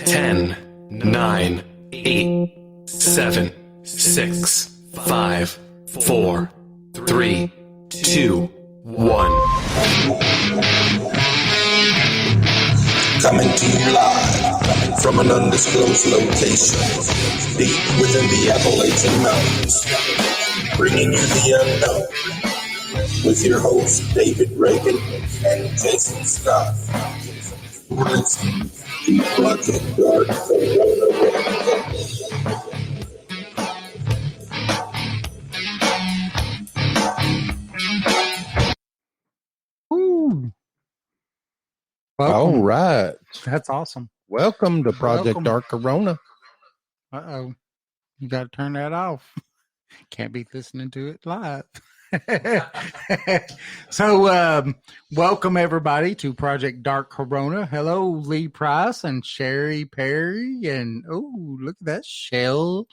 10, 9, 8, 7, 6, 5, 4, 3, 2, 1. Coming to you live from an undisclosed location deep within the Appalachian Mountains, bringing you the unknown with your hosts David Reagan and Jason Scott. Listen to Project Dark Corona. Ooh. All right. That's awesome. Welcome to Project Welcome. Dark Corona. Uh-oh. You got to turn that off. Can't be listening to it live. So, welcome everybody to Project Dark Corona. Hello, Lee Price and Sherry Perry. And, oh, look at that shell.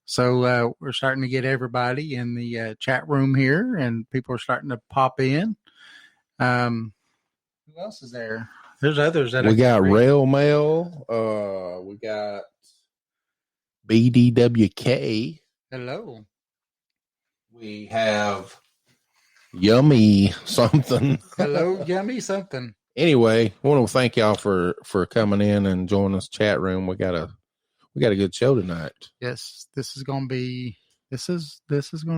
So, we're starting to get everybody in the chat room here, and people are starting to pop in. Who else is there? There's others that we got Rail Mail. We got BDWK. Hello. We have Yummy something. Hello, Yummy something. Anyway, I want to thank y'all for coming in and joining us chat room. We got a good show tonight. Yes, this is going to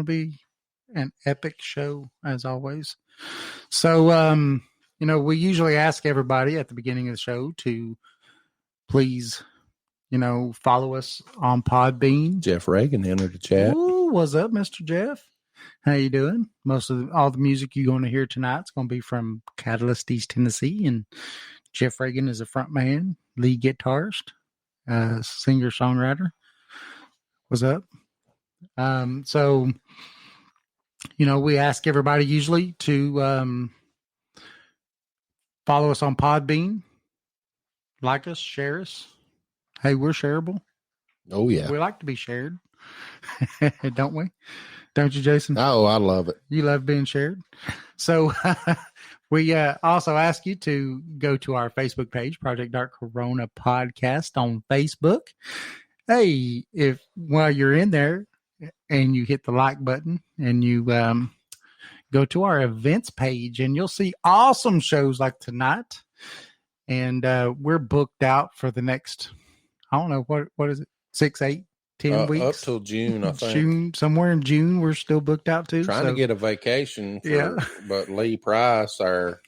be an epic show as always. So, we usually ask everybody at the beginning of the show to please, follow us on Podbean. Jeff Reagan entered the chat. Ooh, what's up, Mr. Jeff? How you doing? All the music you're going to hear tonight is going to be from Catalyst, East Tennessee, and Jeff Reagan is a front man, lead guitarist, singer songwriter. What's up? So we ask everybody usually to follow us on Podbean, like us, share us. Hey, we're shareable. Oh yeah, we like to be shared, don't we? Don't you, Jason? Oh, I love it. You love being shared. So we also ask you to go to our Facebook page, Project Dark Corona Podcast on Facebook. Hey, if while you're in there and you hit the like button and you go to our events page, and you'll see awesome shows like tonight. And we're booked out for the next, I don't know, what is it, 6, 8, 10 weeks? Up till June, I think. June, somewhere in June, we're still booked out too. Trying to get a vacation, but Lee Price, our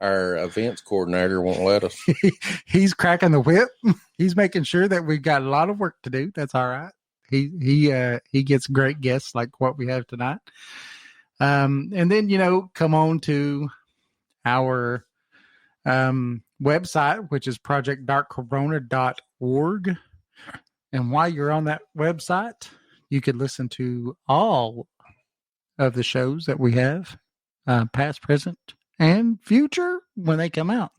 events coordinator, won't let us. He's cracking the whip. He's making sure that we've got a lot of work to do. That's all right. He gets great guests like what we have tonight. And then, come on to our website, which is projectdarkcorona.org. And while you're on that website, you could listen to all of the shows that we have, past, present, and future when they come out.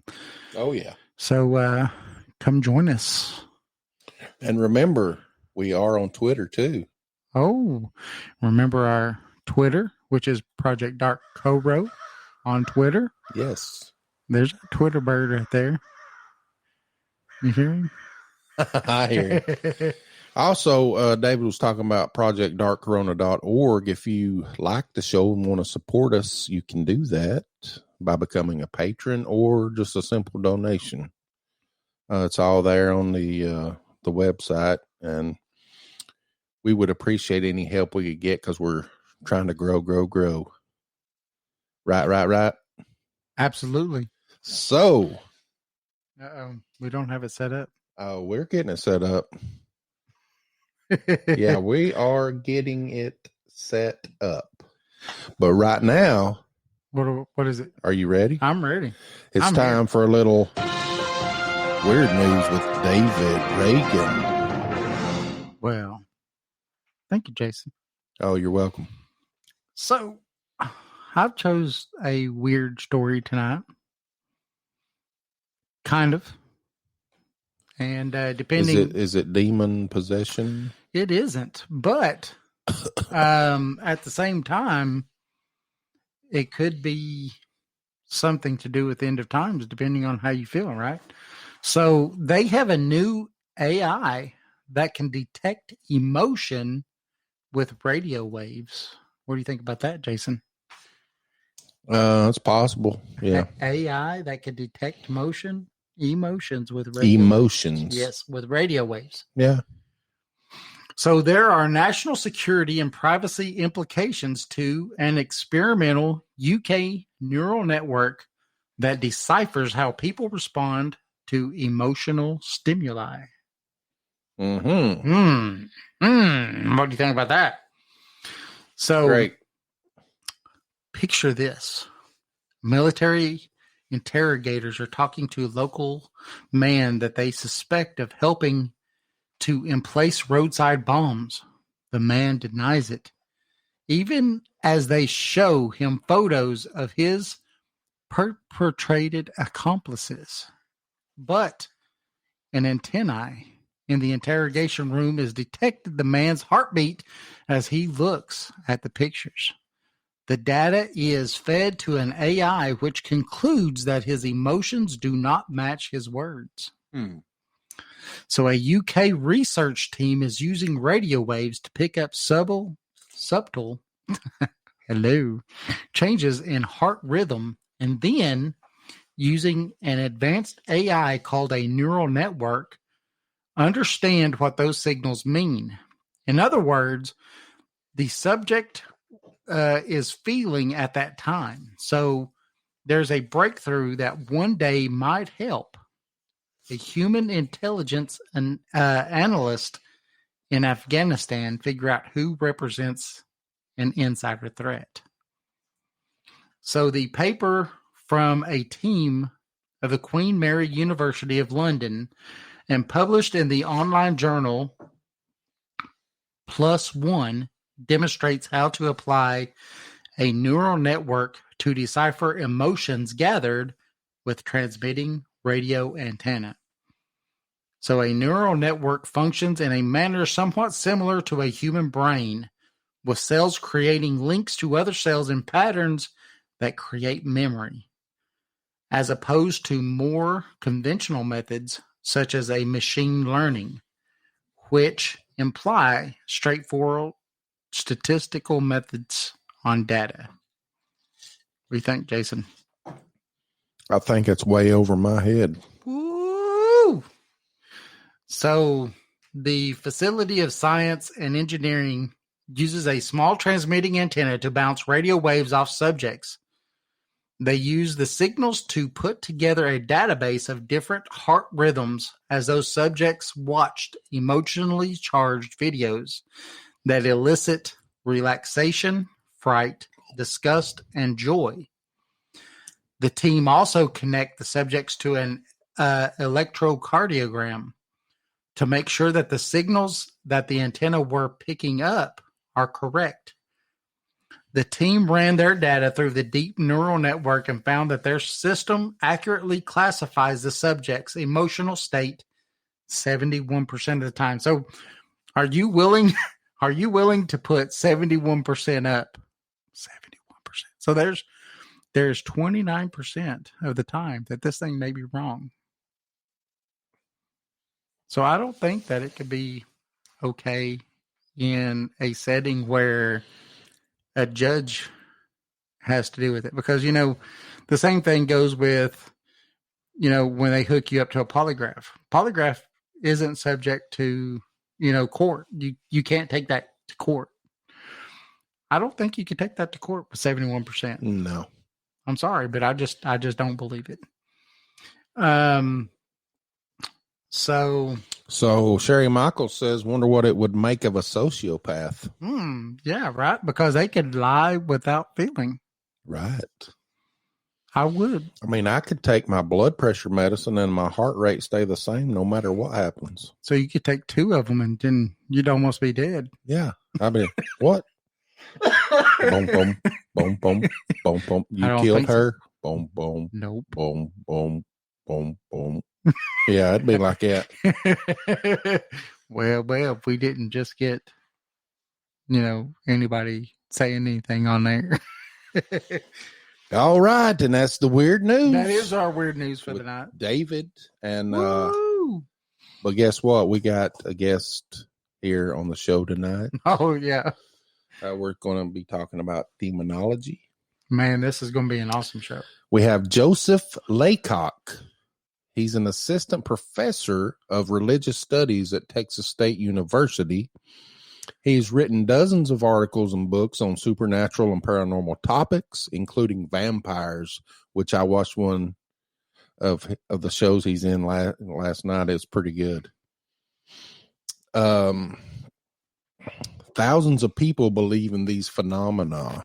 Oh, yeah. So come join us. And remember, we are on Twitter, too. Oh, remember our Twitter, which is Project Dark Coro on Twitter. Yes. There's a Twitter bird right there. You hear him? I hear you. Also, David was talking about projectdarkcorona.org. If you like the show and want to support us, you can do that by becoming a patron or just a simple donation. It's all there on the website, and we would appreciate any help we could get because we're trying to grow. Right. Absolutely. So. We don't have it set up. Oh, we're getting it set up. Yeah, we are getting it set up. But right now. What is it? Are you ready? I'm ready. It's time for a little weird news with David Reagan. Well, thank you, Jason. Oh, you're welcome. So, I've chose a weird story tonight. Kind of. And depending... Is it demon possession? It isn't. But at the same time, it could be something to do with the end of times, depending on how you feel, right? So they have a new AI that can detect emotion with radio waves. What do you think about that, Jason? It's possible. Yeah. AI that can detect emotions with Emotions. waves. Yes, with radio waves. Yeah. So there are national security and privacy implications to an experimental UK neural network that deciphers how people respond to emotional stimuli. Mm-hmm. What do you think about that? So Great. picture this. Military interrogators are talking to a local man that they suspect of helping to emplace roadside bombs. The man denies it, even as they show him photos of his perpetrated accomplices. But an antennae in the interrogation room has detected the man's heartbeat as he looks at the pictures. The data is fed to an AI which concludes that his emotions do not match his words. So a UK research team is using radio waves to pick up subtle changes in heart rhythm, and then using an advanced AI called a neural network, understand what those signals mean. In other words, the subject is feeling at that time. So there's a breakthrough that one day might help a human intelligence analyst in Afghanistan figure out who represents an insider threat. So the paper from a team of the Queen Mary University of London and published in the online journal Plus One demonstrates how to apply a neural network to decipher emotions gathered with transmitting radio antenna. So a neural network functions in a manner somewhat similar to a human brain, with cells creating links to other cells in patterns that create memory, as opposed to more conventional methods such as a machine learning, which imply straightforward statistical methods on data. What do you think, Jason? I think it's way over my head. Woo! So the Facility of Science and Engineering uses a small transmitting antenna to bounce radio waves off subjects. They use the signals to put together a database of different heart rhythms as those subjects watched emotionally charged videos that elicit relaxation, fright, disgust, and joy. The team also connect the subjects to an electrocardiogram to make sure that the signals that the antenna were picking up are correct. The team ran their data through the deep neural network and found that their system accurately classifies the subject's emotional state 71% of the time. So are you willing to put 71% up? 71%. So there's 29% of the time that this thing may be wrong. So I don't think that it could be okay in a setting where a judge has to do with it, because, the same thing goes with, when they hook you up to a polygraph. Polygraph isn't subject to, court. You can't take that to court. I don't think you could take that to court with 71%. No. I'm sorry, but I just don't believe it. So Sherry Michaels says, wonder what it would make of a sociopath. Yeah, right. Because they could lie without feeling. Right. I would. I mean, I could take my blood pressure medicine and my heart rate stay the same no matter what happens. So you could take two of them and then you'd almost be dead. Yeah. I mean, what? Boom, boom, boom, boom, boom, boom. You killed her? So. Boom, boom. Nope. Boom, boom, boom, boom. Yeah, it'd be like that. Well, if we didn't just get, anybody saying anything on there. All right, and that's the weird news. That is our weird news for the night. David. And Woo! but guess what? We got a guest here on the show tonight. Oh, yeah. We're going to be talking about demonology. Man, this is going to be an awesome show. We have Joseph Laycock. He's an assistant professor of religious studies at Texas State University. He's written dozens of articles and books on supernatural and paranormal topics, including vampires, which I watched one of the shows he's in last night. It's pretty good. Thousands of people believe in these phenomena.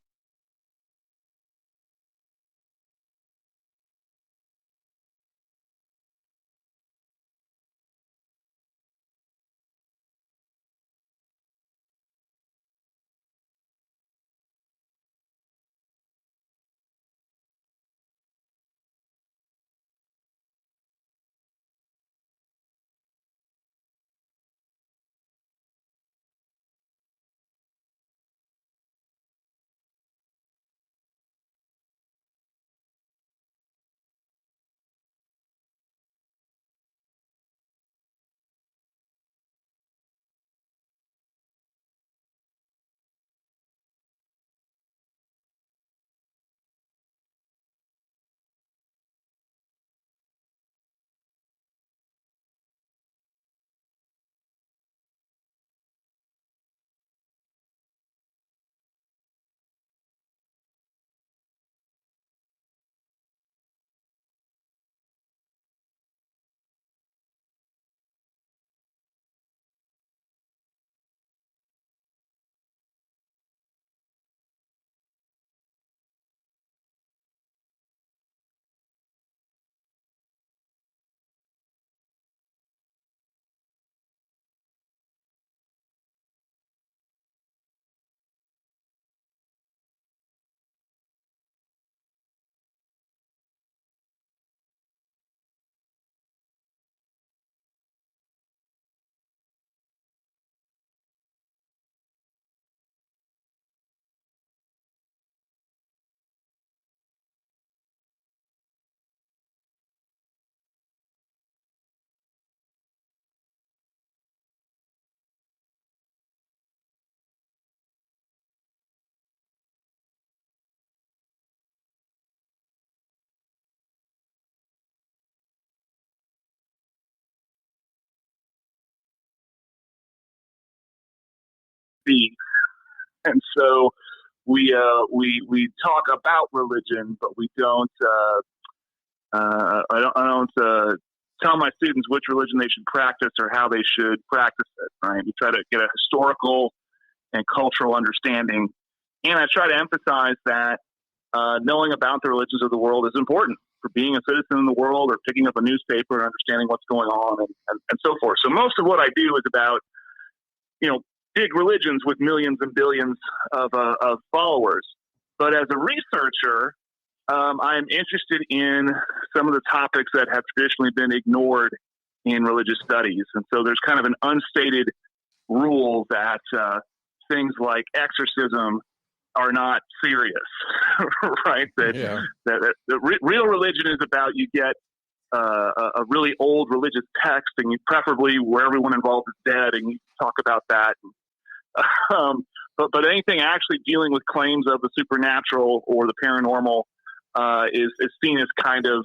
And so we talk about religion, but we don't. I don't tell my students which religion they should practice or how they should practice it. Right? We try to get a historical and cultural understanding, and I try to emphasize that knowing about the religions of the world is important for being a citizen in the world, or picking up a newspaper and understanding what's going on, and so forth. So most of what I do is about, big religions with millions and billions of followers. But as a researcher, I'm interested in some of the topics that have traditionally been ignored in religious studies. And so there's kind of an unstated rule that things like exorcism are not serious, right? That real religion is about, you get a really old religious text, and you preferably where everyone involved is dead, and you talk about that. But anything actually dealing with claims of the supernatural or the paranormal is seen as kind of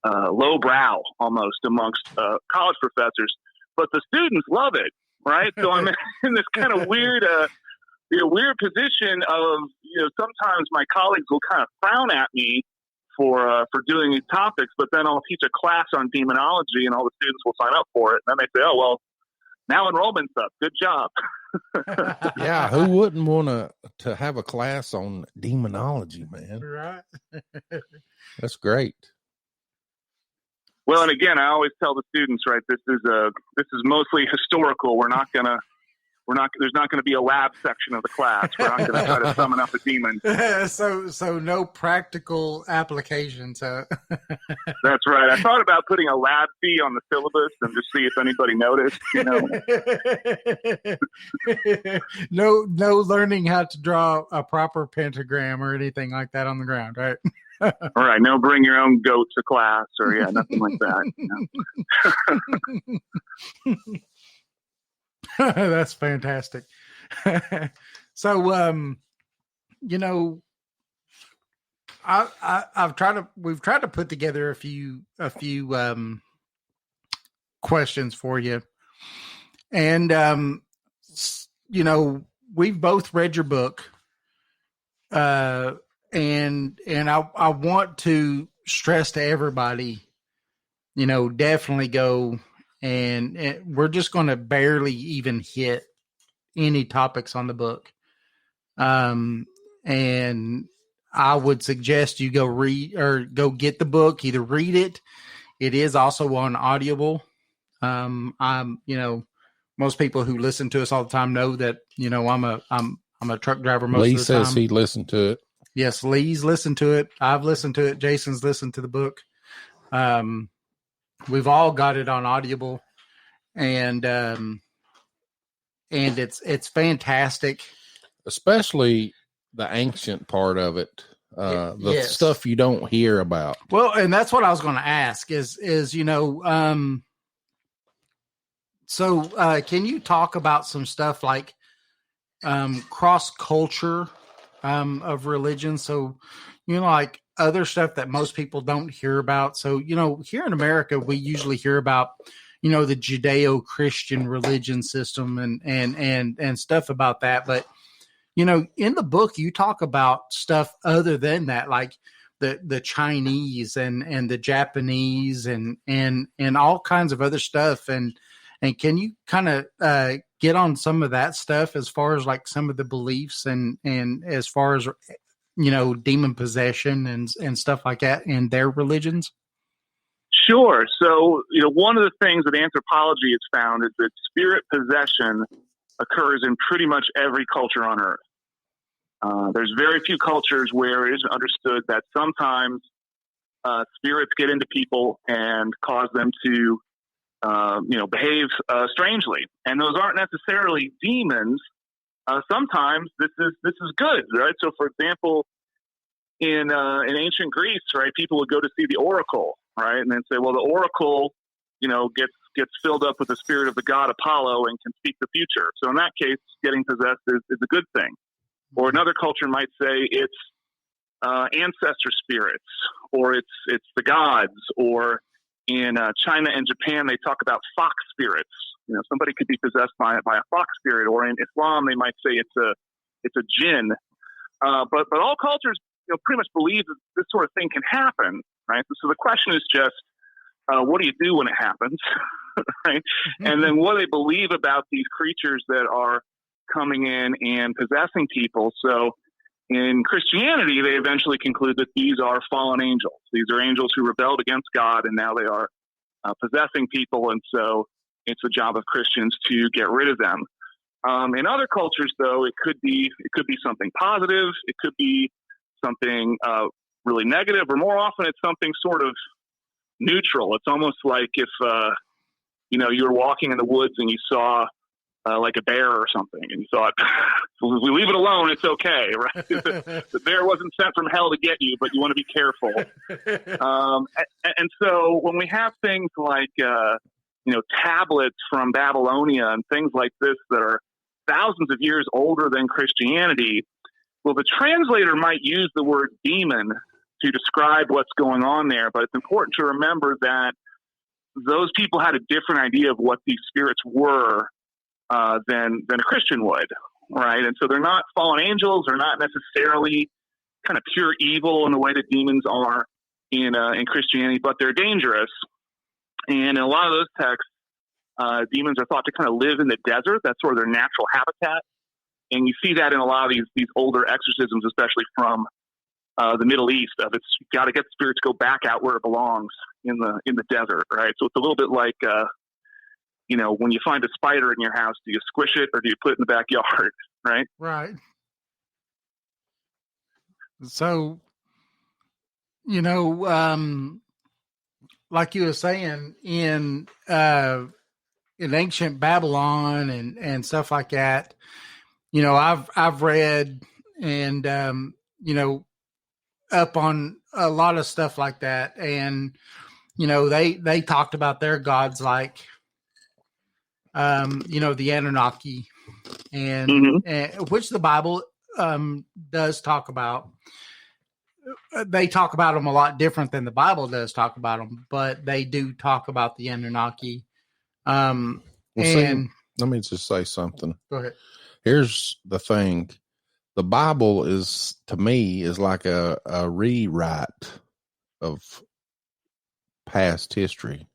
lowbrow almost amongst college professors. But the students love it, right? So I'm in this kind of weird position of, sometimes my colleagues will kind of frown at me for doing these topics, but then I'll teach a class on demonology, and all the students will sign up for it. And then they say, "Oh, well, now enrollment's up. Good job." Yeah, who wouldn't want to have a class on demonology, man? Right. That's great. Well, and again, I always tell the students, right, this is mostly historical. We're not gonna There's not going to be a lab section of the class. We're not going to try to summon up a demon. So no practical applications. Huh? That's right. I thought about putting a lab fee on the syllabus and just see if anybody noticed. No learning how to draw a proper pentagram or anything like that on the ground, right? All right. No, bring your own goat to class or nothing like that. That's fantastic. So, we've tried to put together a few questions for you. And, we've both read your book. And I want to stress to everybody, definitely go. And we're just going to barely even hit any topics on the book. And I would suggest you go read or go get the book, either read it. It is also on Audible. Most people who listen to us all the time know that, I'm a truck driver most Lee of the time. Lee says he listened to it. Yes, Lee's listened to it. I've listened to it. Jason's listened to the book. We've all got it on Audible, and it's fantastic, especially the ancient part of it, the stuff you don't hear about. Well, and that's what I was going to ask is can you talk about some stuff like cross culture of religion? So, like other stuff that most people don't hear about. So, here in America, we usually hear about, the Judeo-Christian religion system and stuff about that. But, in the book, you talk about stuff other than that, like the Chinese and the Japanese and all kinds of other stuff. And can you kind of get on some of that stuff as far as like some of the beliefs and as far as, demon possession and stuff like that in their religions? Sure. So, one of the things that anthropology has found is that spirit possession occurs in pretty much every culture on Earth. There's very few cultures where it is understood that sometimes spirits get into people and cause them to, behave strangely. And those aren't necessarily demons. Sometimes this is good, right? So, for example, in ancient Greece, right, people would go to see the oracle, right, and then say, well, the oracle, gets filled up with the spirit of the god Apollo and can speak the future. So, in that case, getting possessed is a good thing. Or another culture might say it's ancestor spirits, or it's the gods, or in China and Japan they talk about fox spirits. Somebody could be possessed by a fox spirit, or in Islam they might say it's a jinn. But all cultures, pretty much believe that this sort of thing can happen, right? So the question is just, what do you do when it happens, right? Mm-hmm. And then what do they believe about these creatures that are coming in and possessing people? So in Christianity, they eventually conclude that these are fallen angels. These are angels who rebelled against God, and now they are possessing people, and so it's the job of Christians to get rid of them. In other cultures, though, it could be something positive. It could be something really negative, or more often it's something sort of neutral. It's almost like if you were walking in the woods and you saw like a bear or something, and you thought, well, if we leave it alone, it's okay, right? The bear wasn't sent from hell to get you, but you want to be careful. And so when we have things like tablets from Babylonia and things like this that are thousands of years older than Christianity, well, the translator might use the word demon to describe what's going on there, but it's important to remember that those people had a different idea of what these spirits were than a Christian would, right? And so they're not fallen angels. They're not necessarily kind of pure evil in the way that demons are in Christianity, but they're dangerous. And in a lot of those texts, demons are thought to kind of live in the desert. That's sort of their natural habitat. And you see that in a lot of these older exorcisms, especially from the Middle East. You've got to get the spirit to go back out where it belongs in the desert, right? So it's a little bit like when you find a spider in your house, do you squish it or do you put it in the backyard? Right. Right. So, like you were saying in ancient Babylon and stuff like that, I've read and, up on a lot of stuff like that. And, they talked about their gods, like, the Anunnaki and which the Bible, does talk about. They talk about them a lot different than the Bible does talk about them, but they do talk about the Anunnaki. Let me just say something. Go ahead. Here's the thing. The Bible is, to me, is like a rewrite of past history.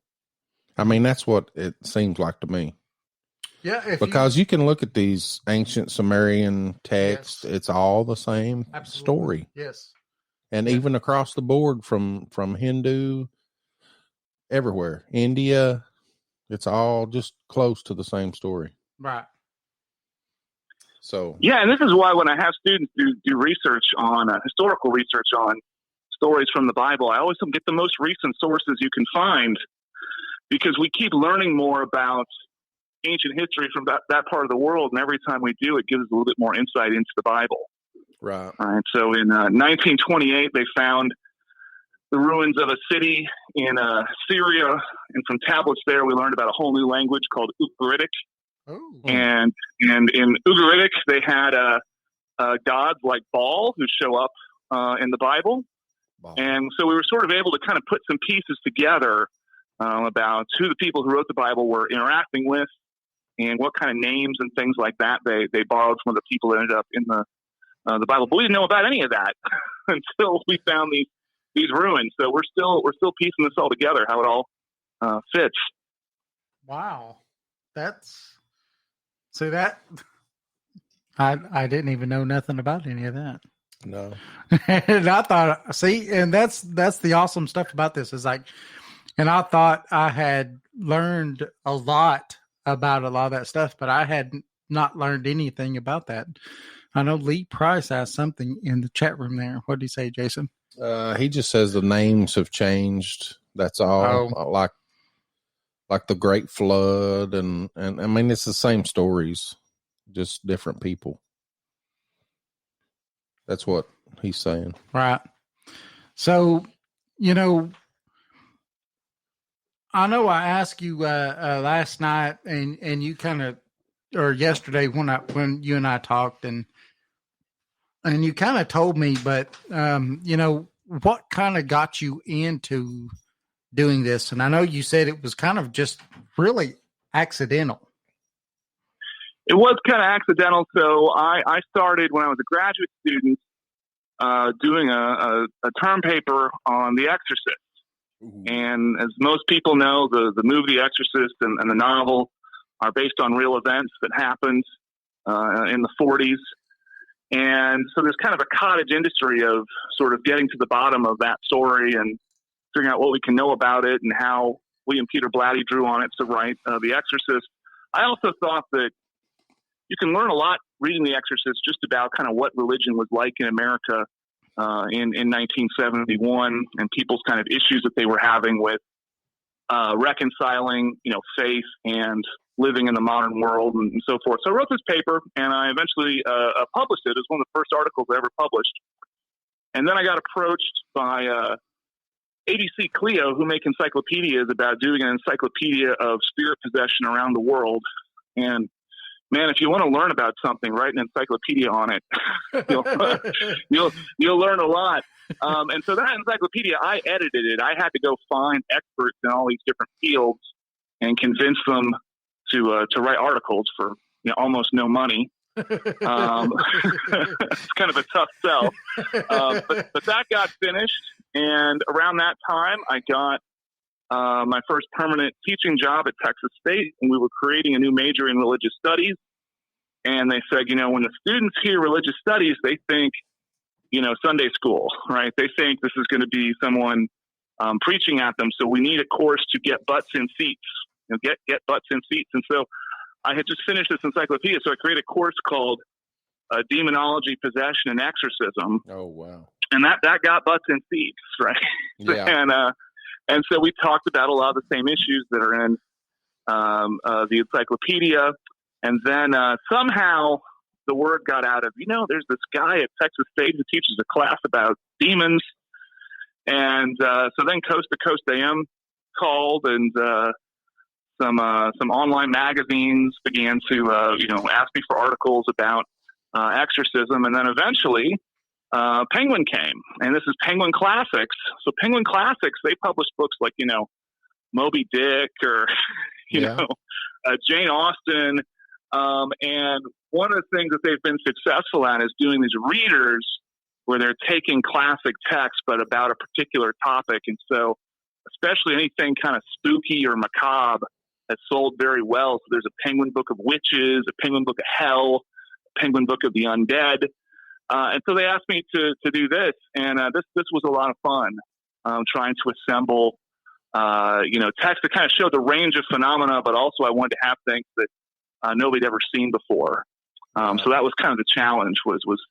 I mean, that's what it seems like to me. Yeah. Because you can look at these ancient Sumerian texts. Yes. It's all the same story. Yes. And even across the board from Hindu, everywhere, India, it's all just close to the same story. Right. So yeah, and this is why when I have students do research on historical research on stories from the Bible, I always get the most recent sources you can find, because we keep learning more about ancient history from that part of the world, and every time we do, it gives us a little bit more insight into the Bible. Right. All right. So in 1928, they found the ruins of a city in Syria, and from tablets there, we learned about a whole new language called Ugaritic. Oh. And in Ugaritic, they had gods like Baal who show up in the Bible. Wow. And so we were sort of able to kind of put some pieces together about who the people who wrote the Bible were interacting with and what kind of names and things like that they borrowed from the people that ended up in the Bible. But we didn't know about any of that until we found these ruins. So we're still piecing this all together, how it all fits. Wow. I didn't even know nothing about any of that. No. And I thought, and that's the awesome stuff about this is like, and I thought I had learned a lot about a lot of that stuff, but I had not learned anything about that. I know Lee Price asked something in the chat room there. What did he say, Jason? He just says the names have changed. That's all. Like the Great Flood, and I mean, it's the same stories, just different people. That's what he's saying. Right. So, I know I asked you last night and you kind of, or yesterday when you and I talked and you kind of told me, but what kind of got you into doing this? And I know you said it was kind of just really accidental. It was kind of accidental. So I started when I was a graduate student doing a term paper on The Exorcist. Ooh. And as most people know, the movie The Exorcist and the novel are based on real events that happened in the 40s. And so there's kind of a cottage industry of sort of getting to the bottom of that story and figuring out what we can know about it and how William Peter Blatty drew on it to write The Exorcist. I also thought that you can learn a lot reading The Exorcist just about kind of what religion was like in America in 1971 and people's kind of issues that they were having with reconciling, faith and living in the modern world and so forth. So I wrote this paper and I eventually published it. It was one of the first articles I ever published. And then I got approached by ADC Clio, who make encyclopedias, about doing an encyclopedia of spirit possession around the world. And man, if you want to learn about something, write an encyclopedia on it. You'll learn a lot. And so that encyclopedia, I edited it. I had to go find experts in all these different fields and convince them to write articles for almost no money. It's kind of a tough sell. But that got finished. And around that time, I got my first permanent teaching job at Texas State, and we were creating a new major in religious studies. And they said, when the students hear religious studies, they think, Sunday school, right? They think this is going to be someone preaching at them. So we need a course to get butts in seats get butts in seats. And so I had just finished this encyclopedia, so I created a course called Demonology, Possession, and Exorcism. Oh, wow. And that got butts in seats, right? Yeah. And so we talked about a lot of the same issues that are in the encyclopedia. And then somehow the word got out of, there's this guy at Texas State who teaches a class about demons. And so then Coast to Coast AM called, and some online magazines began to ask me for articles about exorcism. And then eventually Penguin came, and this is Penguin Classics. So Penguin Classics, they publish books like Moby Dick or Jane Austen. And one of the things that they've been successful at is doing these readers where they're taking classic text, but about a particular topic. And so especially anything kind of spooky or macabre has sold very well. So there's a Penguin book of witches, a Penguin book of hell, a Penguin book of the undead. And so they asked me to do this. And this was a lot of fun, trying to assemble, text to kind of show the range of phenomena, but also I wanted to have things that nobody'd ever seen before. So that was kind of the challenge, was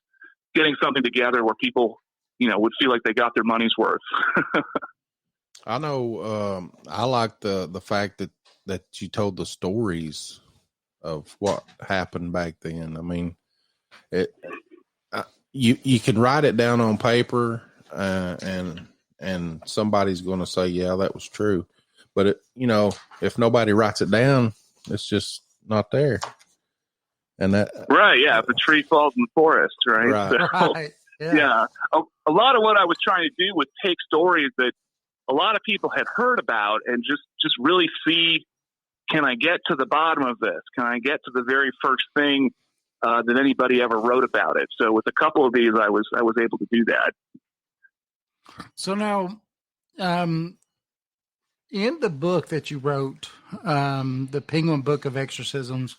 getting something together where people, would feel like they got their money's worth. I know. I like the fact that you told the stories of what happened back then. I mean, you can write it down on paper, and somebody's going to say, yeah, that was true. But if nobody writes it down, it's just not there. And that right, yeah. If a tree falls in the forest, right? Right. So, Right. yeah. A lot of what I was trying to do was take stories that a lot of people had heard about and just really see, can I get to the bottom of this? Can I get to the very first thing that anybody ever wrote about it? So with a couple of these, I was able to do that. So now, in the book that you wrote, the Penguin Book of Exorcisms,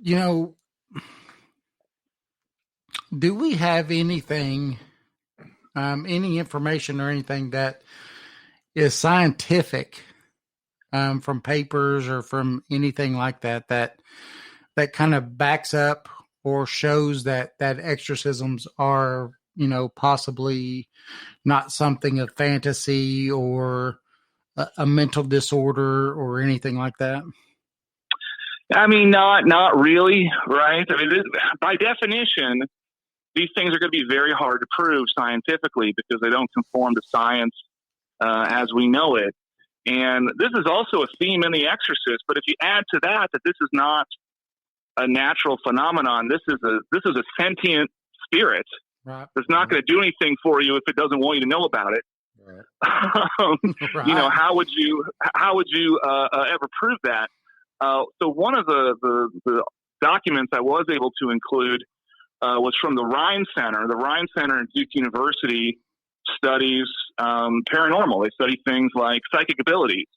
do we have anything, any information or anything that is scientific, from papers or from anything like that kind of backs up or shows that exorcisms are, possibly not something of fantasy or a mental disorder or anything like that? I mean, not really, right? I mean, by definition, these things are going to be very hard to prove scientifically because they don't conform to science as we know it. And this is also a theme in The Exorcist. But if you add to that this is not a natural phenomenon, this is a sentient spirit. Right. That's not going to do anything for you if it doesn't want you to know about it. Right. Right. How would you ever prove that? So one of the documents I was able to include was from the Rhine Center. The Rhine Center at Duke University studies paranormal. They study things like psychic abilities.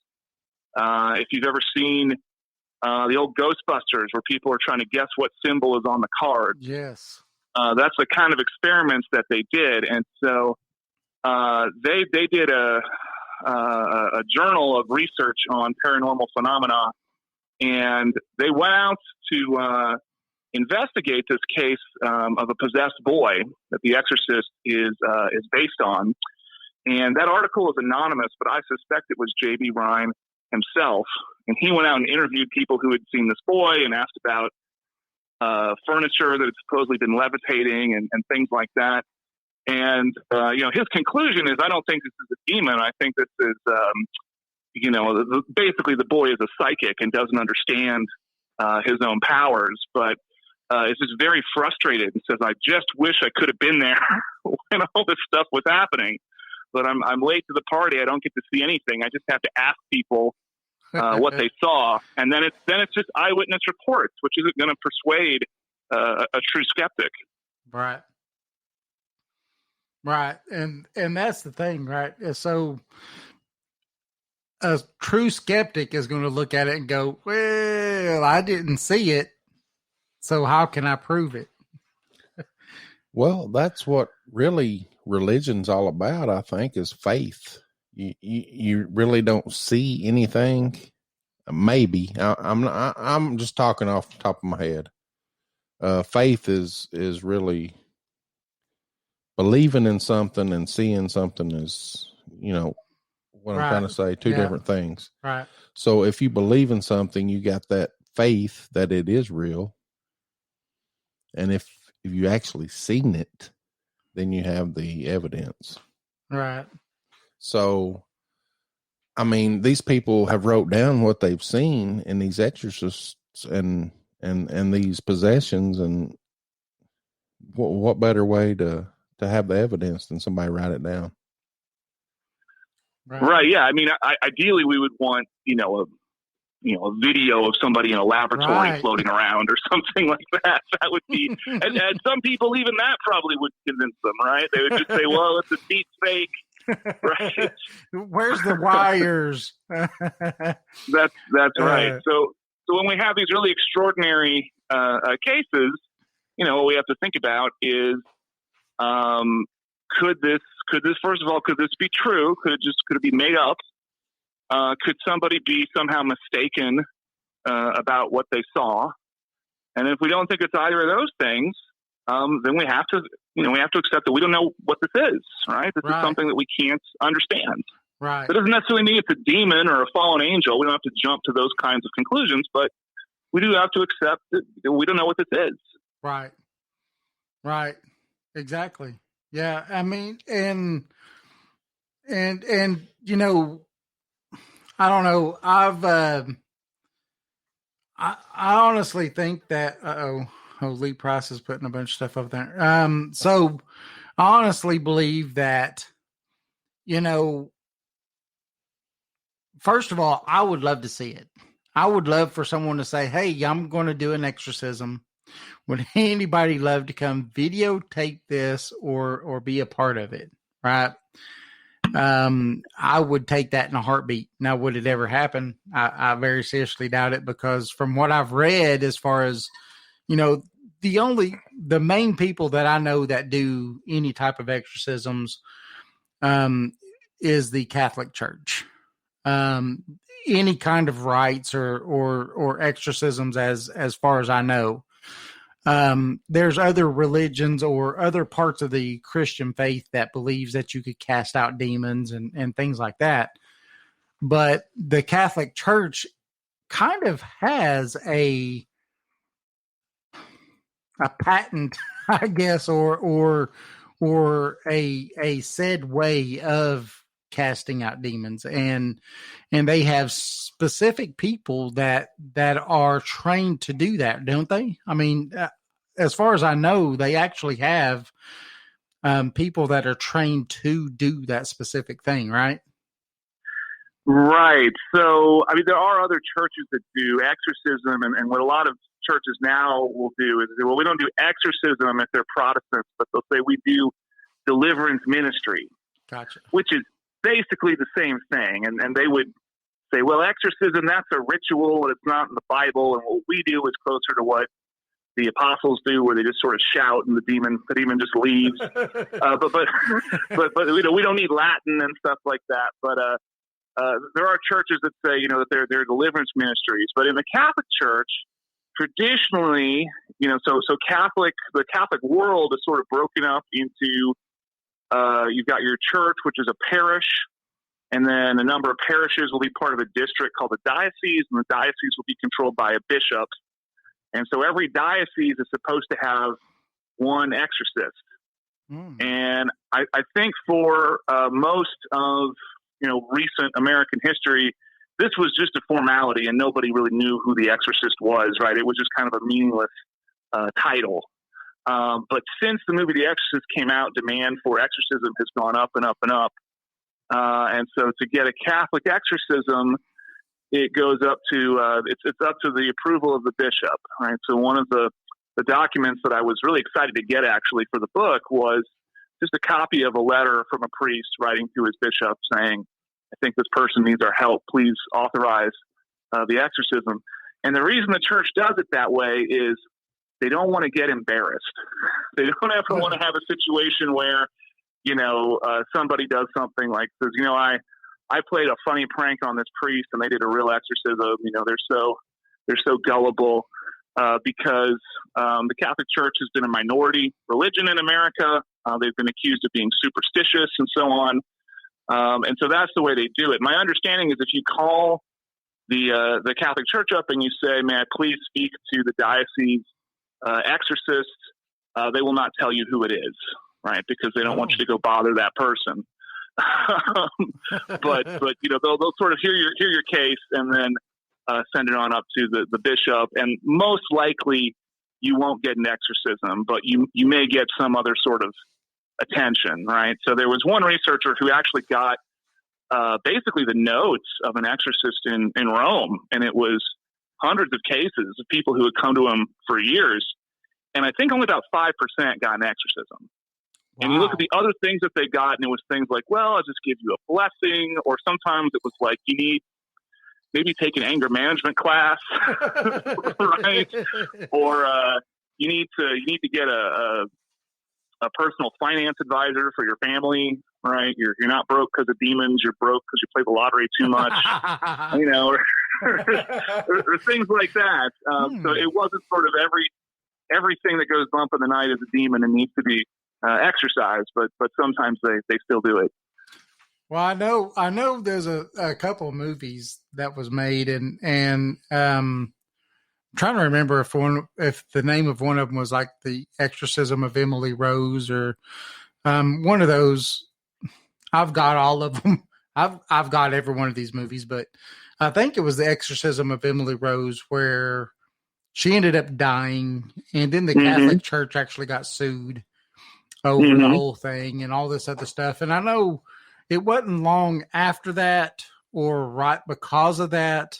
If you've ever seen the old Ghostbusters, where people are trying to guess what symbol is on the card, Yes. that's the kind of experiments that they did. And so they did a journal of research on paranormal phenomena, and they went out to investigate this case of a possessed boy that The Exorcist is based on. And that article is anonymous, but I suspect it was J.B. Rhine himself. And he went out and interviewed people who had seen this boy and asked about furniture that had supposedly been levitating and things like that. And, his conclusion is, I don't think this is a demon. I think this is, basically the boy is a psychic and doesn't understand his own powers, but is just very frustrated and says, I just wish I could have been there when all this stuff was happening. But I'm late to the party. I don't get to see anything. I just have to ask people what they saw, and then it's just eyewitness reports, which isn't going to persuade a true skeptic. Right. Right. And that's the thing, right? So a true skeptic is going to look at it and go, well, I didn't see it, so how can I prove it? Well, that's what really religion's all about, I think, is faith. you really don't see anything. Maybe I'm just talking off the top of my head. Faith is really believing in something and seeing something is, what I'm trying to say, two different things. Right. So if you believe in something, you got that faith that it is real. And if you actually seen it, then you have the evidence. Right. So, I mean, these people have wrote down what they've seen in these exorcists and these possessions, and what better way to have the evidence than somebody write it down? Right. Yeah. I mean, ideally, we would want a video of somebody in a laboratory floating around or something like that. That would be, and some people, even that probably would convince them, right? They would just say, well, it's a deep fake, right? Where's the wires? That's right. So when we have these really extraordinary cases, what we have to think about is, could this, first of all, could this be true? Could it be made up? Could somebody be somehow mistaken about what they saw? And if we don't think it's either of those things, then we have to accept that we don't know what this is, right? This is something that we can't understand. Right. It doesn't necessarily mean it's a demon or a fallen angel. We don't have to jump to those kinds of conclusions, but we do have to accept that we don't know what this is. Right. Right. Exactly. Yeah. I mean, and I don't know. I honestly think that, Lee Price is putting a bunch of stuff up there. So I honestly believe that, first of all, I would love to see it. I would love for someone to say, hey, I'm going to do an exorcism. Would anybody love to come videotape this or be a part of it? Right. I would take that in a heartbeat. Now, would it ever happen? I very seriously doubt it, because from what I've read, as far as, the main people that I know that do any type of exorcisms, is the Catholic Church. Any kind of rites or exorcisms, as far as I know. There's other religions or other parts of the Christian faith that believes that you could cast out demons and things like that. But the Catholic Church kind of has a patent, I guess, or a said way of casting out demons, and they have specific people that are trained to do that, don't they? I mean, as far as I know, they actually have people that are trained to do that specific thing, right? Right. So, I mean, there are other churches that do exorcism, and what a lot of churches now will do is, well, we don't do exorcism if they're Protestants, but they'll say we do deliverance ministry. Gotcha. Which is basically the same thing. And they would say, well, exorcism, that's a ritual and it's not in the Bible. And what we do is closer to what the apostles do, where they just sort of shout and the demon just leaves. But we don't need Latin and stuff like that. But there are churches that say, that they're deliverance ministries. But in the Catholic Church, traditionally, so the Catholic world is sort of broken up into, you've got your church, which is a parish, and then a number of parishes will be part of a district called a diocese, and the diocese will be controlled by a bishop. And so every diocese is supposed to have one exorcist. And I think for most of recent American history, this was just a formality, and nobody really knew who the exorcist was, right? It was just kind of a meaningless title. But since the movie The Exorcist came out, demand for exorcism has gone up and up and up. And so to get a Catholic exorcism, it goes up to it's up to the approval of the bishop, right? So one of the documents that I was really excited to get actually for the book was just a copy of a letter from a priest writing to his bishop saying, I think this person needs our help. Please authorize the exorcism. And the reason the church does it that way is they don't want to get embarrassed. They don't ever want to have a situation where, somebody does something like says, I played a funny prank on this priest, and they did a real exorcism. You know, they're so gullible because the Catholic Church has been a minority religion in America. They've been accused of being superstitious and so on. And so that's the way they do it. My understanding is if you call the Catholic Church up and you say, may I please speak to the diocese exorcist, they will not tell you who it is, right? Because they don't want you to go bother that person. but you know, they'll sort of hear your case and then send it on up to the bishop, and most likely you won't get an exorcism, but you may get some other sort of attention, right? So there was one researcher who actually got basically the notes of an exorcist in Rome, and it was hundreds of cases of people who had come to him for years, and I think only about 5% got an exorcism. Wow. And you look at the other things that they got, and it was things like, well, I'll just give you a blessing, or sometimes it was like, you need maybe take an anger management class, right? Or you need to get a personal finance advisor for your family, right? You're not broke because of demons. You're broke because you play the lottery too much, you know, or things like that. So it wasn't sort of everything that goes bump in the night is a demon and needs to be exercised, but sometimes they still do it. Well, I know there's a couple of movies that was made, and I'm trying to remember if the name of one of them was like The Exorcism of Emily Rose, or one of those. I've got all of them. I've got every one of these movies, but I think it was The Exorcism of Emily Rose, where she ended up dying, and then the Catholic Church actually got sued over the whole thing and all this other stuff. And I know it wasn't long after that, or right because of that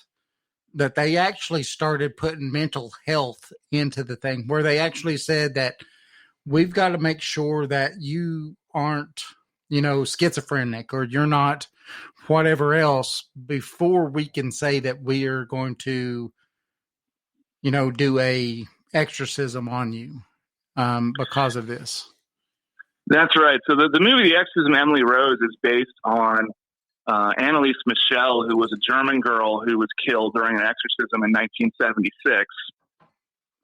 they actually started putting mental health into the thing, where they actually said that we've got to make sure that you aren't, you know, schizophrenic, or you're not whatever else, before we can say that we are going to, you know, do a exorcism on you because of this. That's right. So the movie The Exorcism of Emily Rose is based on Anneliese Michel, who was a German girl who was killed during an exorcism in 1976.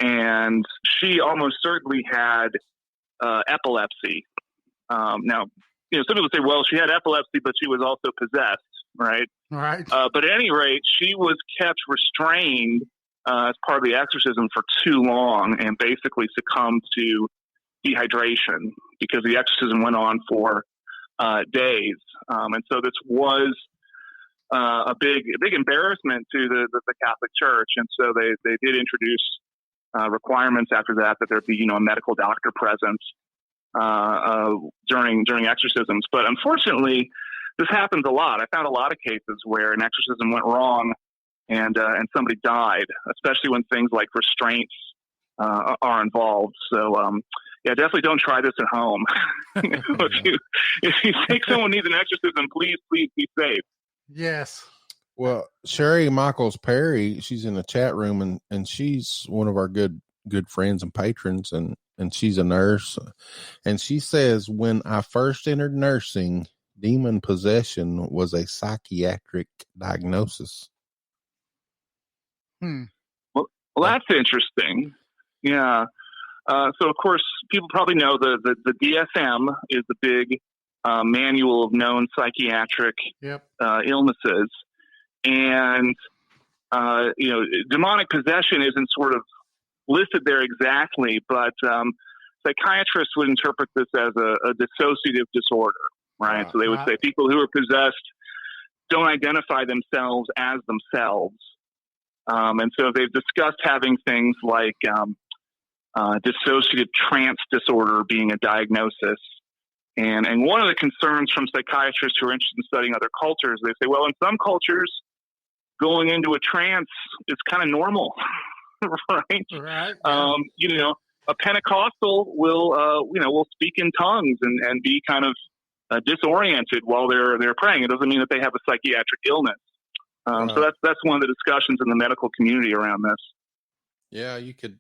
And she almost certainly had epilepsy. Now, you know, some people say, well, she had epilepsy, but she was also possessed, right? Right. But at any rate, she was kept restrained as part of the exorcism for too long and basically succumbed to dehydration because the exorcism went on for days. And so this was a big embarrassment to the Catholic Church. And so they did introduce requirements after that there'd be, you know, a medical doctor present during exorcisms. But unfortunately, this happens a lot. I found a lot of cases where an exorcism went wrong and somebody died, especially when things like restraints are involved. So, yeah, definitely don't try this at home. if you think someone needs an exorcism, please be safe. Yes. Well, Sherry Michaels Perry, she's in the chat room, and she's one of our good friends and patrons, and she's a nurse. And she says, when I first entered nursing, demon possession was a psychiatric diagnosis. Well, that's interesting. Yeah. So, of course, people probably know the DSM is the big manual of known psychiatric illnesses. And, you know, demonic possession isn't sort of listed there exactly, but psychiatrists would interpret this as a dissociative disorder, right? So they would say people who are possessed don't identify themselves as themselves. And so they've discussed having things like dissociative trance disorder being a diagnosis. And one of the concerns from psychiatrists who are interested in studying other cultures, they say, well, in some cultures, going into a trance is kind of normal, right? Right. Yeah. You know, a Pentecostal will speak in tongues and be kind of disoriented while they're praying. It doesn't mean that they have a psychiatric illness. So that's one of the discussions in the medical community around this. Yeah, you could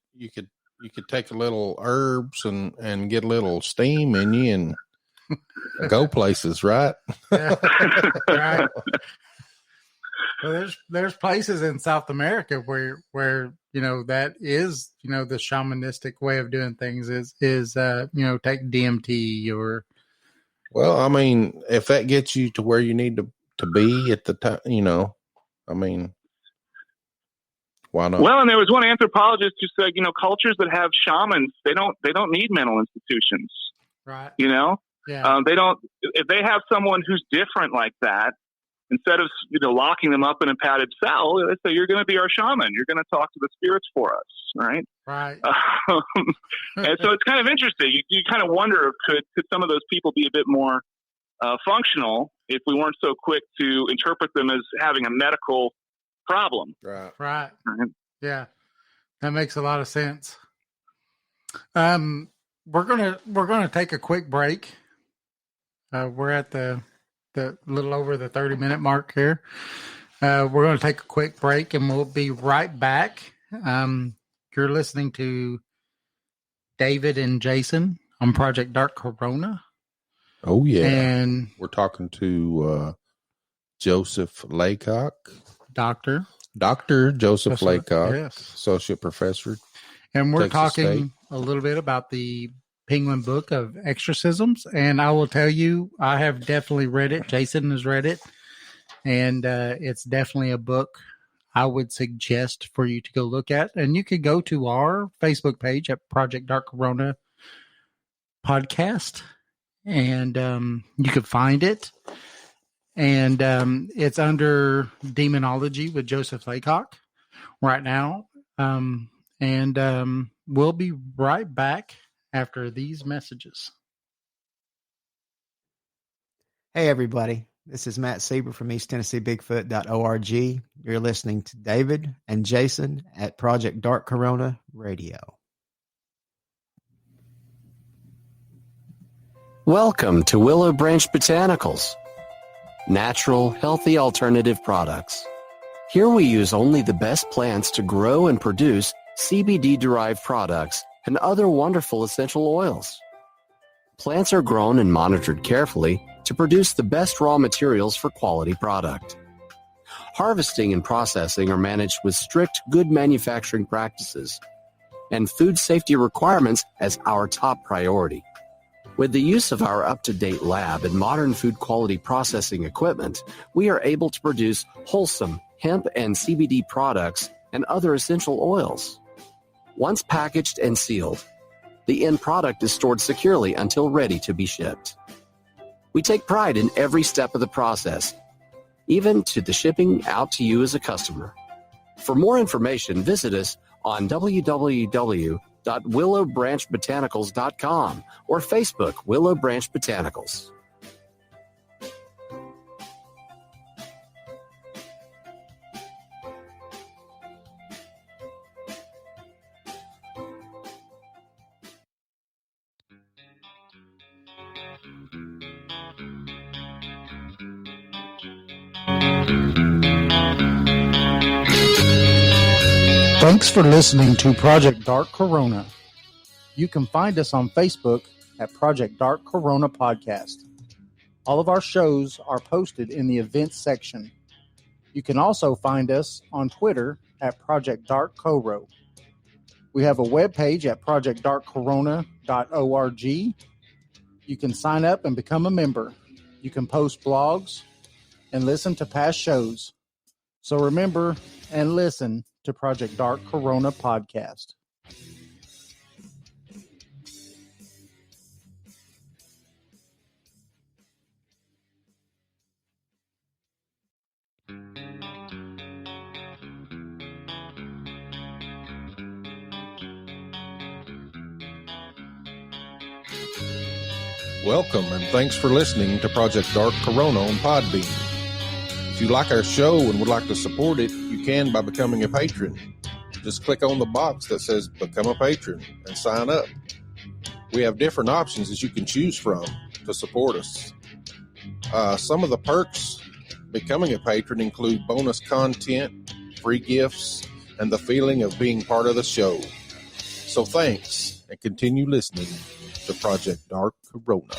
take a little herbs and get a little steam in you Go places, right? Right. Well, there's places in South America where that is the shamanistic way of doing things is take DMT or. Well, I mean, if that gets you to where you need to be at the time, I mean, why not? Well, and there was one anthropologist who said, cultures that have shamans, they don't need mental institutions. Right. Yeah. They don't. If they have someone who's different like that, instead of locking them up in a padded cell, they say, you're going to be our shaman. You're going to talk to the spirits for us, right? Right. And so it's kind of interesting. You kind of wonder, could some of those people be a bit more functional if we weren't so quick to interpret them as having a medical problem? Right. Yeah, that makes a lot of sense. We're gonna take a quick break. We're at the little over the 30-minute mark here. We're going to take a quick break and we'll be right back. You're listening to David and Jason on Project Dark Corona. Oh, yeah. And we're talking to Joseph Laycock. Dr. Joseph Laycock, yes. Associate Professor. And we're Texas talking State. A little bit about the Penguin Book of Exorcisms, and I will tell you, I have definitely read it. Jason has read it, and it's definitely a book I would suggest for you to go look at. And you could go to our Facebook page at Project Dark Corona Podcast, and you could find it. And it's under Demonology with Joseph Laycock right now. And we'll be right back after these messages. Hey, everybody. This is Matt Sieber from East Tennessee Bigfoot.org. You're listening to David and Jason at Project Dark Corona Radio. Welcome to Willow Branch Botanicals. Natural, healthy alternative products. Here we use only the best plants to grow and produce CBD-derived products and other wonderful essential oils. Plants are grown and monitored carefully to produce the best raw materials for quality product. Harvesting and processing are managed with strict good manufacturing practices and food safety requirements as our top priority. With the use of our up-to-date lab and modern food quality processing equipment, we are able to produce wholesome hemp and CBD products and other essential oils. Once packaged and sealed, the end product is stored securely until ready to be shipped. We take pride in every step of the process, even to the shipping out to you as a customer. For more information, visit us on www.willowbranchbotanicals.com or Facebook Willow Branch Botanicals. Thanks for listening to Project Dark Corona. You can find us on Facebook at Project Dark Corona Podcast. All of our shows are posted in the events section. You can also find us on Twitter at Project Dark Coro. We have a webpage at projectdarkcorona.org. You can sign up and become a member. You can post blogs and listen to past shows. So remember and listen to Project Dark Corona Podcast. Welcome and thanks for listening to Project Dark Corona on Podbean. If you like our show and would like to support it, you can by becoming a patron. Just click on the box that says Become a Patron and sign up. We have different options that you can choose from to support us. Some of the perks becoming a patron include bonus content, free gifts, and the feeling of being part of the show. So thanks, and continue listening to Project Dark Corona.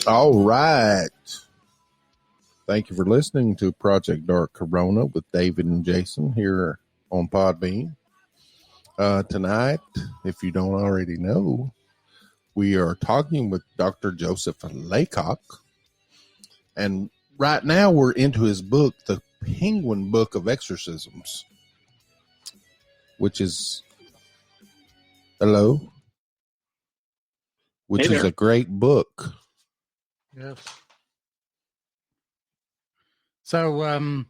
All right. Thank you for listening to Project Dark Corona with David and Jason here on Podbean. Tonight, if you don't already know, we are talking with Dr. Joseph Laycock. And right now we're into his book, The Penguin Book of Exorcisms, which is, which is a great book. Yes. So,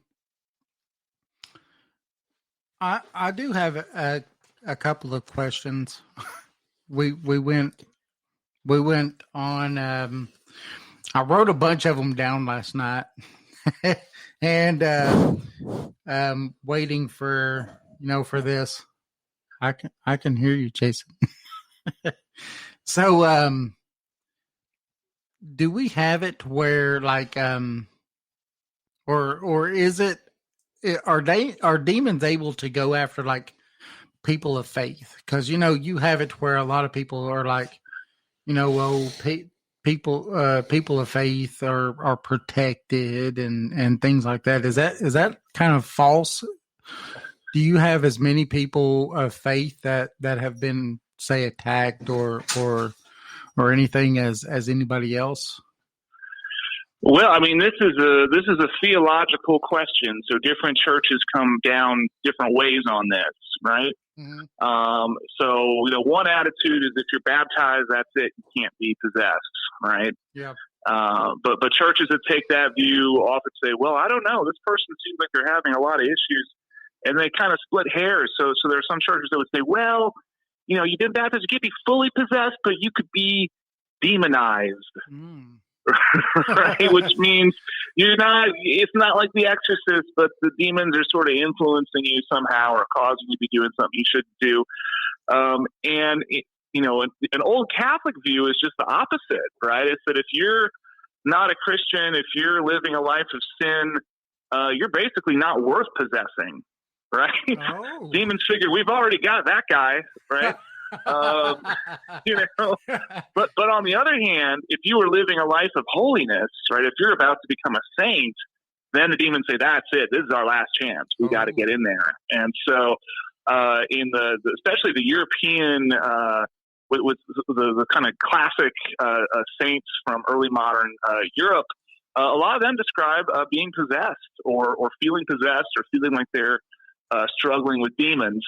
I do have a couple of questions. We went on. I wrote a bunch of them down last night, and waiting for this. I can hear you, Jason. So, do we have it where or is it, are demons able to go after like people of faith? Because you have it where a lot of people are like, people of faith are protected and things like that. Is that kind of false? Do you have as many people of faith that have been, say, attacked or anything as anybody else? Well, I mean, this is a theological question. So different churches come down different ways on this, right? Mm-hmm. So one attitude is if you're baptized, that's it. You can't be possessed, right? Yeah. But churches that take that view often say, well, I don't know. This person seems like they're having a lot of issues, and they kind of split hairs. So there are some churches that would say, well, you've been baptized, you can't be fully possessed, but you could be demonized. Mm. Right, which means it's not like The Exorcist, but the demons are sort of influencing you somehow or causing you to be doing something you shouldn't do. An old Catholic view is just the opposite, right? It's that if you're not a Christian, if you're living a life of sin, you're basically not worth possessing, right? Oh. Demons figure we've already got that guy, right? But on the other hand, if you were living a life of holiness, right, if you're about to become a saint, then the demons say, that's it. This is our last chance. We got to get in there. And so, in especially the European, with the kind of classic saints from early modern Europe, a lot of them describe being possessed or feeling possessed or feeling like they're struggling with demons.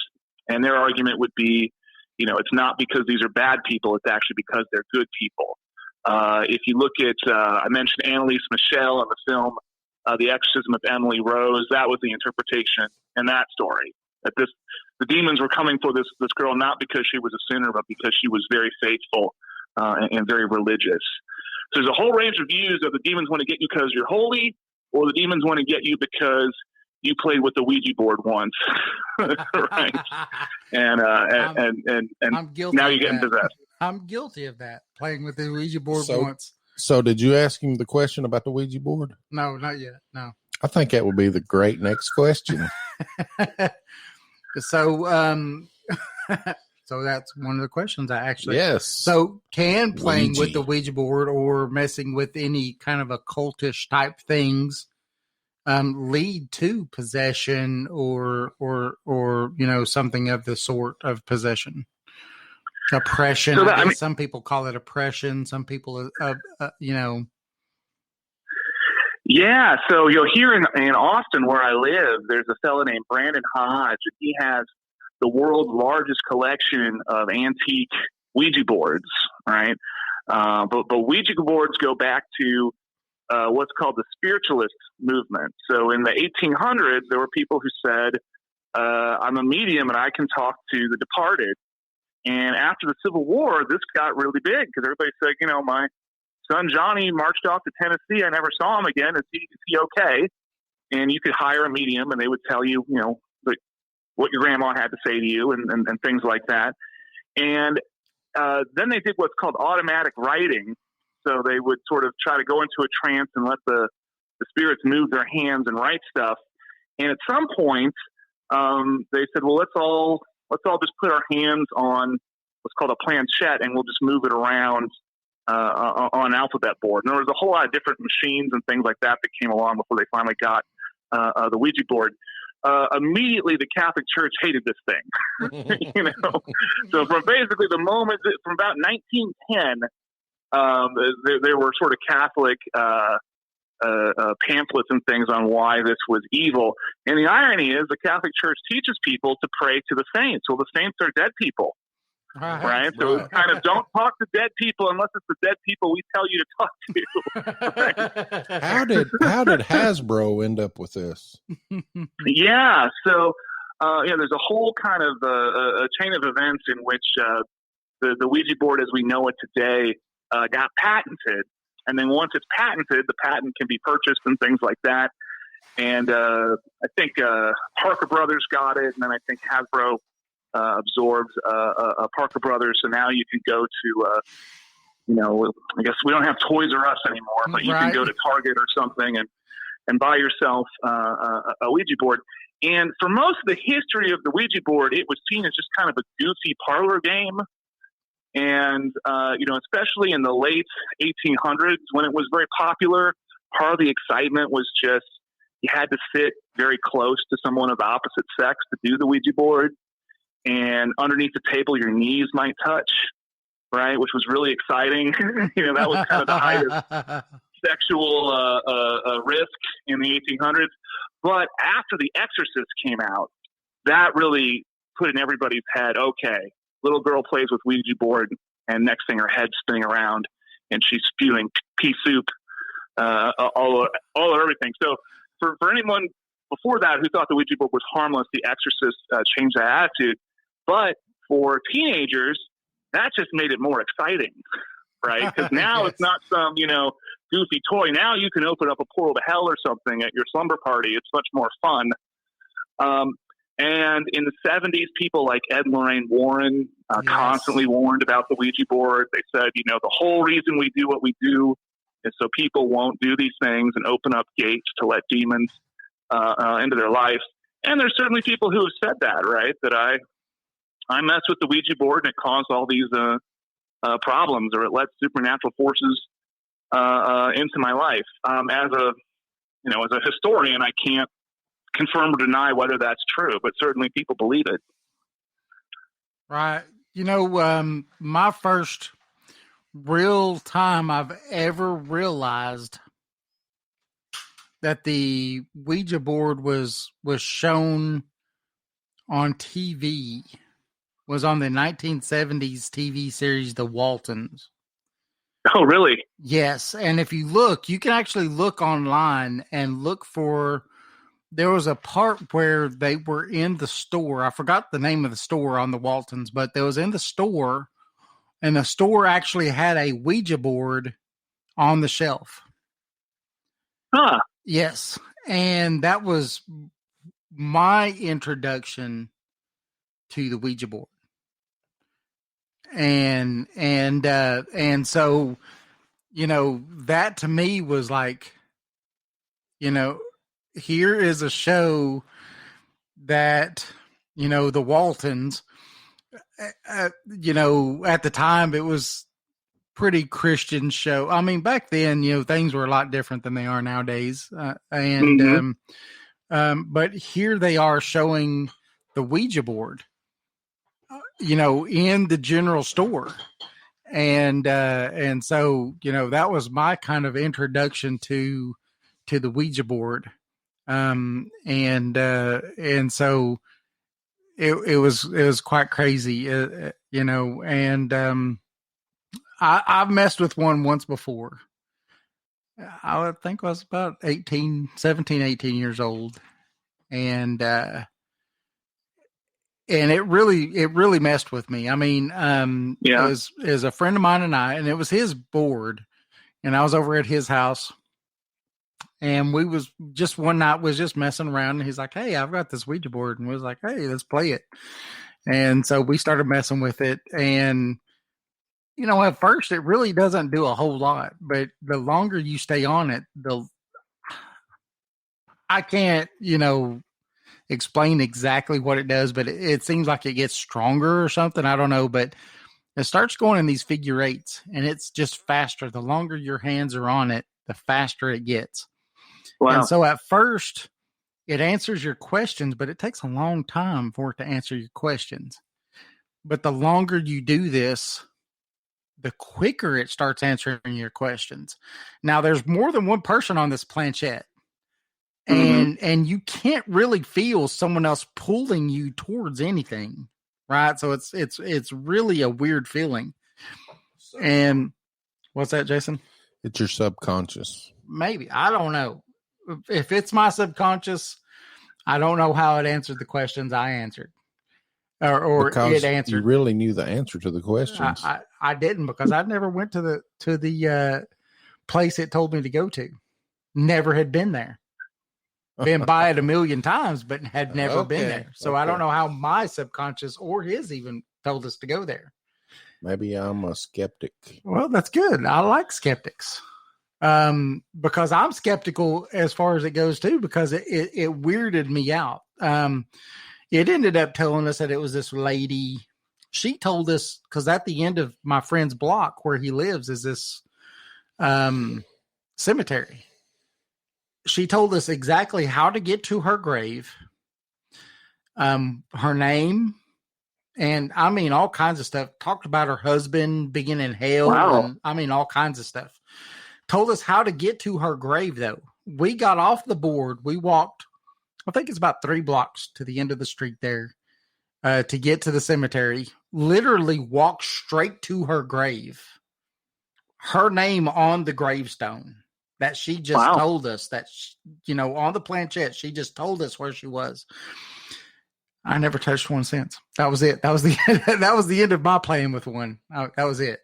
And their argument would be, it's not because these are bad people. It's actually because they're good people. If you look at, I mentioned Annalise Michel in the film, The Exorcism of Emily Rose, that was the interpretation in that story. That the demons were coming for this girl not because she was a sinner, but because she was very faithful and very religious. So there's a whole range of views of the demons want to get you because you're holy, or the demons want to get you because you played with the Ouija board once, right? And I'm guilty now you're getting possessed. I'm guilty of that, playing with the Ouija board once. So did you ask him the question about the Ouija board? No, not yet. No. I think that would be the great next question. So, So that's one of the questions I actually. Yes. So can playing with Ouija. the Ouija board or messing with any kind of occultish type things lead to possession or something of the sort of possession? Oppression. So I guess some people call it oppression. Some people, Yeah, so here in Austin, where I live, there's a fellow named Brandon Hodge, and he has the world's largest collection of antique Ouija boards, right? But Ouija boards go back to what's called the spiritualist movement. So in the 1800s, there were people who said, I'm a medium and I can talk to the departed. And after the Civil War, this got really big because everybody said, my son Johnny marched off to Tennessee. I never saw him again. Is he okay? And you could hire a medium and they would tell you, what your grandma had to say to you and things like that. And then they did what's called automatic writing. So they would sort of try to go into a trance and let the spirits move their hands and write stuff. And at some point, they said, well, let's all just put our hands on what's called a planchette and we'll just move it around on an alphabet board. And there was a whole lot of different machines and things like that came along before they finally got the Ouija board. Immediately, the Catholic Church hated this thing. So from basically the moment from about 1910, there were sort of Catholic pamphlets and things on why this was evil. And the irony is, the Catholic Church teaches people to pray to the saints. Well, the saints are dead people. Right. So it's kind of don't talk to dead people unless it's the dead people we tell you to talk to. Right? How did Hasbro end up with this? Yeah. So there's a whole kind of a chain of events in which the Ouija board as we know it today got patented, and then once it's patented, the patent can be purchased and things like that. And I think Parker Brothers got it, and then I think Hasbro absorbed Parker Brothers, so now you can go to I guess we don't have Toys R Us anymore, but you can go to Target or something and buy yourself a Ouija board. And for most of the history of the Ouija board, it was seen as just kind of a goofy parlor game. And especially in the late 1800s when it was very popular, part of the excitement was just you had to sit very close to someone of the opposite sex to do the Ouija board. And underneath the table, your knees might touch, right? Which was really exciting. That was kind of the height of sexual risk in the 1800s. But after The Exorcist came out, that really put in everybody's head, okay, little girl plays with Ouija board, and next thing her head's spinning around, and she's spewing pea soup all over everything. So for anyone before that who thought the Ouija board was harmless, The Exorcist changed that attitude. But for teenagers, that just made it more exciting, right? Because now It's not some, goofy toy. Now you can open up a portal to hell or something at your slumber party. It's much more fun. And in the 70s, people like Ed and Lorraine Warren constantly warned about the Ouija board. They said, the whole reason we do what we do is so people won't do these things and open up gates to let demons into their life. And there's certainly people who have said that, right? That I mess with the Ouija board and it caused all these problems, or it lets supernatural forces into my life. As a historian, I can't confirm or deny whether that's true, but certainly people believe it. Right. My first real time I've ever realized that the Ouija board was shown on TV was on the 1970s TV series The Waltons. Oh, really? Yes. And if you look, you can actually look online and look for, there was a part where they were in the store. I forgot the name of the store on The Waltons, but they was in the store, and the store actually had a Ouija board on the shelf. Huh. Yes. And that was my introduction to the Ouija board. And so, that to me was like, here is a show that, the Waltons, you know, at the time it was pretty Christian show. I mean, back then, you know, things were a lot different than they are nowadays. But here they are showing the Ouija board, you know, in the general store. And so, you know, that was my kind of introduction to the Ouija board. And so it was quite crazy, you know, and, I've messed with one once before. I would think I was about 18 years old. And it really messed with me. I mean, it was a friend of mine and it was his board, and I was over at his house, and we was just one night was just messing around, and he's like, "Hey, I've got this Ouija board," and we was like, "Hey, let's play it." And so we started messing with it, and you know, at first it really doesn't do a whole lot, but the longer you stay on it, I can't, you know, explain exactly what it does, but it seems like it gets stronger or something. I don't know, but it starts going in these figure eights, and it's just faster. The longer your hands are on it, the faster it gets. Wow. And so at first it answers your questions, but it takes a long time for it to answer your questions. But the longer you do this, the quicker it starts answering your questions. Now, there's more than one person on this planchette, and you can't really feel someone else pulling you towards anything, right? So it's really a weird feeling. And what's that, Jason? It's your subconscious. Maybe. I don't know. If it's my subconscious, I don't know how it answered the questions I answered. Or because it answered. You really knew the answer to the questions. I didn't, because I never went to the place it told me to go to. Never had been there. Been by it a million times, but had never been there. So I don't know how my subconscious or his even told us to go there. Maybe I'm a skeptic. Well, that's good. I like skeptics. Because I'm skeptical as far as it goes too, because it weirded me out. It ended up telling us that it was this lady. She told us, because at the end of my friend's block where he lives is this cemetery. She told us exactly how to get to her grave, her name, and I mean all kinds of stuff. Talked about her husband being in hell. Wow. And, I mean all kinds of stuff. Told us how to get to her grave, though. We got off the board. We walked, I think it's about 3 blocks to the end of the street there to get to the cemetery. Literally walked straight to her grave. Her name on the gravestone that she just told us that, you know, on the planchette, she just told us where she was. I never touched one since. That was it. That was the end of my playing with one. That was it.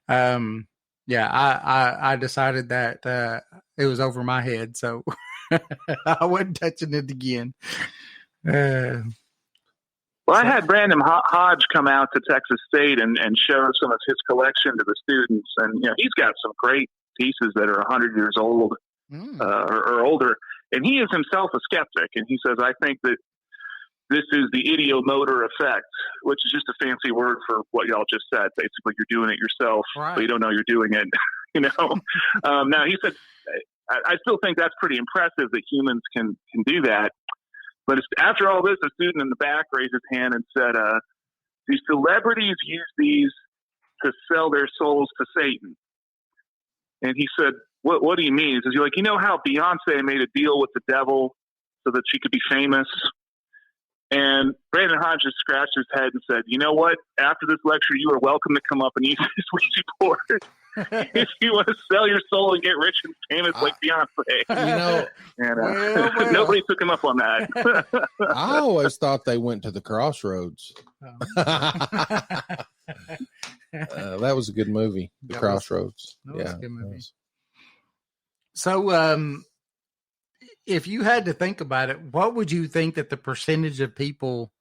Yeah, I decided that it was over my head, so I wasn't touching it again. Well, I had Brandon Hodge come out to Texas State and show some of his collection to the students, and you know he's got some great pieces that are 100 years old or older, and he is himself a skeptic, and he says, I think that this is the ideomotor effect, which is just a fancy word for what y'all just said. Basically, you're doing it yourself, but you don't know you're doing it. You know. Now he said, I still think that's pretty impressive that humans can do that. But after all this, a student in the back raised his hand and said, "Do celebrities use these to sell their souls to Satan?" And he said, "What do you mean?" He says, "You're like, you know how Beyonce made a deal with the devil so that she could be famous?" And Brandon Hodge just scratched his head and said, "You know what? After this lecture, you are welcome to come up and use this Ouija board if you want to sell your soul and get rich and famous like Beyonce." You know, and nobody took him up on that. I always thought they went to the Crossroads. That was a good movie, The Crossroads. That was a good movie. So, if you had to think about it, what would you think that the percentage of people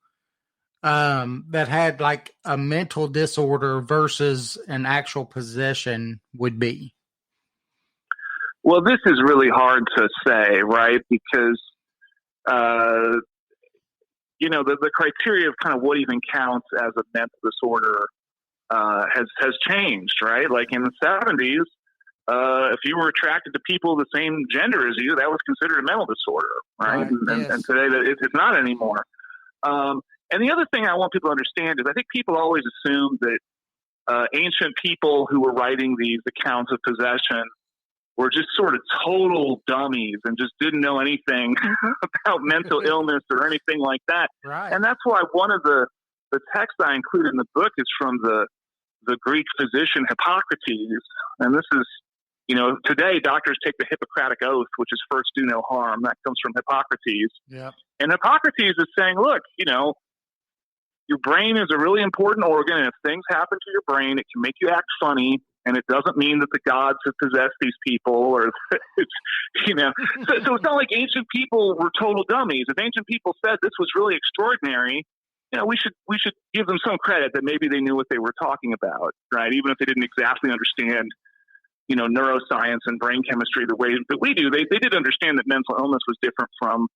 that had like a mental disorder versus an actual possession would be? Well, this is really hard to say, right? Because the criteria of kind of what even counts as a mental disorder has changed, right? Like in the 70s, if you were attracted to people of the same gender as you, that was considered a mental disorder, right? And today it's not anymore. And the other thing I want people to understand is I think people always assume that ancient people who were writing these accounts of possession were just sort of total dummies and just didn't know anything about mental illness or anything like that. Right. And that's why one of the texts I include in the book is from the Greek physician Hippocrates. And this is, today doctors take the Hippocratic Oath, which is first do no harm. That comes from Hippocrates. Yeah. And Hippocrates is saying, look, your brain is a really important organ, and if things happen to your brain, it can make you act funny, and it doesn't mean that the gods have possessed these people, or it's, So it's not like ancient people were total dummies. If ancient people said this was really extraordinary, we should give them some credit that maybe they knew what they were talking about, right? Even if they didn't exactly understand, neuroscience and brain chemistry the way that we do. They did understand that mental illness was different from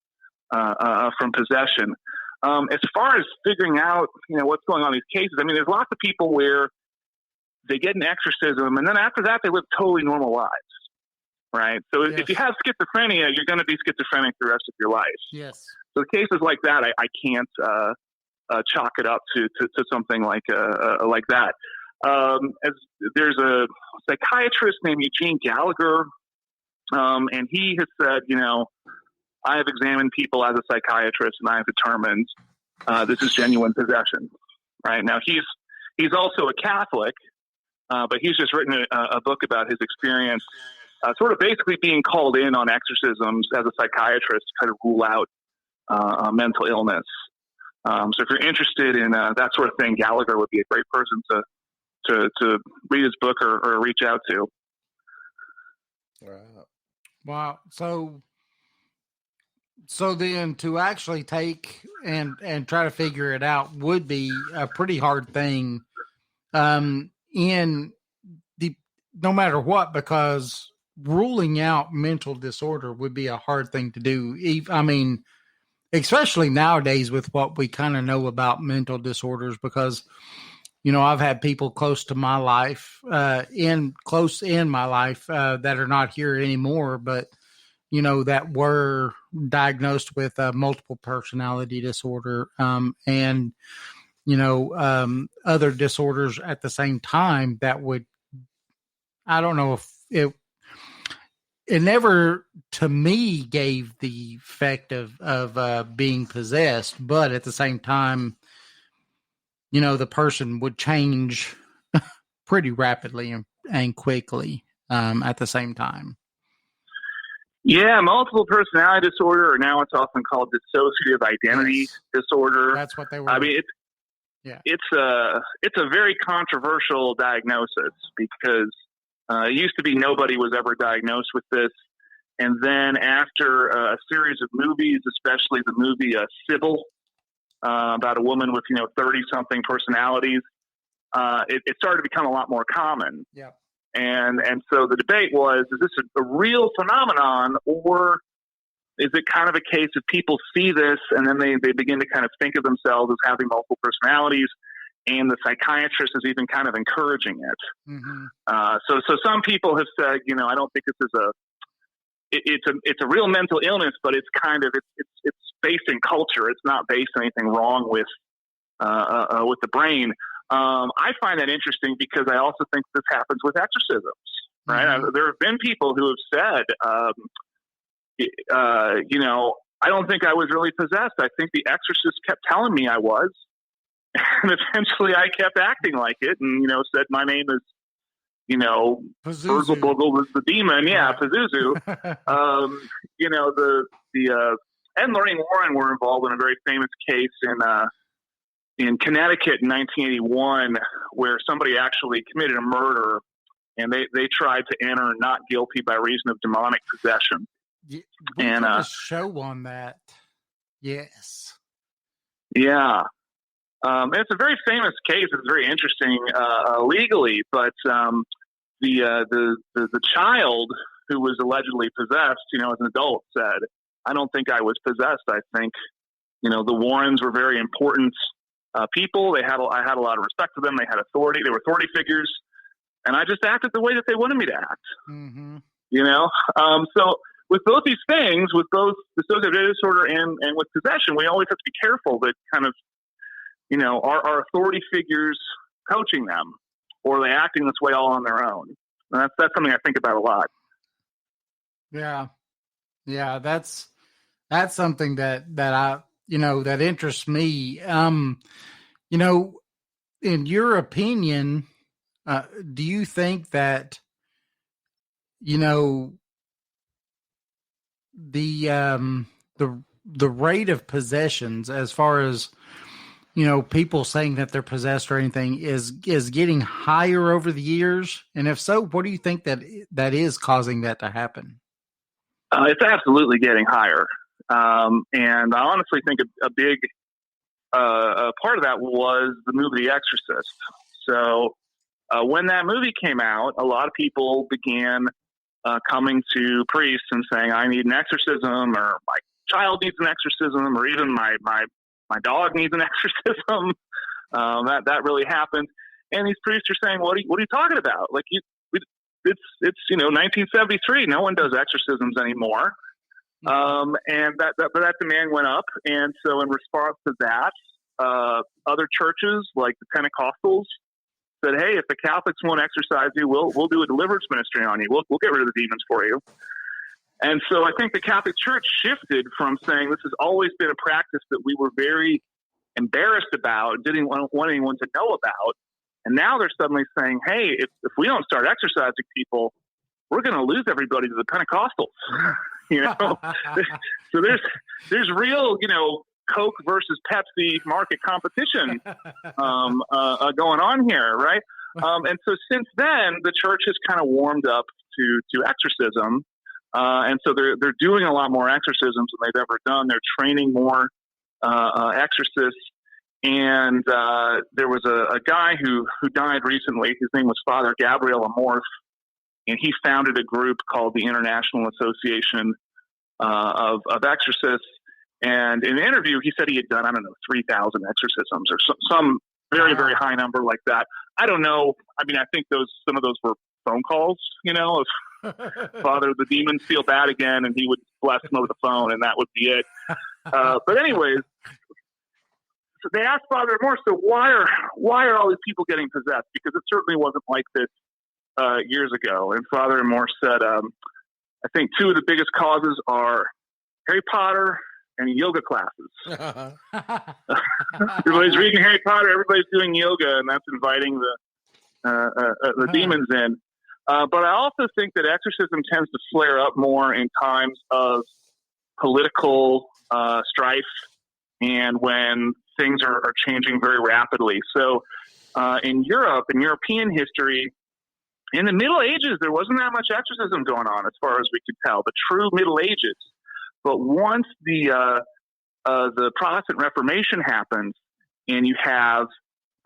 possession. As far as figuring out, what's going on in these cases, I mean, there's lots of people where they get an exorcism, and then after that, they live totally normal lives, right? So if you have schizophrenia, you're going to be schizophrenic the rest of your life. Yes. So cases like that, I can't chalk it up to something like that. As there's a psychiatrist named Eugene Gallagher, and he has said, I have examined people as a psychiatrist, and I have determined this is genuine possession. Right now, he's also a Catholic, but he's just written a book about his experience, sort of basically being called in on exorcisms as a psychiatrist to kind of rule out mental illness. So if you're interested in that sort of thing, Gallagher would be a great person to read his book or reach out to. Wow. So then to actually take and try to figure it out would be a pretty hard thing no matter what, because ruling out mental disorder would be a hard thing to do. I mean, especially nowadays with what we kind of know about mental disorders, because, I've had people close to my life, in my life, that are not here anymore, but that were diagnosed with multiple personality disorder, and, other disorders at the same time that would, I don't know if it never to me gave the effect of being possessed, but at the same time, the person would change pretty rapidly and quickly, at the same time. Yeah, multiple personality disorder, or now it's often called dissociative identity disorder. That's what they were. I mean, it's a very controversial diagnosis because it used to be nobody was ever diagnosed with this, and then after a series of movies, especially the movie Sybil, about a woman with 30-something personalities, it started to become a lot more common. Yeah. And so the debate was, is this a real phenomenon, or is it kind of a case of people see this and then they begin to kind of think of themselves as having multiple personalities, and the psychiatrist is even kind of encouraging it. Mm-hmm. So some people have said, I don't think this is it's a real mental illness, but it's kind of it's based in culture. It's not based on anything wrong with the brain. I find that interesting because I also think this happens with exorcisms, right? Mm-hmm. There have been people who have said, I don't think I was really possessed. I think the exorcist kept telling me I was. And eventually I kept acting like it and, said my name is, Burgle was the demon. Yeah, Pazuzu. Ed and Lorraine Warren were involved in a very famous case in Connecticut in 1981, where somebody actually committed a murder, and they tried to enter not guilty by reason of demonic possession. We did a show on that. Yes. Yeah. It's a very famous case. It's very interesting legally, but the child who was allegedly possessed, as an adult, said, "I don't think I was possessed. I think the Warrens were very important people. I had a lot of respect for them. They had authority. They were authority figures, and I just acted the way that they wanted me to act. Mm-hmm. So with both these things, with both dissociative disorder and with possession, we always have to be careful that kind of, our authority figures coaching them, or are they acting this way all on their own? And that's something I think about a lot. Yeah. That's something that I, that interests me. In your opinion, do you think that, the rate of possessions, as far as, people saying that they're possessed or anything, is getting higher over the years? And if so, what do you think that is causing that to happen? It's absolutely getting higher. And I honestly think a big part of that was the movie The Exorcist. So when that movie came out, a lot of people began coming to priests and saying, I need an exorcism, or my child needs an exorcism, or even my dog needs an exorcism. That really happened. And these priests are saying, what are you talking about? Like, it's 1973. No one does exorcisms anymore. And that demand went up. And so in response to that, other churches like the Pentecostals said, hey, if the Catholics won't exorcise you, we'll do a deliverance ministry on you. We'll get rid of the demons for you. And so I think the Catholic Church shifted from saying this has always been a practice that we were very embarrassed about, didn't want anyone to know about. And now they're suddenly saying, hey, if we don't start exorcising people, we're going to lose everybody to the Pentecostals. So there's real, Coke versus Pepsi market competition going on here, right? And so since then, the church has kind of warmed up to exorcism, and so they're doing a lot more exorcisms than they've ever done. They're training more exorcists, and there was a guy who died recently. His name was Father Gabriel Amorth, and he founded a group called the International Association of Exorcists. And in an interview, he said he had done, 3,000 exorcisms or some very, very high number like that. I don't know. I mean, I think some of those were phone calls, of Father, the demons feel bad again, and he would bless them over the phone, and that would be it. But anyways, so they asked Father Moore, so why are all these people getting possessed? Because it certainly wasn't like this years ago. And Father Moore said, I think two of the biggest causes are Harry Potter and yoga classes. Everybody's reading Harry Potter, everybody's doing yoga, and that's inviting the demons in. But I also think that exorcism tends to flare up more in times of political strife and when things are changing very rapidly. So in Europe, in European history, in the Middle Ages, there wasn't that much exorcism going on as far as we could tell, the true Middle Ages. But once the Protestant Reformation happens, and you have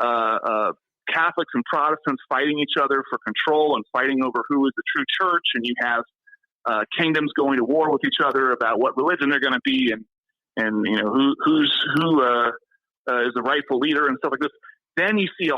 Catholics and Protestants fighting each other for control and fighting over who is the true church, and you have kingdoms going to war with each other about what religion they're going to be, and who is the rightful leader and stuff like this. Then you see a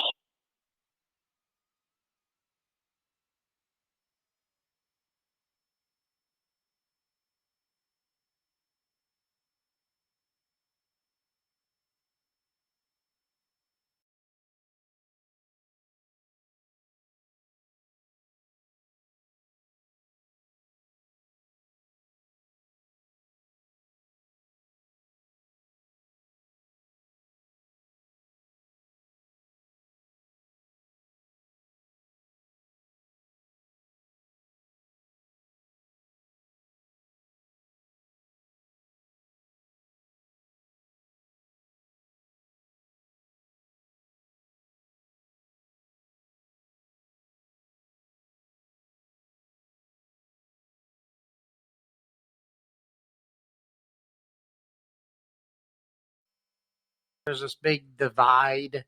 there's this big divide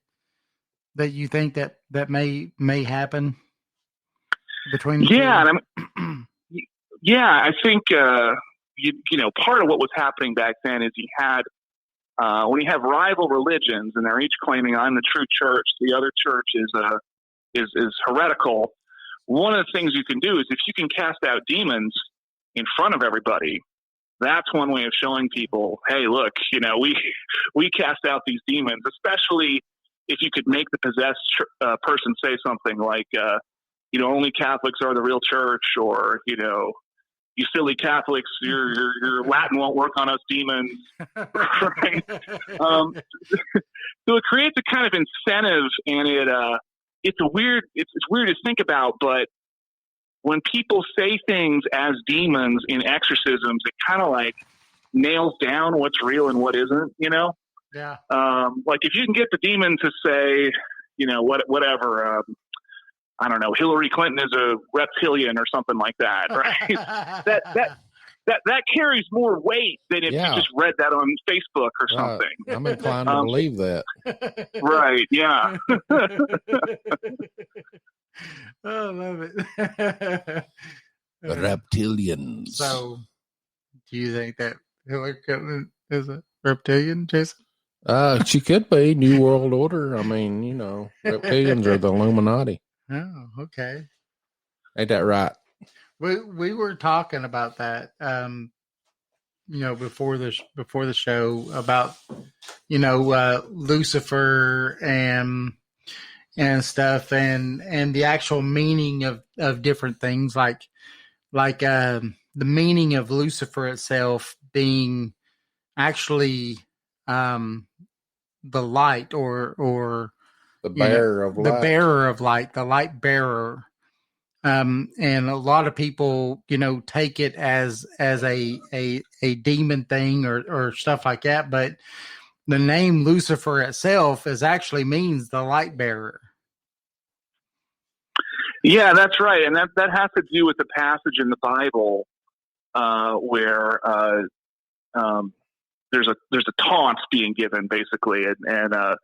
that you think that may happen between the two? And I think part of what was happening back then is you had when you have rival religions and they're each claiming I'm the true church, the other church is heretical. One of the things you can do is if you can cast out demons in front of everybody, that's one way of showing people, hey, look, we cast out these demons, especially if you could make the possessed person say something like, only Catholics are the real church, or, you silly Catholics, your Latin won't work on us demons. Right? So it creates a kind of incentive, and it's weird to think about, but when people say things as demons in exorcisms, it kind of like nails down what's real and what isn't, Yeah. Like if you can get the demon to say, whatever, I don't know, Hillary Clinton is a reptilian or something like that, right? that carries more weight than if you just read that on Facebook or something. I'm inclined to believe that. Right. Yeah. I love it. Reptilians. So, do you think that Hillary Clinton is a reptilian, Jason? She could be. New World Order. I mean, reptilians are the Illuminati. Oh, okay. Ain't that right? We were talking about that, before the show about, Lucifer and stuff and the actual meaning of different things like the meaning of Lucifer itself being actually the light or the bearer of light. The bearer of light, the light bearer. And a lot of people, take it as a demon thing or stuff like that. But the name Lucifer itself actually means the light bearer. Yeah, that's right. And that has to do with the passage in the Bible where there's a taunt being given, basically. And the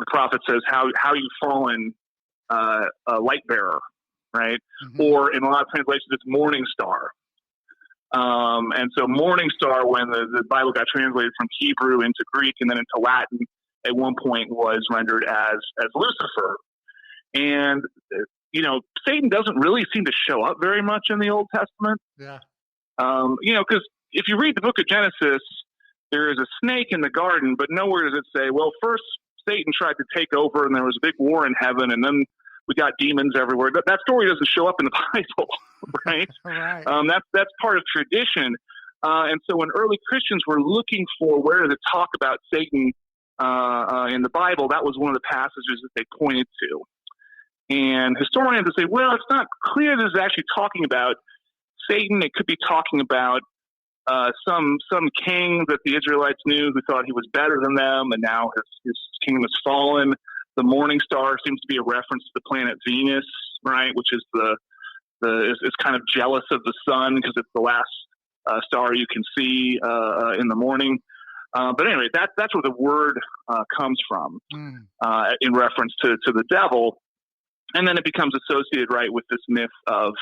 prophet says, how you fallen a light bearer, right? Mm-hmm. Or in a lot of translations, it's morning star. And so morning star, when the Bible got translated from Hebrew into Greek and then into Latin, at one point was rendered as Lucifer. And, Satan doesn't really seem to show up very much in the Old Testament. Yeah. Because if you read the book of Genesis, there is a snake in the garden, but nowhere does it say, well, first Satan tried to take over and there was a big war in heaven and then we got demons everywhere. That story doesn't show up in the Bible, right? Right. That's part of tradition. And so when early Christians were looking for where to talk about Satan in the Bible, that was one of the passages that they pointed to. And historians would say, well, it's not clear this is actually talking about Satan. It could be talking about some king that the Israelites knew who thought he was better than them, and now his kingdom has fallen. The morning star seems to be a reference to the planet Venus, right, which is is kind of jealous of the sun because it's the last star you can see in the morning. But anyway, that's where the word comes from in reference to the devil. And then it becomes associated, right, with this myth of,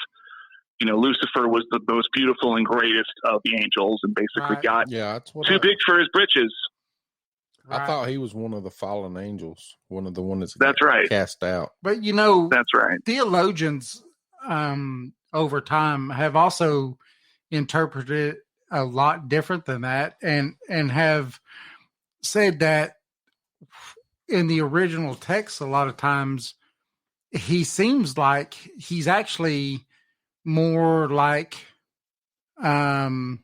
Lucifer was the most beautiful and greatest of the angels and basically got too big for his britches. I thought he was one of the fallen angels, one of the ones that's right. cast out. But, that's right. Theologians over time have also interpreted it a lot different than that and have said that in the original text, a lot of times, he seems like he's actually more like, on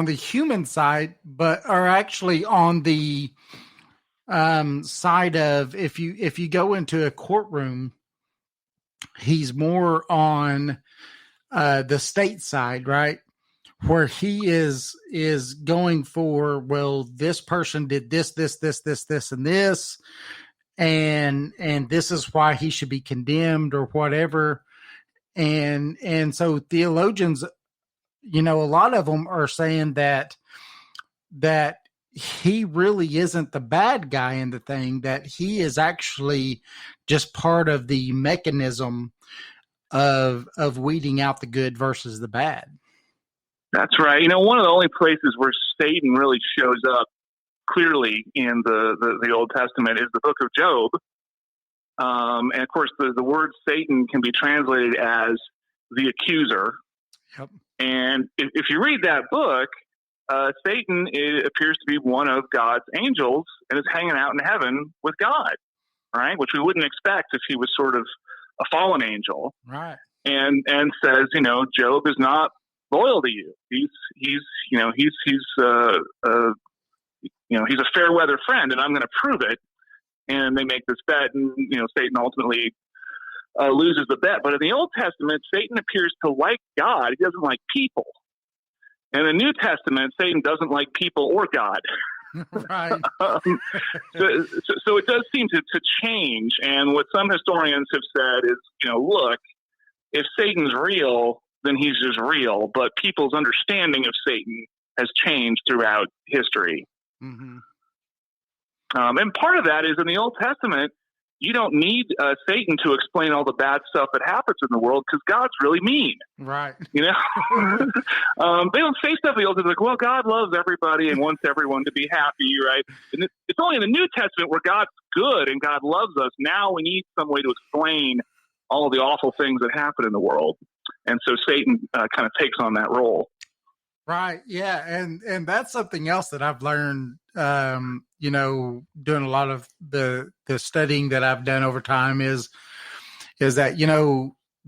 the human side, but are actually on the side of if you go into a courtroom, he's more on the state side, right? Where he is going for, well, this person did this, and this, and this is why he should be condemned or whatever. And so theologians, a lot of them are saying that he really isn't the bad guy in the thing, that he is actually just part of the mechanism of weeding out the good versus the bad. That's right. One of the only places where Satan really shows up clearly in the Old Testament is the book of Job. And of course, the word Satan can be translated as the accuser. Yep. And if you read that book, Satan appears to be one of God's angels and is hanging out in heaven with God, right? Which we wouldn't expect if he was sort of a fallen angel, right? And says, Job is not loyal to you. He's a fair weather friend, and I'm going to prove it. And they make this bet, and Satan ultimately loses the bet. But in the Old Testament, Satan appears to like God. He doesn't like people. In the New Testament, Satan doesn't like people or God. Right. So it does seem to change. And what some historians have said is, look, if Satan's real, then he's just real. But people's understanding of Satan has changed throughout history. Mm-hmm. And part of that is in the Old Testament, you don't need Satan to explain all the bad stuff that happens in the world because God's really mean. Right. They don't say stuff in the Old Testament like, well, God loves everybody and wants everyone to be happy, right? And it's only in the New Testament where God's good and God loves us. Now we need some way to explain all the awful things that happen in the world. And so Satan kind of takes on that role. Right. Yeah. And that's something else that I've learned, doing a lot of the studying that I've done over time is that,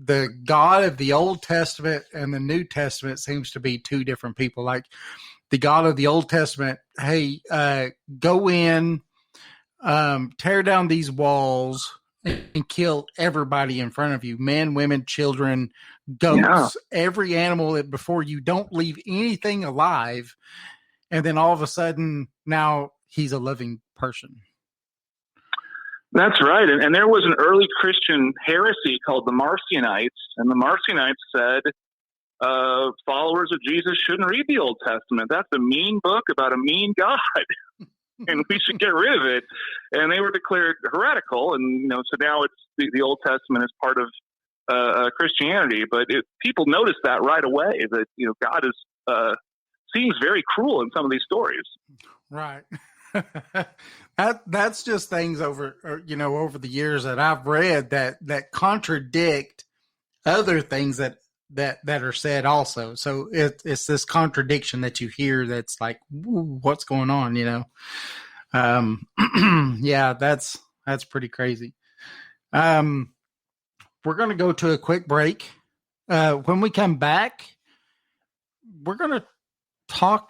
the God of the Old Testament and the New Testament seems to be two different people. Like the God of the Old Testament, hey, go in, tear down these walls and kill everybody in front of you, men, women, children, goats, every animal that before you, don't leave anything alive. And then all of a sudden now he's a living person. That's right. And there was an early Christian heresy called the Marcionites. And the Marcionites said followers of Jesus shouldn't read the Old Testament. That's a mean book about a mean God. And we should get rid of it. And they were declared heretical. And, so now it's the Old Testament is part of Christianity. But people notice that right away that, God seems very cruel in some of these stories. Right. That's just things over the years that I've read that contradict other things that are said also. So it's this contradiction that you hear that's like, what's going on? Yeah, that's pretty crazy. We're going to go to a quick break. When we come back, we're going to talk,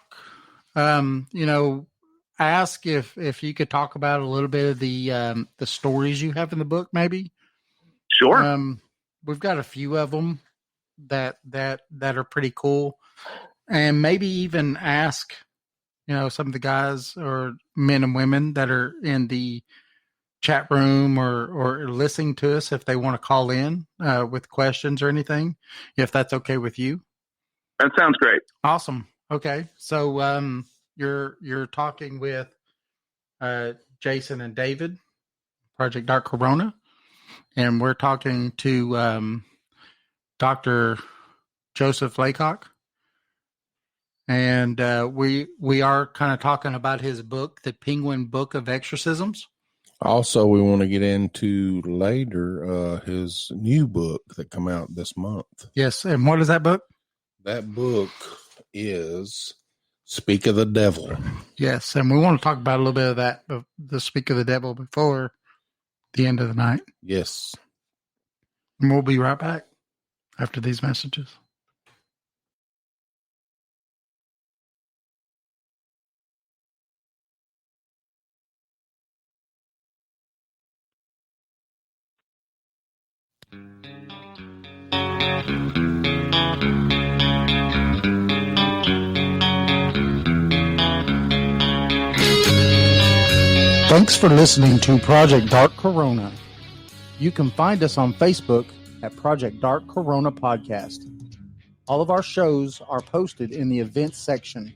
ask if you could talk about a little bit of the stories you have in the book, maybe. Sure. We've got a few of them that are pretty cool, and maybe even ask, some of the guys or men and women that are in the chat room or listening to us if they want to call in with questions or anything, if that's okay with you. That sounds great. Awesome. Okay. So, you're talking with Jason and David, Project Dark Corona, and we're talking to Dr. Joseph Laycock, and we are kind of talking about his book, The Penguin Book of Exorcisms. Also, we want to get into later his new book that come out this month. Yes, and what is that book? That book is Speak of the Devil. Yes, and we want to talk about a little bit of that, of the Speak of the Devil, before the end of the night. Yes. And we'll be right back after these messages. Thanks for listening to Project Dark Corona. You can find us on Facebook at Project Dark Corona Podcast. All of our shows are posted in the events section.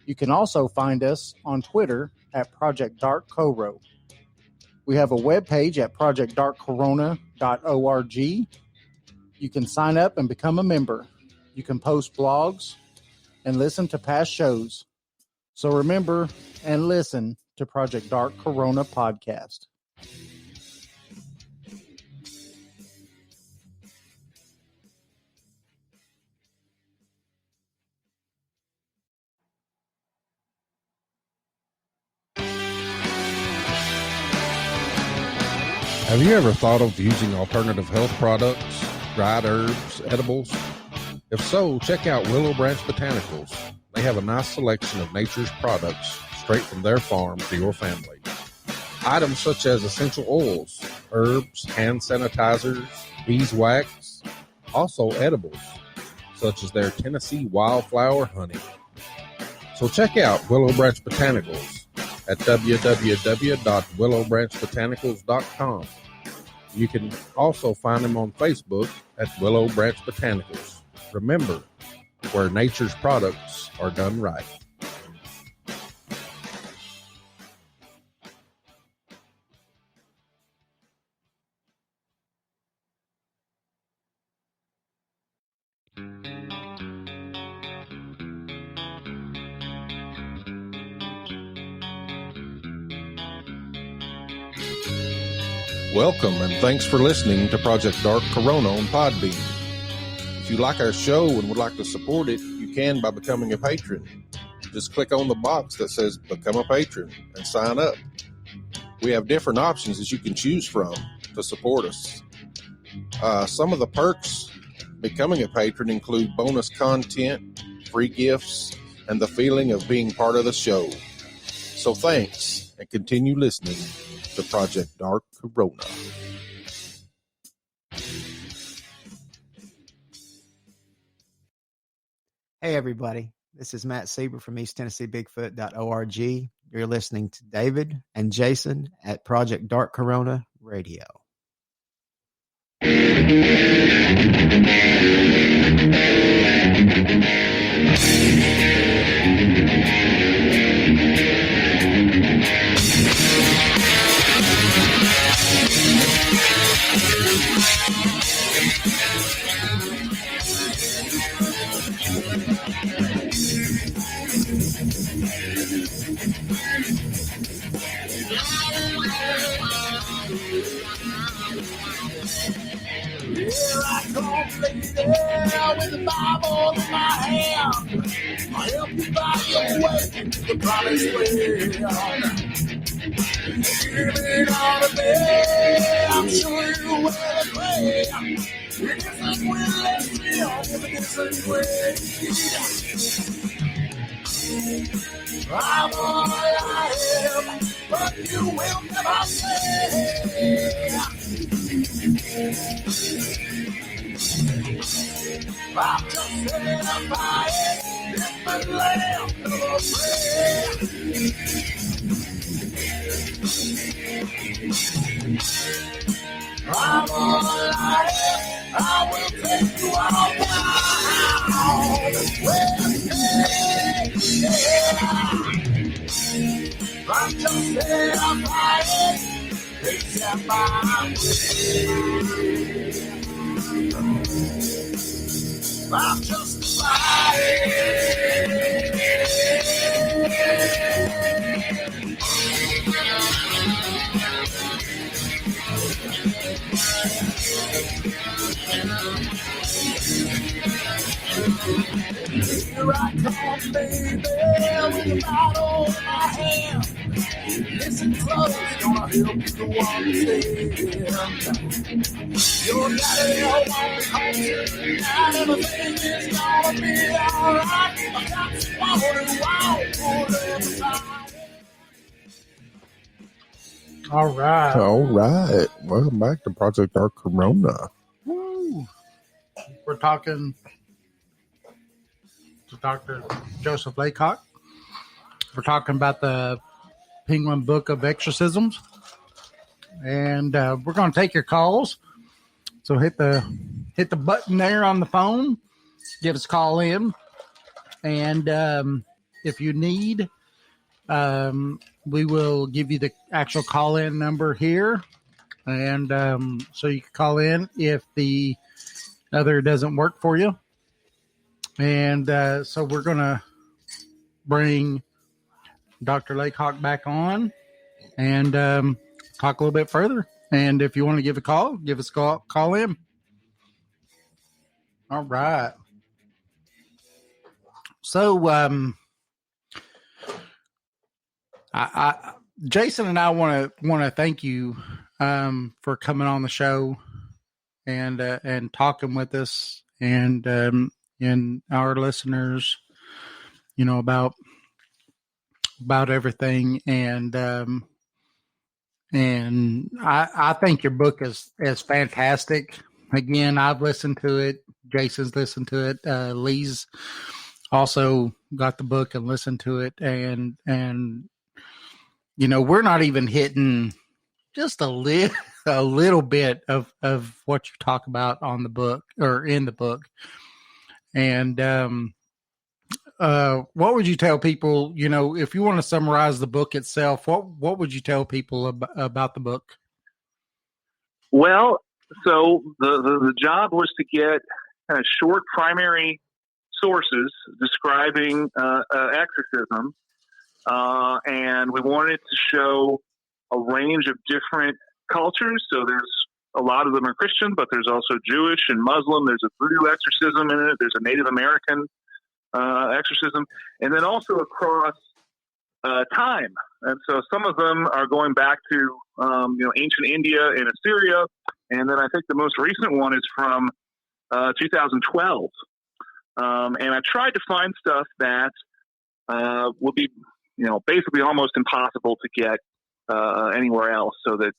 You can also find us on Twitter at Project Dark Coro. We have a webpage at projectdarkcorona.org. You can sign up and become a member. You can post blogs, and listen to past shows. So remember and listen to Project Dark Corona Podcast. Have you ever thought of using alternative health products, dried herbs, edibles? If so, check out Willow Branch Botanicals. They have a nice selection of nature's products straight from their farm to your family. Items such as essential oils, herbs, hand sanitizers, beeswax, also edibles, such as their Tennessee wildflower honey. So check out Willow Branch Botanicals at www.willowbranchbotanicals.com. You can also find them on Facebook at Willow Branch Botanicals. Remember, where nature's products are done right. Welcome and thanks for listening to Project Dark Corona on Podbean. If you like our show and would like to support it, you can by becoming a patron. Just click on the box that says Become a Patron and sign up. We have different options that you can choose from to support us. Some of the perks becoming a patron include bonus content, free gifts, and the feeling of being part of the show. So thanks, and continue listening to Project Dark Corona. Hey, everybody. This is Matt Sieber from EastTennesseeBigfoot.org. You're listening to David and Jason at Project Dark Corona Radio. Here I come, lady, with the Bible in my hand. I help you find your way to the promised land. Give it all to me, I'm sure you will agree. It isn't will let me on if it isn't way. I'm all I am, but you will never say. I'm just terrified, different lamb of a prayer. I'm all I am, I will take you all down. I'm just terrified, except my I'm justified. Here I come, baby, with the bottle in my hand. Listen close, gonna help you to understand. Your daddy won't be home tonight, everything is gonna be alright. I got someone who won't pull every time. All right. All right. Welcome back to Project Dark Corona. Woo. We're talking to Dr. Joseph Laycock. We're talking about the Penguin Book of Exorcisms. And we're going to take your calls. So hit the button there on the phone. Give us a call in. And if you need, we will give you the actual call-in number here. And so you can call in if the other doesn't work for you. And so we're going to bring Dr. Laycock back on and talk a little bit further. And if you want to give a call, give us a call in. All right. So, Jason and I want to thank you for coming on the show and talking with us and our listeners, about everything. And I think your book is fantastic. Again, I've listened to it. Jason's listened to it. Lee's also got the book and listened to it. And we're not even hitting just a little bit of what you talk about on the book or in the book. And what would you tell people, if you want to summarize the book itself, what would you tell people about the book? Well, so the job was to get kind of short primary sources describing exorcism, and we wanted to show a range of different cultures. So there's a lot of them are Christian, but there's also Jewish and Muslim. There's a voodoo exorcism in it. There's a Native American exorcism, and then also across time. And so some of them are going back to ancient India and Assyria, and then I think the most recent one is from 2012. And I tried to find stuff that would be basically almost impossible to get anywhere else, so that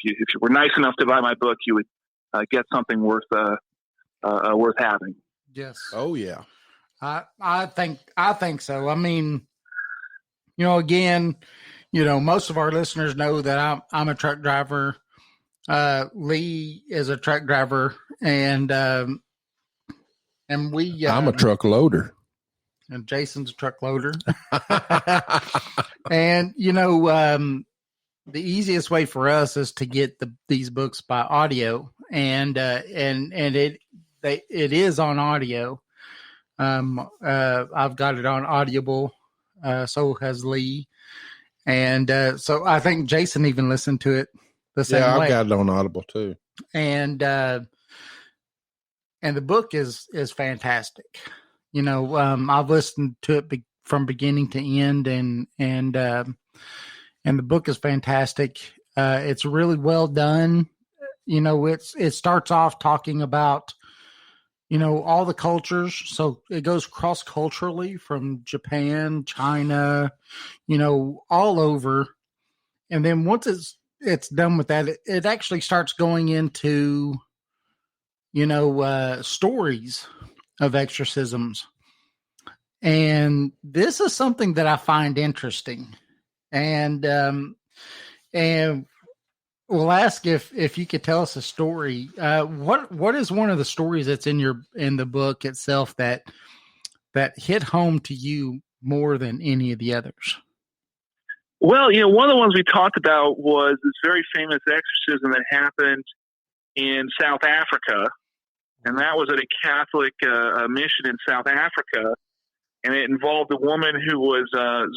if you were nice enough to buy my book, you would get something worth having. Yes. Oh yeah. I think so. I mean, again, most of our listeners know that I'm a truck driver. Lee is a truck driver, and we. I'm a truck loader. And Jason's a truck loader. And the easiest way for us is to get these books by audio, and it is on audio. I've got it on Audible. So has Lee. And so I think Jason even listened to it the same way. Yeah, I've got it on Audible too. And the book is fantastic. I've listened to it from beginning to end, and the book is fantastic. It's really well done. It starts off talking about all the cultures. So it goes cross-culturally from Japan, China, all over. And then once it's done with that, it actually starts going into, stories of exorcisms. And this is something that I find interesting. And we'll ask if you could tell us a story. What is one of the stories that's in the book itself that hit home to you more than any of the others? Well, one of the ones we talked about was this very famous exorcism that happened in South Africa, and that was at a Catholic mission in South Africa, and it involved a woman who was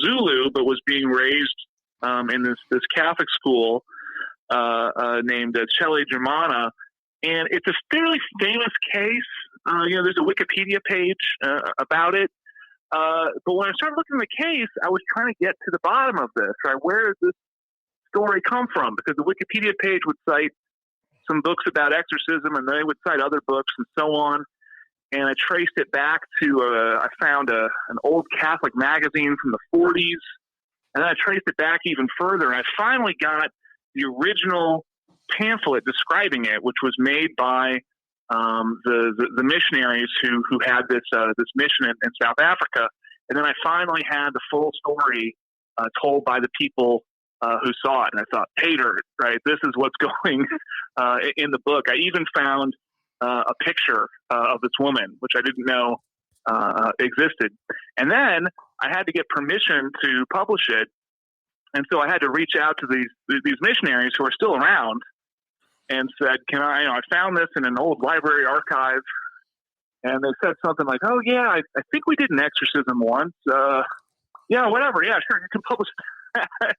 Zulu but was being raised in this Catholic school named Chele Germana, and it's a fairly famous case. There's a Wikipedia page about it. But when I started looking at the case, I was trying to get to the bottom of this. Right? Where does this story come from? Because the Wikipedia page would cite some books about exorcism, and they would cite other books and so on. And I traced it back to I found an old Catholic magazine from the 40s, and then I traced it back even further. And I finally got the original pamphlet describing it, which was made by the missionaries who had this mission in South Africa. And then I finally had the full story told by the people who saw it. And I thought, Pater, right, this is what's going in the book. I even found a picture of this woman, which I didn't know existed. And then I had to get permission to publish it. And so I had to reach out to these missionaries who are still around and said, can I found this in an old library archive. And they said something like, "Oh yeah, I think we did an exorcism once. Yeah, whatever. Yeah, sure, you can publish that."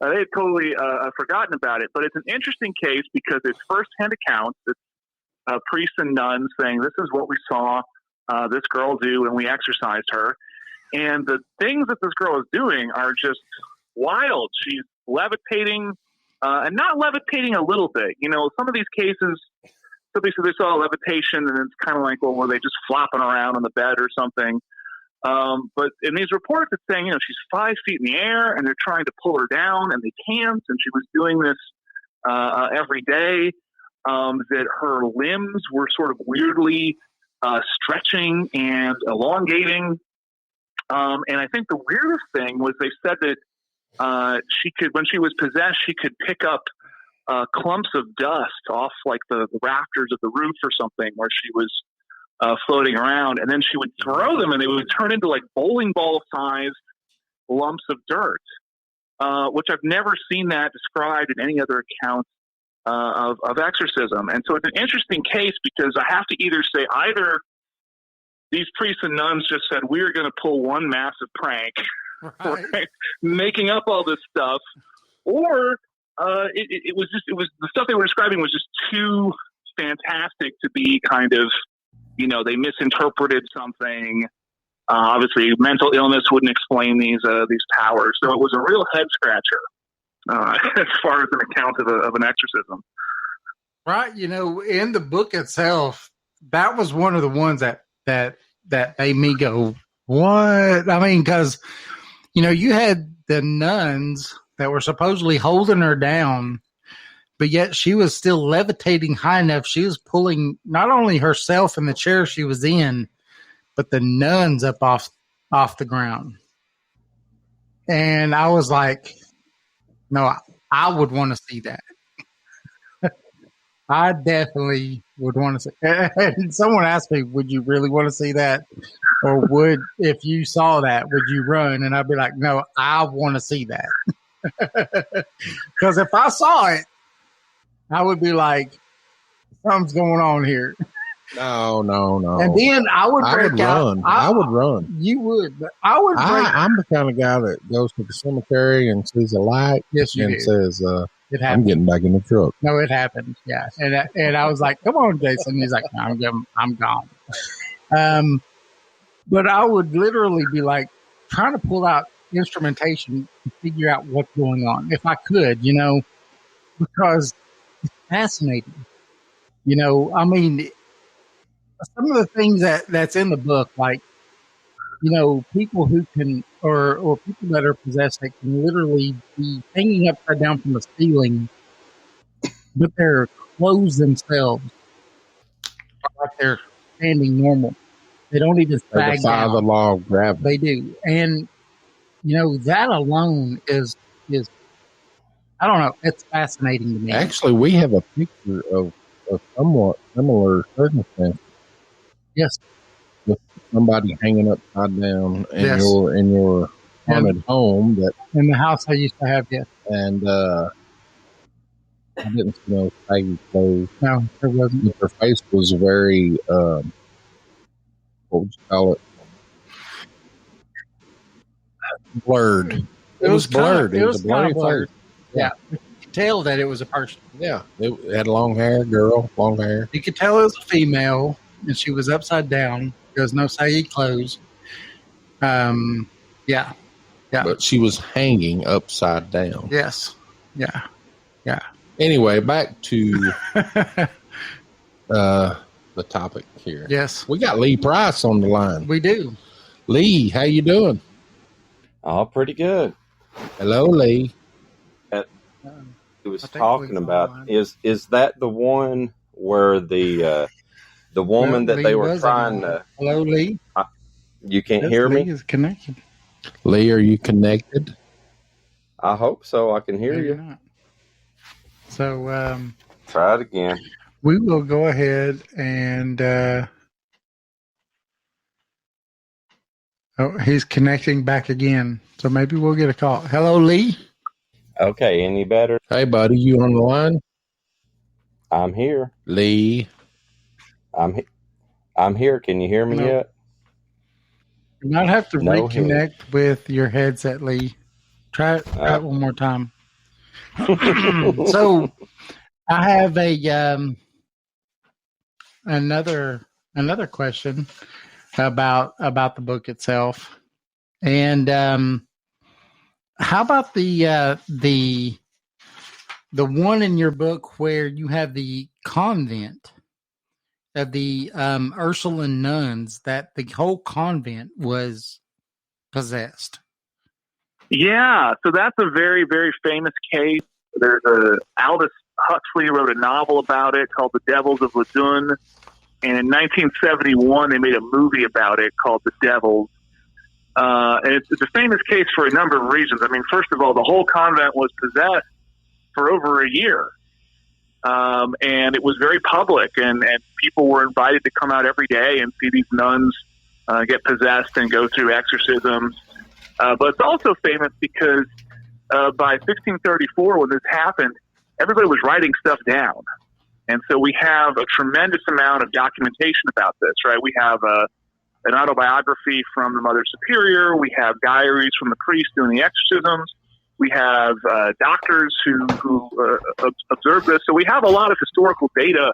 They had totally forgotten about it. But it's an interesting case because it's firsthand accounts. It's priests and nuns saying, "This is what we saw this girl do, and we exorcised her." And the things that this girl is doing are just wild. She's levitating, and not levitating a little bit. You know, some of these cases, somebody said they saw levitation, and it's kind of like, well, were they just flopping around on the bed or something? But in these reports, it's saying, you know, she's 5 feet in the air, and they're trying to pull her down, and they can't. And she was doing this every day. That her limbs were sort of weirdly stretching and elongating. And I think the weirdest thing was they said that she could, when she was possessed, she could pick up clumps of dust off like the rafters of the roof or something where she was floating around, and then she would throw them, and they would turn into like bowling ball sized lumps of dirt, which I've never seen that described in any other account of exorcism. And so it's an interesting case because I have to either say either these priests and nuns just said, we're going to pull one massive prank, right, making up all this stuff, or it was the stuff they were describing was just too fantastic to be kind of, you know, they misinterpreted something. Obviously, mental illness wouldn't explain these powers. So it was a real head scratcher as far as an account of an exorcism. Right. You know, in the book itself, that was one of the ones that made me go, what? I mean, because, you know, you had the nuns that were supposedly holding her down, but yet she was still levitating high enough. She was pulling not only herself in the chair she was in, but the nuns up off the ground. And I was like, no, I would want to see that. I definitely would want to see. And someone asked me, would you really want to see that? Or if you saw that, would you run? And I'd be like, no, I want to see that. Because if I saw it, I would be like, something's going on here. No. And then I would break out. Run. I would run. You would, but I would break. I'm the kind of guy that goes to the cemetery and sees a light and says, I'm getting back in the truck. No, it happened. Yeah. And I was like, come on, Jason. He's like, no, I'm gone. But I would literally be like trying to pull out instrumentation to figure out what's going on. If I could, you know, because it's fascinating. You know, I mean, some of the things that's in the book, like, you know, people who can, or people that are possessed that can literally be hanging upside down from the ceiling, but their clothes themselves are like they're standing normal. They don't even sag down. The law of gravity. They do. And, you know, that alone is I don't know, it's fascinating to me. Actually, we have a picture of somewhat similar circumstances. Yes. With somebody hanging upside down in Yes. your haunted home that in the house I used to have, yes. And I didn't see no saggy clothes. No, there wasn't. But her face was very what would you call it? Blurred. It was blurred. It was a blurry face. Yeah. You could tell that it was a person. Yeah. It had long hair, long hair. You could tell it was a female, and she was upside down. There was no saggy clothes. Yeah. But she was hanging upside down. Yes. Yeah. Anyway, back to the topic here. Yes. We got Lee Price on the line. We do. Lee, how you doing? Oh, pretty good. Hello, Lee. He was talking about is that the one where the woman that they were trying to? Hello, Lee. You can't hear me? Lee is connected. Lee, are you connected? I hope so. I can hear you. Not. So try it again. We will go ahead and he's connecting back again. So maybe we'll get a call. Hello, Lee. Okay, any better? Hey, buddy, you on the line? I'm here. Lee. I'm here. Can you hear me No. yet? You might have to No reconnect with your headset, Lee. Try it one more time. So I have another question about the book itself, and how about the one in your book where you have the convent of the Ursuline nuns, that the whole convent was possessed? Yeah, so that's a very, very famous case. There's Aldous Huxley wrote a novel about it called The Devils of Ladun, and in 1971 they made a movie about it called The Devils. And it's a famous case for a number of reasons. I mean, first of all, the whole convent was possessed for over a year. And it was very public, and people were invited to come out every day and see these nuns get possessed and go through exorcisms. But it's also famous because by 1634, when this happened, everybody was writing stuff down. And so we have a tremendous amount of documentation about this, right? We have an autobiography from the Mother Superior. We have diaries from the priest doing the exorcisms. We have doctors who observe this. So we have a lot of historical data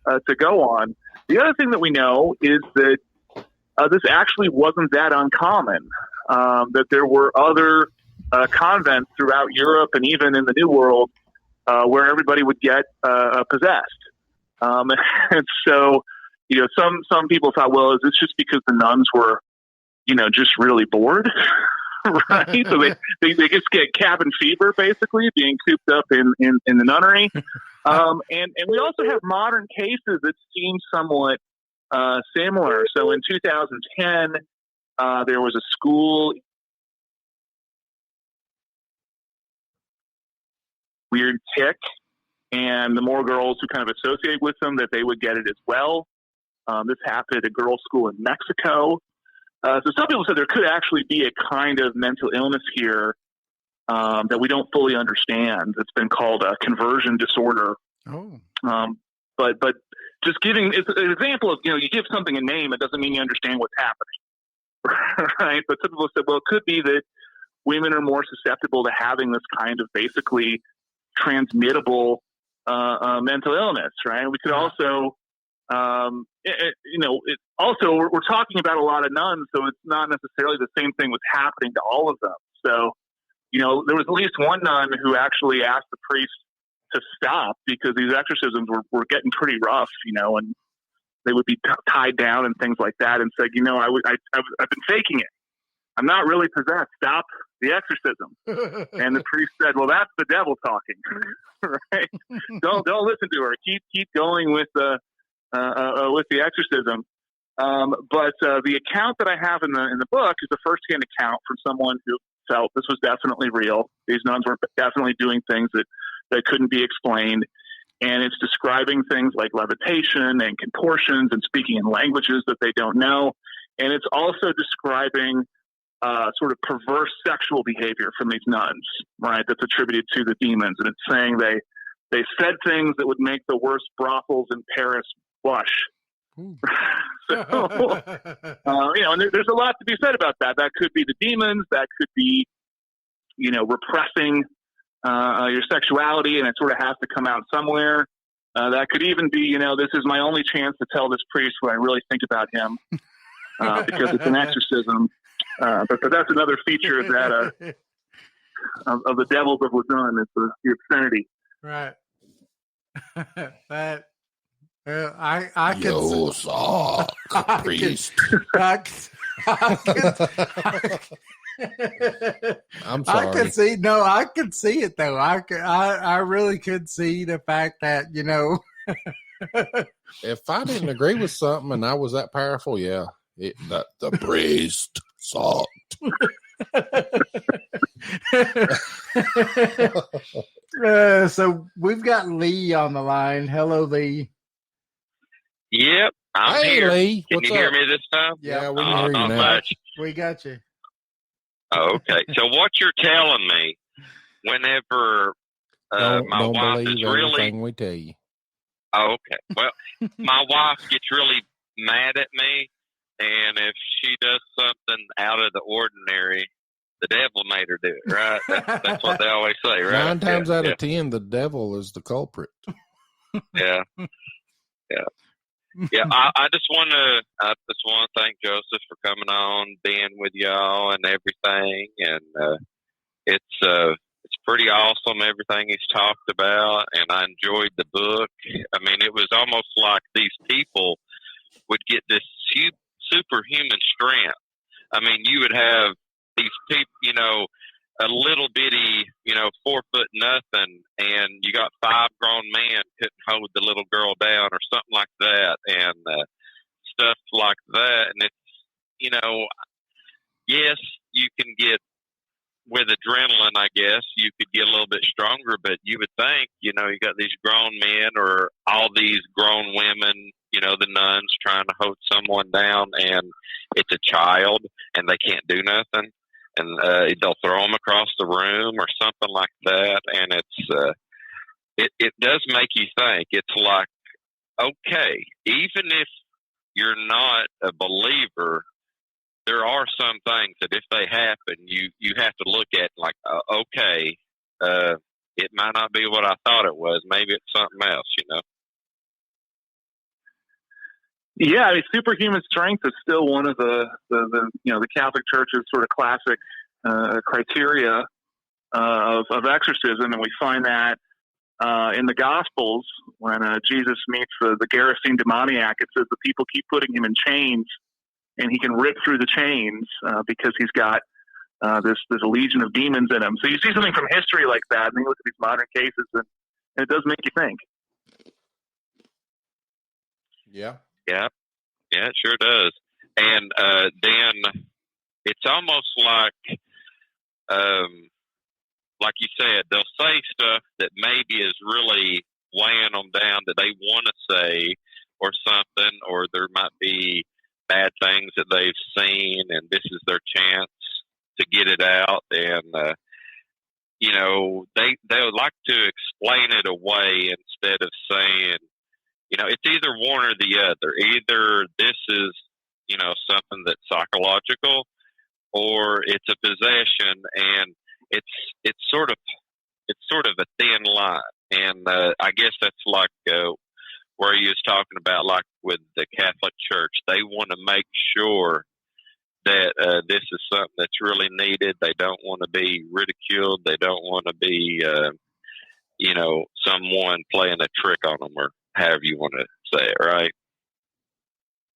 to go on. The other thing that we know is that this actually wasn't that uncommon, that there were other convents throughout Europe and even in the New World where everybody would get possessed. And so, some people thought, well, is this just because the nuns were, just really bored? Right? So they just get cabin fever, basically, being cooped up in the nunnery. And we also have modern cases that seem somewhat similar. So in 2010, there was a school, weird tick, and the more girls who kind of associate with them, that they would get it as well. This happened at a girls' school in Mexico. So some people said there could actually be a kind of mental illness here that we don't fully understand. It's been called a conversion disorder. Oh. But just giving it's an example of, you give something a name, it doesn't mean you understand what's happening. Right? But some people said, well, it could be that women are more susceptible to having this kind of basically transmittable mental illness, right? We could also, also we're talking about a lot of nuns, so it's not necessarily the same thing was happening to all of them. So, there was at least one nun who actually asked the priest to stop because these exorcisms were getting pretty rough, and they would be tied down and things like that, and said, I've been faking it. I'm not really possessed. Stop the exorcism. And the priest said, well, that's the devil talking. Right? Don't listen to her. Keep going with the exorcism. But the account that I have in the book is a firsthand account from someone who felt this was definitely real. These nuns were definitely doing things that couldn't be explained. And it's describing things like levitation and contortions and speaking in languages that they don't know. And it's also describing sort of perverse sexual behavior from these nuns, right? That's attributed to the demons. And it's saying they said things that would make the worst brothels in Paris blush. So, and there's a lot to be said about that. That could be the demons. That could be, repressing your sexuality, and it sort of has to come out somewhere. That could even be, this is my only chance to tell this priest what I really think about him, because it's an exorcism. But that's another feature of that of the devils of Ladun, is the obscenity. Right. That I can Yo, sock, priest. I'm sorry. I can see. No, I could see it though. I really could see the fact that If I didn't agree with something and I was that powerful, yeah, the priest sucked. So we've got Lee on the line. Hello, Lee. Yep, I'm here. Lee, can what's you hear up? me this time? Yeah, we can hear you not now. much. We got you. Okay, so what you're telling me, whenever my don't wife believe is really everything we tell you. okay, well, my wife gets really mad at me, and if she does something out of the ordinary, the devil made her do it, right? That's what they always say, right? 9 times out of 10, the devil is the culprit. Yeah. I just want to thank Joseph for coming on, being with y'all, and everything. And it's pretty awesome everything he's talked about, and I enjoyed the book. I mean, it was almost like these people would get this superhuman strength. I mean, you would have these people, a little bitty, 4 foot nothing, and you got 5 grown men couldn't hold the little girl down or something like that, and stuff like that. And it's, yes, you can get with adrenaline, I guess you could get a little bit stronger, but you would think, you got these grown men or all these grown women, the nuns trying to hold someone down, and it's a child and they can't do nothing. And they'll throw them across the room or something like that. And it does make you think. It's like, okay, even if you're not a believer, there are some things that if they happen, you have to look at like, okay, it might not be what I thought it was. Maybe it's something else, Yeah, I mean, superhuman strength is still one of the Catholic Church's sort of classic criteria of exorcism, and we find that in the Gospels when Jesus meets the Gerasene demoniac. It says the people keep putting him in chains, and he can rip through the chains because he's got this legion of demons in him. So you see something from history like that, and then you look at these modern cases, and it does make you think. Yeah. Yeah, it sure does. And then it's almost like you said, they'll say stuff that maybe is really weighing them down that they want to say or something, or there might be bad things that they've seen, and this is their chance to get it out. And, they would like to explain it away instead of saying, it's either one or the other. Either this is, something that's psychological, or it's a possession, and it's sort of a thin line. And I guess that's like where he was talking about, like with the Catholic Church, they want to make sure that this is something that's really needed. They don't want to be ridiculed. They don't want to be, someone playing a trick on them, or however you want to say it, right?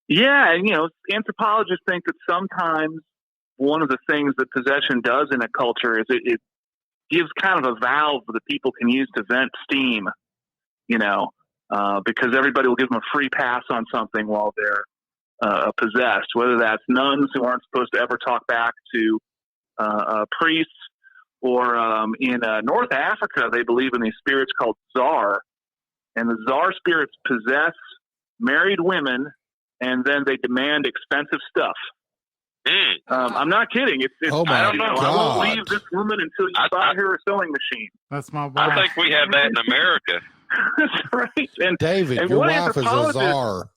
Yeah, and anthropologists think that sometimes one of the things that possession does in a culture is it gives kind of a valve that people can use to vent steam, because everybody will give them a free pass on something while they're possessed, whether that's nuns who aren't supposed to ever talk back to priests, or in North Africa, they believe in these spirits called Tsar. And the Tsar spirits possess married women, and then they demand expensive stuff. I'm not kidding. It's oh my I don't know. God. I won't leave this woman until you buy her a sewing machine. That's my wife. I think we have that in America. That's right. And David, and your one wife is a czar.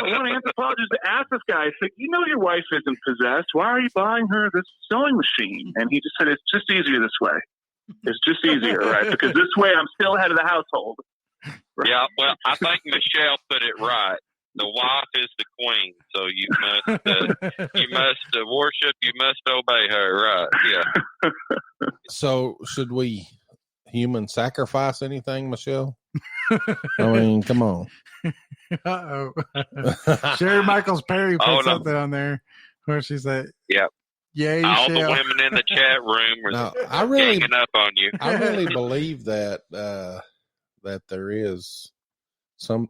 One anthropologist asked this guy, I said, your wife isn't possessed. Why are you buying her this sewing machine? And he just said, it's just easier this way. It's just easier, right? Because this way I'm still head of the household. Right? Yeah, well, I think Michelle put it right. The wife is the queen, so you must worship, you must obey her, right? Yeah. So, should we human sacrifice anything, Michelle? I mean, come on. Uh-oh. Sherry Michaels Perry put something on there where she said, "Yep, yeah, all the women in the chat room are ganging up on you." I really believe that that there is some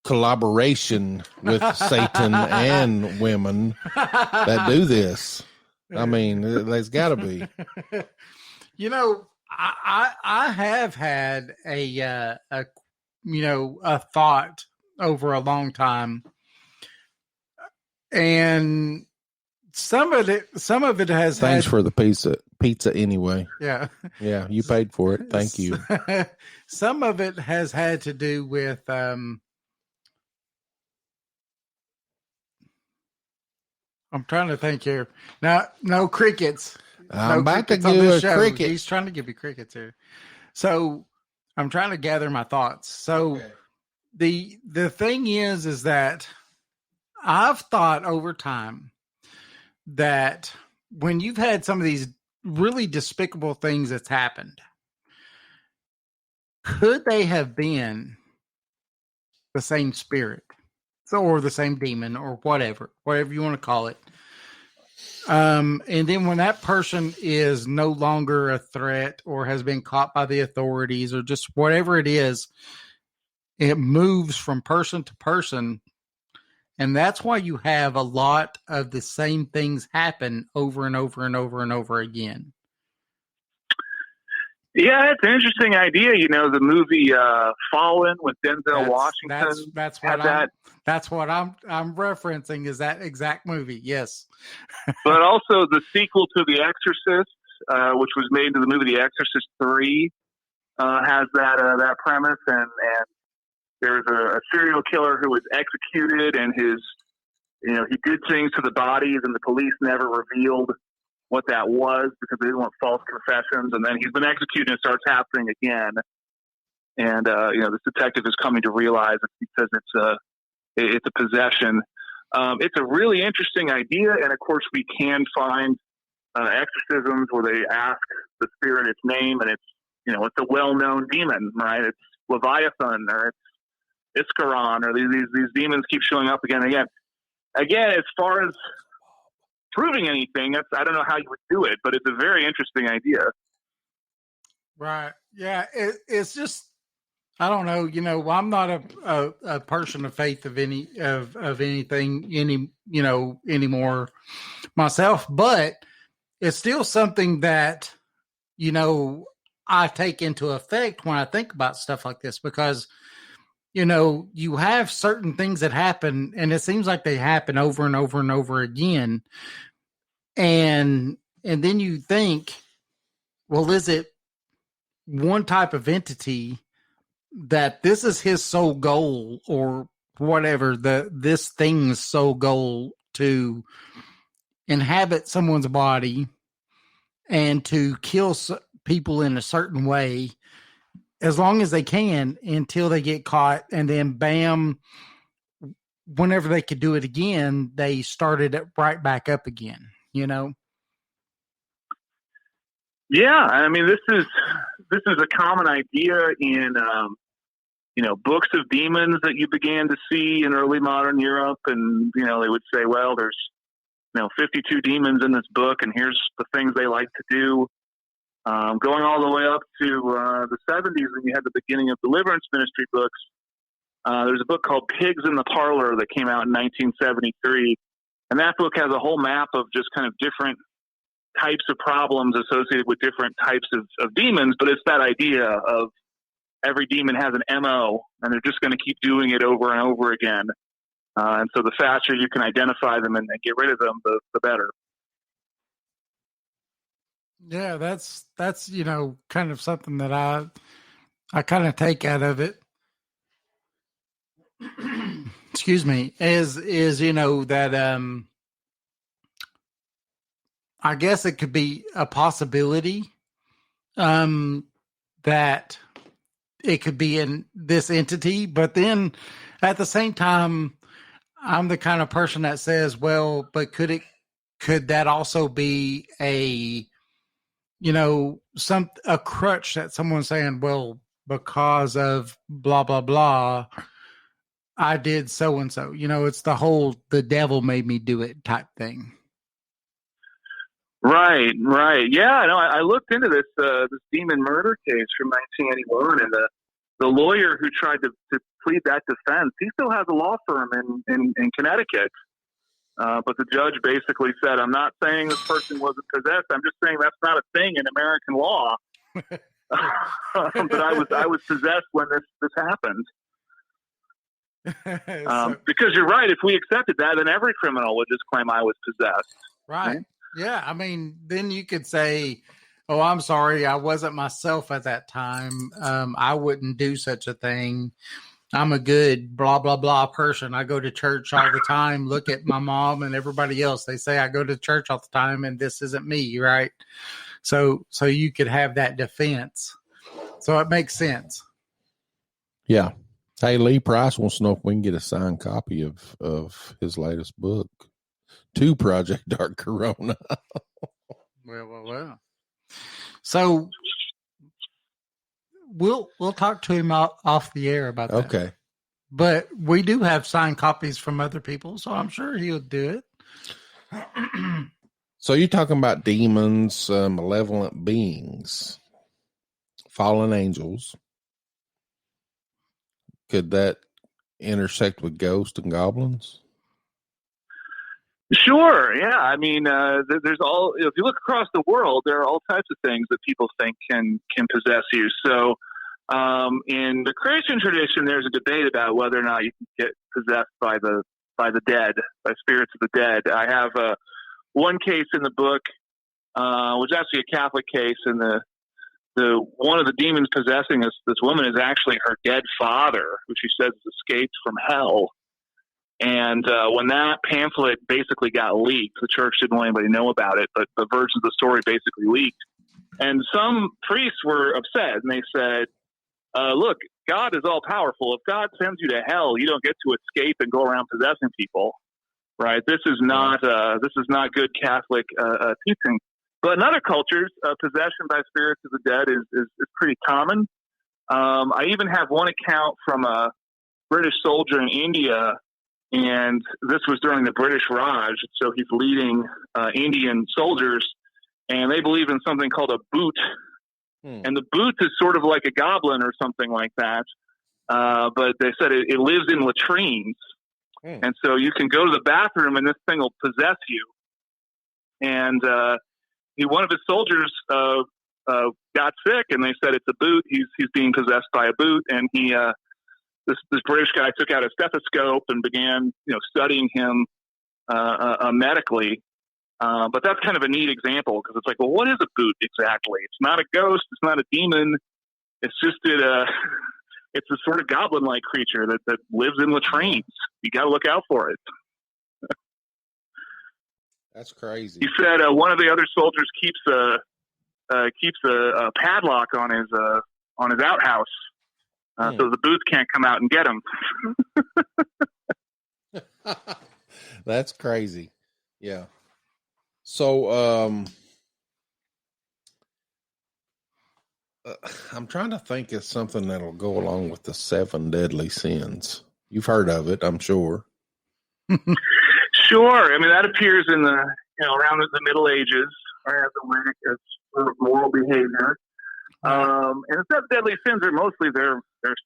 collaboration with Satan and women that do this. I mean, there's got to be. I have had a thought over a long time, and some of it has. Thanks for the pizza anyway. Yeah. Yeah, you paid for it. Thank you. Some of it has had to do with I'm trying to think here. Now, no crickets. I'm no about to crickets on give this a show. cricket. He's trying to give you crickets here. So I'm trying to gather my thoughts. So the thing is that I've thought over time that when you've had some of these really despicable things that's happened, could they have been the same spirit? Or the same demon or whatever you want to call it. And then when that person is no longer a threat or has been caught by the authorities or just whatever it is, it moves from person to person. And that's why you have a lot of the same things happen over and over and over and over again. Yeah, it's an interesting idea. You know, the movie Fallen with Denzel Washington. That's what I'm referencing is that exact movie. Yes. But also the sequel to The Exorcist, which was made into the movie The Exorcist 3, has that premise. And there's a serial killer who was executed, and he did things to the bodies, and the police never revealed what that was because they didn't want false confessions. And then he's been executed and it starts happening again. And, this detective is coming to realize it's because it's a possession. It's a really interesting idea. And of course we can find exorcisms where they ask the spirit its name, and it's a well-known demon, right? It's Leviathan or it's Iscaron, or these demons keep showing up again and again. Again, as far as proving anything, I don't know how you would do it, but it's a very interesting idea. Right. Yeah. It's just, I don't know. I'm not a person of faith of anything anymore myself, but it's still something that, I take into effect when I think about stuff like this, because, you have certain things that happen and it seems like they happen over and over and over again. And then you think, well, is it one type of entity that this is his sole goal or whatever, this thing's sole goal to inhabit someone's body and to kill people in a certain way as long as they can until they get caught, and then bam, whenever they could do it again, they started it right back up again, Yeah, I mean, this is a common idea in books of demons that you began to see in early modern Europe, and they would say, well, there's 52 demons in this book, and here's the things they like to do. Going all the way up to the 70s, when you had the beginning of deliverance ministry books, there's a book called Pigs in the Parlor that came out in 1973, and that book has a whole map of just kind of different types of problems associated with different types of demons, but it's that idea of every demon has an MO, and they're just going to keep doing it over and over again. And so the faster you can identify them and get rid of them, the better. Yeah, that's kind of something that I kind of take out of it. Excuse me, is that I guess it could be a possibility that it could be in this entity, but then at the same time, I'm the kind of person that says, well, but could that also be a crutch that someone's saying, well, because of blah, blah, blah, I did so-and-so, it's the whole, the devil made me do it type thing. Right. Yeah, I looked into this demon murder case from 1981, and the lawyer who tried to plead that defense, he still has a law firm in Connecticut. But the judge basically said, I'm not saying this person wasn't possessed. I'm just saying that's not a thing in American law. But I was possessed when this happened. Because you're right. If we accepted that, then every criminal would just claim I was possessed. Right. Yeah. I mean, then you could say, oh, I'm sorry, I wasn't myself at that time. I wouldn't do such a thing. I'm a good blah, blah, blah person. I go to church all the time. Look at my mom and everybody else. They say I go to church all the time and this isn't me, right? So you could have that defense. So it makes sense. Yeah. Hey, Lee Price wants to know if we can get a signed copy of his latest book, to Project Dark Corona. Well. So we'll talk to him off the air about that. Okay. But we do have signed copies from other people, so I'm sure he'll do it. So you're talking about demons, malevolent beings, fallen angels. Could that intersect with ghosts and goblins? Sure. Yeah. I mean, there's all. If you look across the world, there are all types of things that people think can possess you. So, in the Christian tradition, there's a debate about whether or not you can get possessed by the dead, by spirits of the dead. I have one case in the book, which is actually a Catholic case, and the one of the demons possessing this woman is actually her dead father, who she says has escaped from hell. And when that pamphlet basically got leaked, the church didn't want anybody to know about it, but the version of the story basically leaked. And some priests were upset, and they said, look, God is all powerful. If God sends you to hell, you don't get to escape and go around possessing people, right? This is not good Catholic teaching. But in other cultures, possession by spirits of the dead is pretty common. I even have one account from a British soldier in India, and this was during the British Raj. So he's leading Indian soldiers, and they believe in something called a boot. And the boot is sort of like a goblin or something like that. But they said it lives in latrines. And so you can go to the bathroom and this thing will possess you. And one of his soldiers got sick, and they said it's a boot. He's being possessed by a boot. And he this British guy took out a stethoscope and began studying him medically. But that's kind of a neat example, because it's like, well, what is a boot exactly? It's not a ghost. It's not a demon. It's just it's a sort of goblin-like creature that lives in latrines. You got to look out for it. That's crazy. He said one of the other soldiers keeps a padlock on his outhouse, so the boots can't come out and get him. That's crazy. Yeah. So, I'm trying to think of something that'll go along with the 7 deadly sins. You've heard of it, I'm sure. Sure. I mean, that appears in around the Middle Ages, right, as a way as sort of moral behavior. And the 7 deadly sins are mostly their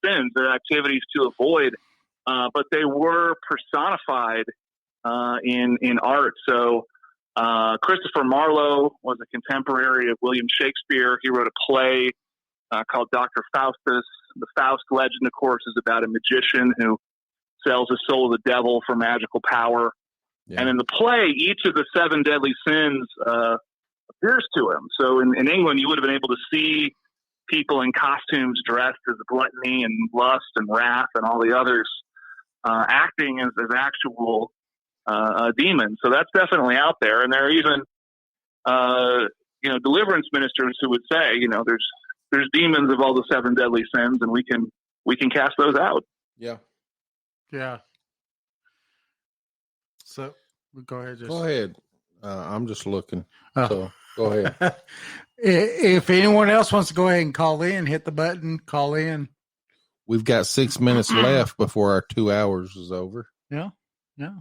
sins, their activities to avoid, but they were personified in art. So Christopher Marlowe was a contemporary of William Shakespeare. He wrote a play called Dr. Faustus. The Faust legend, of course, is about a magician who sells his soul to the devil for magical power. Yeah. And in the play, each of the 7 deadly sins appears to him. So in England, you would have been able to see people in costumes dressed as gluttony and lust and wrath and all the others acting as actual demons. So that's definitely out there. And there are even deliverance ministers who would say, there's demons of all the 7 deadly sins, and we can cast those out. Yeah. Yeah. So go ahead. Go ahead. I'm just looking. So go ahead. If anyone else wants to go ahead and call in, hit the button, call in. We've got 6 minutes left before our 2 hours is over. Yeah. Yeah.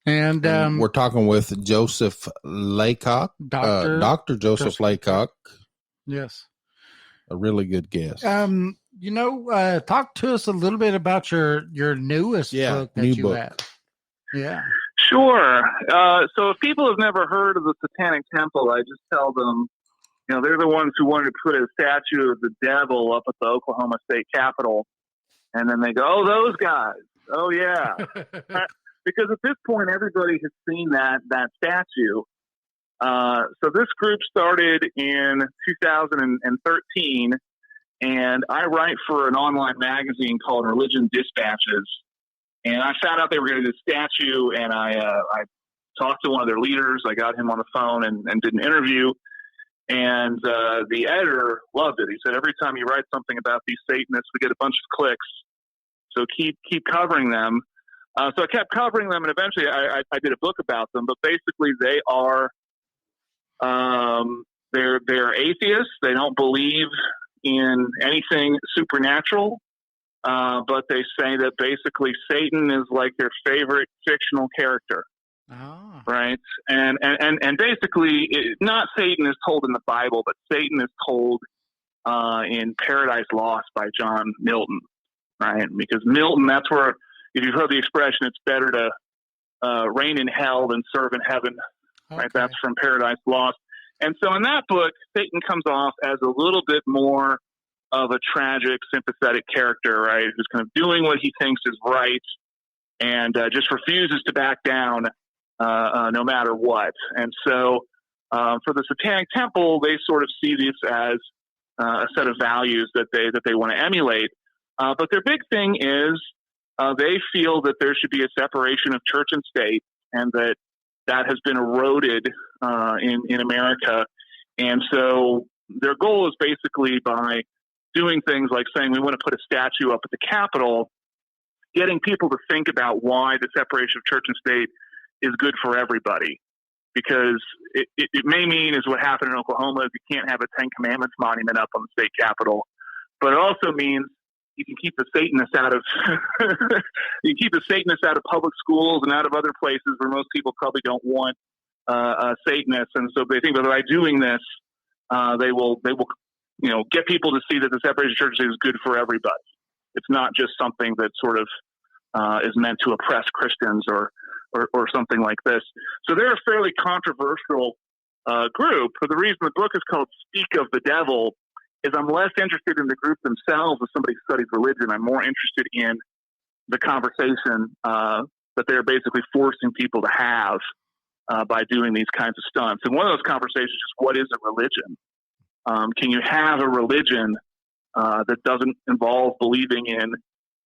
And we're talking with Joseph Laycock, Dr. Joseph Laycock. Yes. A really good guest. Talk to us a little bit about your newest book that you have. Yeah. Sure. So if people have never heard of the Satanic Temple, I just tell them, they're the ones who wanted to put a statue of the devil up at the Oklahoma State Capitol. And then they go, oh, those guys. Oh, yeah. Because at this point, everybody has seen that statue. So this group started in 2013, and I write for an online magazine called Religion Dispatches. And I found out they were going to do a statue, and I talked to one of their leaders. I got him on the phone and did an interview. And the editor loved it. He said, every time you write something about these Satanists, we get a bunch of clicks. So keep covering them. So I kept covering them, and eventually I did a book about them. But basically, they are they're atheists. They don't believe in anything supernatural. But they say that basically Satan is like their favorite fictional character. Oh. Right. And basically not Satan is told in the Bible, but Satan is told in Paradise Lost by John Milton. Right. Because Milton, that's where, if you've heard the expression, it's better to reign in hell than serve in heaven. Okay. Right. That's from Paradise Lost. And so in that book, Satan comes off as a little bit more of a tragic, sympathetic character, right? Who's kind of doing what he thinks is right and just refuses to back down no matter what. And so for the Satanic Temple, they sort of see this as a set of values that they want to emulate. But their big thing is they feel that there should be a separation of church and state, and that has been eroded in America. And so their goal is basically by doing things like saying we want to put a statue up at the Capitol, getting people to think about why the separation of church and state is good for everybody. Because it may mean, is what happened in Oklahoma, is you can't have a Ten Commandments monument up on the state Capitol. But it also means you can keep the Satanists out of public schools and out of other places where most people probably don't want Satanists. And so they think that by doing this, they will get people to see that the separation of churches is good for everybody. It's not just something that sort of is meant to oppress Christians or something like this. So they're a fairly controversial group. For the reason the book is called Speak of the Devil is I'm less interested in the group themselves as somebody who studies religion. I'm more interested in the conversation that they're basically forcing people to have by doing these kinds of stunts. And one of those conversations is, what is a religion? Can you have a religion that doesn't involve believing in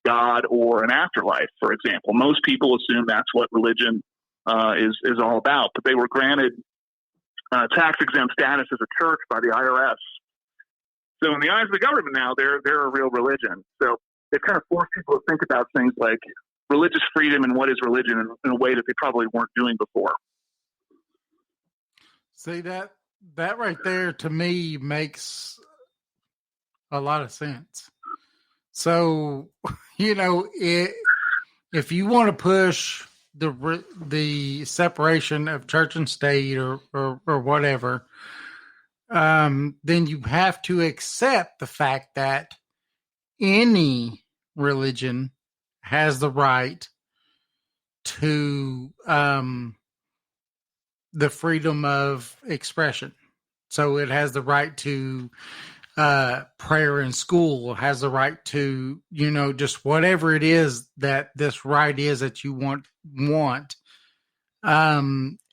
God or an afterlife, for example? Most people assume that's what religion is all about, but they were granted tax-exempt status as a church by the IRS. So in the eyes of the government now, they're a real religion. So they've kind of forced people to think about things like religious freedom and what is religion in a way that they probably weren't doing before. See, that right there to me makes a lot of sense. So, if you want to push the separation of church and state or whatever, then you have to accept the fact that any religion has the right to the freedom of expression. So it has the right to prayer in school, has the right to, just whatever it is that this right is that you want.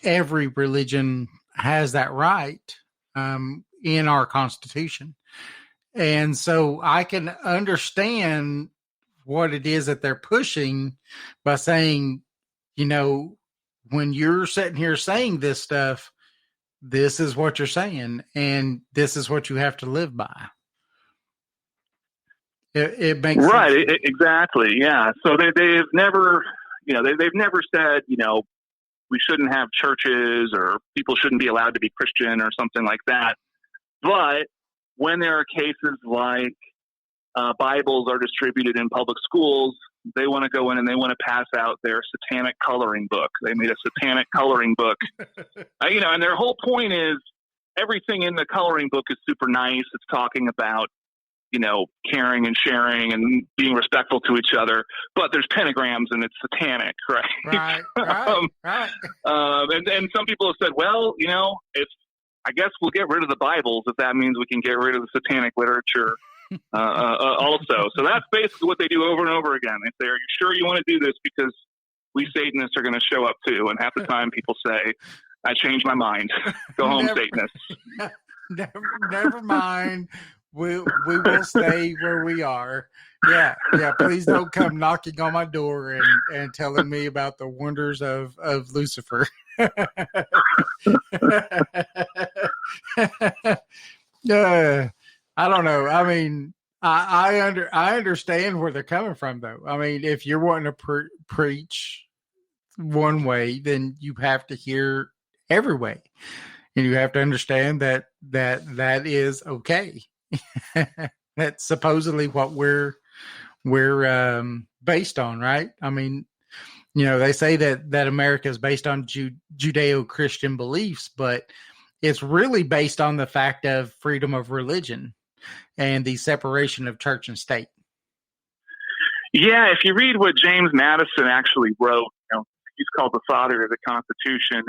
Every religion has that right in our Constitution. And so I can understand what it is that they're pushing by saying, when you're sitting here saying this stuff, this is what you're saying, and this is what you have to live by. It makes right, sense. Exactly, yeah. So they've never, they've never said, we shouldn't have churches or people shouldn't be allowed to be Christian or something like that. But when there are cases like Bibles are distributed in public schools, they want to go in and they want to pass out their satanic coloring book. They made a satanic coloring book, and their whole point is everything in the coloring book is super nice. It's talking about, caring and sharing and being respectful to each other, but there's pentagrams and it's satanic, right? Right. And some people have said, well, I guess we'll get rid of the Bibles if that means we can get rid of the satanic literature also. So that's basically what they do over and over again. They say, are you sure you want to do this? Because we Satanists are going to show up too. And half the time people say, I changed my mind. Go home, Satanists. Never mind. We will stay where we are. Yeah. Please don't come knocking on my door and telling me about the wonders of Lucifer. I don't know. I mean, I understand where they're coming from, though. I mean, if you're wanting to preach one way, then you have to hear every way, and you have to understand that is okay. That's supposedly what we're based on, right? I mean, they say that America is based on Judeo-Christian beliefs, but it's really based on the fact of freedom of religion and the separation of church and state. Yeah, if you read what James Madison actually wrote, he's called the father of the Constitution.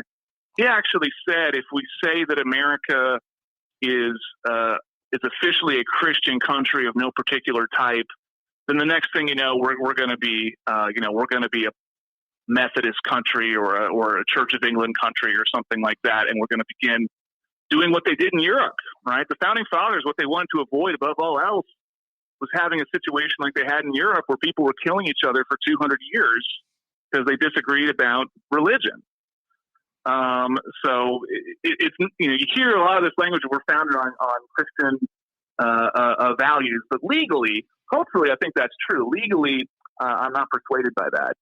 He actually said, if we say that America is officially a Christian country of no particular type, then the next thing you know, we're going to be a Methodist country or a Church of England country or something like that, and we're going to begin doing what they did in Europe, right? The founding fathers, what they wanted to avoid above all else was having a situation like they had in Europe where people were killing each other for 200 years because they disagreed about religion. So it's you hear a lot of this language we're founded on Christian values, but legally, culturally, I think that's true. Legally, I'm not persuaded by that.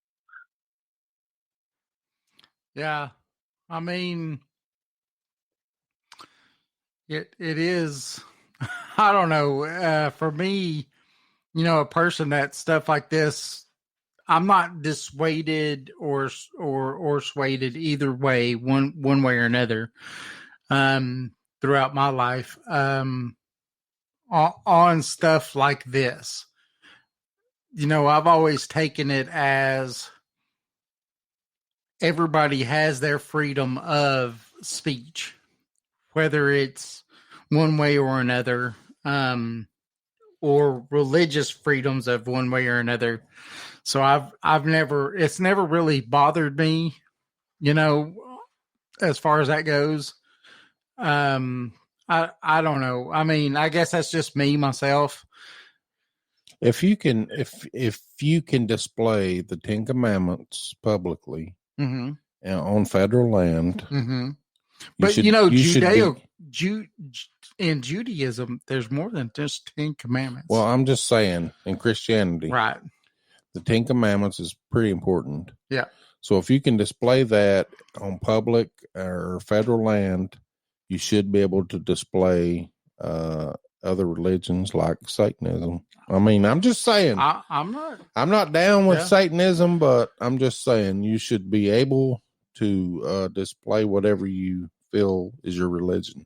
Yeah, I mean, it is. I don't know. For me, a person that stuff like this, I'm not dissuaded or swayed either way, one way or another, throughout my life, on stuff like this. I've always taken it as everybody has their freedom of speech, whether it's one way or another, or religious freedoms of one way or another. So it's never really bothered me, as far as that goes. I don't know. I mean, I guess that's just me, myself. If you can display the Ten Commandments publicly on federal land, but in Judaism, there's more than just 10 commandments. Well, I'm just saying, in Christianity, right, the Ten Commandments is pretty important. Yeah. So if you can display that on public or federal land, you should be able to display other religions like Satanism. I mean, I'm just saying. I'm not down with Satanism, but I'm just saying you should be able to display whatever you feel is your religion.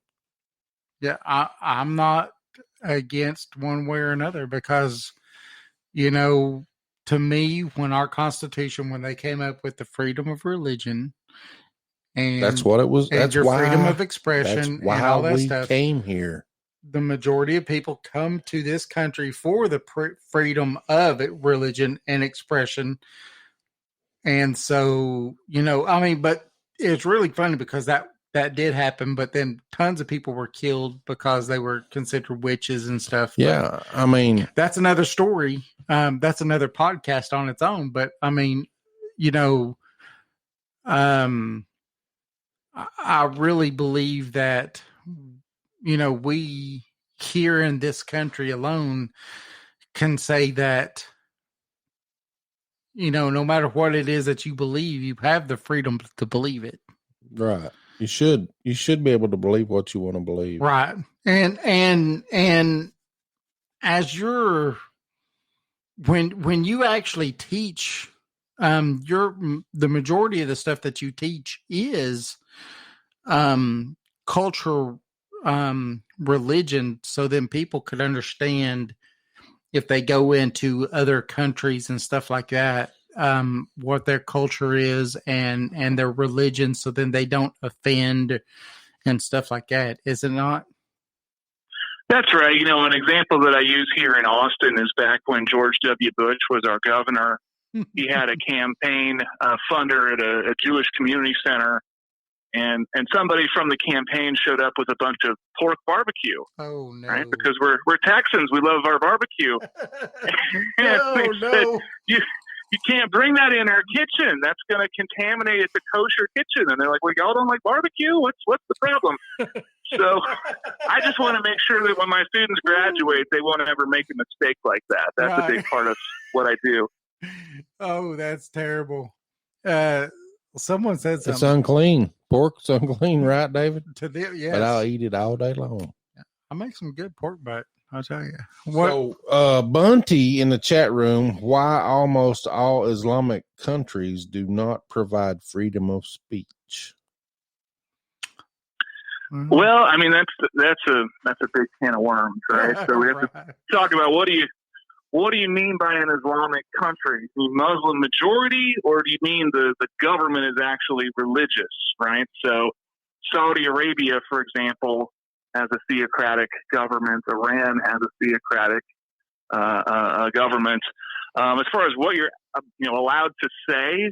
Yeah, I'm not against one way or another because, to me, when our Constitution, when they came up with the freedom of religion, and that's what it was. That's your why freedom of expression and all that stuff. Came here. The majority of people come to this country for the freedom of religion and expression. And so, but it's really funny because that did happen, but then tons of people were killed because they were considered witches and stuff. Yeah. I mean, that's another story. That's another podcast on its own. But I mean, I really believe that, we here in this country alone can say that, no matter what it is that you believe, you have the freedom to believe it. Right. You should be able to believe what you want to believe. Right. And as when you actually teach, the majority of the stuff that you teach is cultural religion, so then people could understand if they go into other countries and stuff like that, what their culture is and their religion, so then they don't offend and stuff like that. Is it not? That's right. An example that I use here in Austin is back when George W. Bush was our governor. He had a campaign funder at a Jewish community center. and somebody from the campaign showed up with a bunch of pork barbecue. Oh no! Right, because we're Texans, we love our barbecue. No. You can't bring that in our kitchen. That's going to contaminate the kosher kitchen. And they're like, well, y'all don't like barbecue? What's the problem? So I just want to make sure that when my students graduate, they won't ever make a mistake like that. That's a big part of what I do. Oh, that's terrible. Someone said something. It's unclean. Pork's unclean, right, David? To them, yes. But I'll eat it all day long. I make some good pork butt. I'll tell you. So, Bunty in the chat room, why almost all Islamic countries do not provide freedom of speech? Well, I mean, that's a big can of worms, right? So we have to talk about what do you mean by an Islamic country? Do you mean Muslim majority, or do you mean the government is actually religious, right? So Saudi Arabia, for example, has a theocratic government. Iran has a theocratic government. As far as what you're allowed to say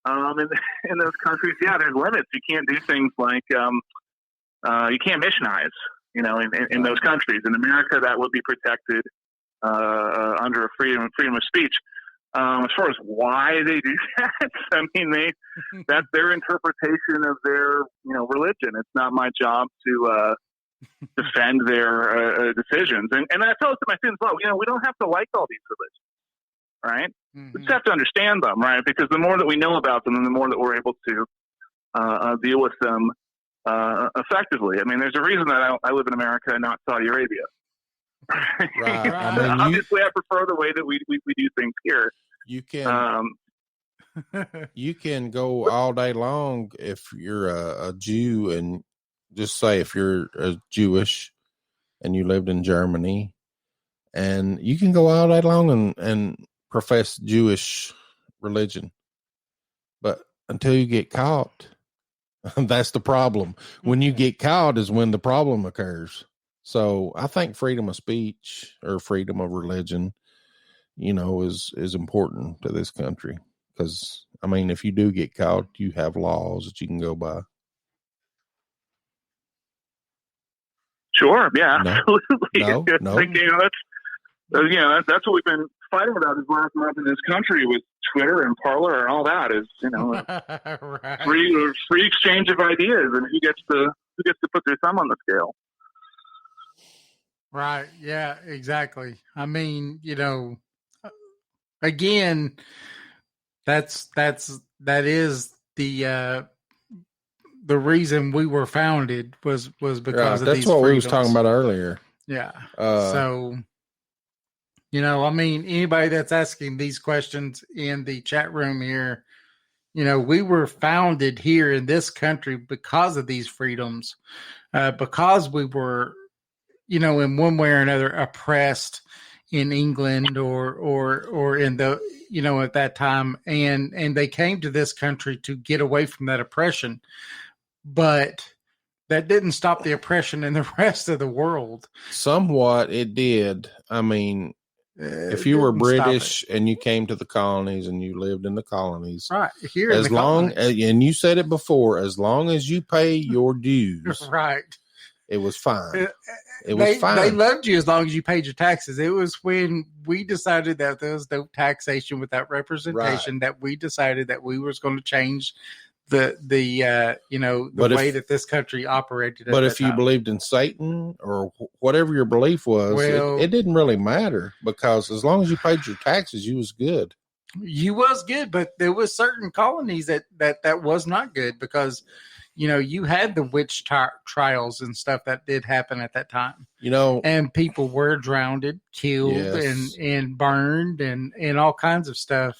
in those countries, yeah, there's limits. You can't do things like you can't missionize, in those countries. In America, that would be protected under a freedom of speech. As far as why they do that, I mean, that's their interpretation of their religion. It's not my job to defend their decisions. And I tell it to my students, well, we don't have to like all these religions, right? Mm-hmm. We just have to understand them, right? Because the more that we know about them, and the more that we're able to deal with them effectively. I mean, there's a reason that I live in America and not Saudi Arabia. Right. I mean, obviously, I prefer the way that we do things here. You can you can go all day long if you're a Jew, and just say if you're a Jewish and you lived in Germany, and you can go all day long and profess Jewish religion, but until you get caught, that's the problem. When you get caught is when the problem occurs. So I think freedom of speech or freedom of religion, is important to this country. Because, I mean, if you do get caught, you have laws that you can go by. Sure. Yeah, absolutely. No. I think, that's what we've been fighting about this last month in this country with Twitter and Parler and all that is, right. free exchange of ideas, and who gets to put their thumb on the scale. Right. Yeah, exactly. I mean, again, that is the reason we were founded was because of that's these what freedoms. we was talking about earlier. Yeah. So, I mean, anybody that's asking these questions in the chat room here, we were founded here in this country because of these freedoms, because we were, in one way or another oppressed in England or in the, at that time. And they came to this country to get away from that oppression. But that didn't stop the oppression in the rest of the world. Somewhat it did. I mean, if you were British and you came to the colonies and you lived in the colonies, right here, as long as, and you said it before, as long as you pay your dues, right, it was fine. It was fine. They loved you as long as you paid your taxes. It was when we decided that there was no taxation without representation that we decided that we was going to change the way that this country operated. But if you believed in Satan or whatever your belief was, it didn't really matter, because as long as you paid your taxes, you was good. You was good, but there was certain colonies that was not good, because you had the witch trials and stuff that did happen at that time. And people were drowned, killed, yes, and burned, and all kinds of stuff.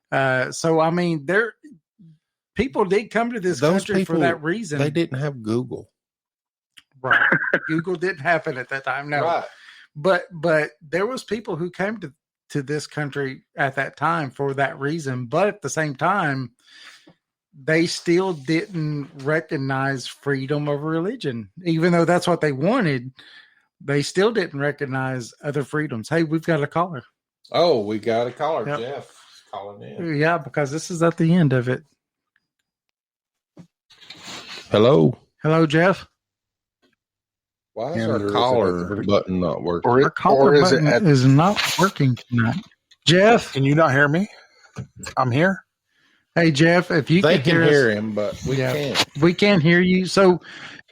So I mean, people did come to this country for that reason. They didn't have Google. Right. Google didn't happen at that time. No. Right. But there was people who came to this country at that time for that reason. But at the same time, they still didn't recognize freedom of religion. Even though that's what they wanted, they still didn't recognize other freedoms. Hey, we've got a caller. Oh, we got a caller. Yep. Jeff calling in. Yeah, because this is at the end of it. Hello. Hello, Jeff. Why is our caller button not working? Our caller button is not working tonight. Jeff, can you not hear me? I'm here. Hey, Jeff, if you they can hear him, but we can't. We can't hear you. So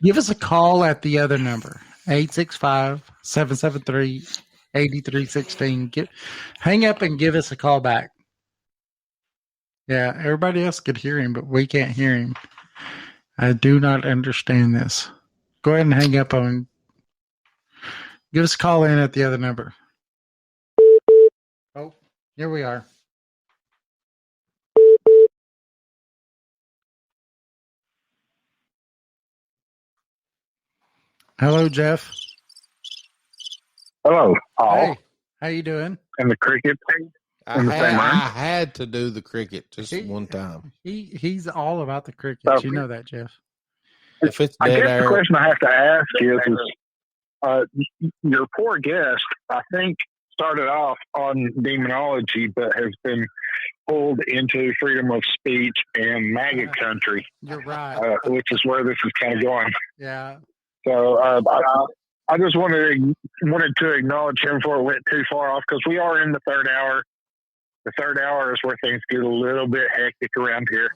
give us a call at the other number, 865-773-8316. Hang up and give us a call back. Yeah, everybody else could hear him, but we can't hear him. I do not understand this. Go ahead and hang up on. Give us a call in at the other number. Oh, here we are. Hello, Jeff. Hello, Paul. Hey, how you doing? And the cricket thing? I had to do the cricket just one time. He's all about the cricket. You know that, Jeff. If it's I dead guess air, the question I have to ask is your poor guest, I think, started off on demonology, but has been pulled into freedom of speech and MAGA country. You're right. Which is where this is kind of going. Yeah. So I just wanted to acknowledge him before it went too far off, because we are in the third hour. The third hour is where things get a little bit hectic around here.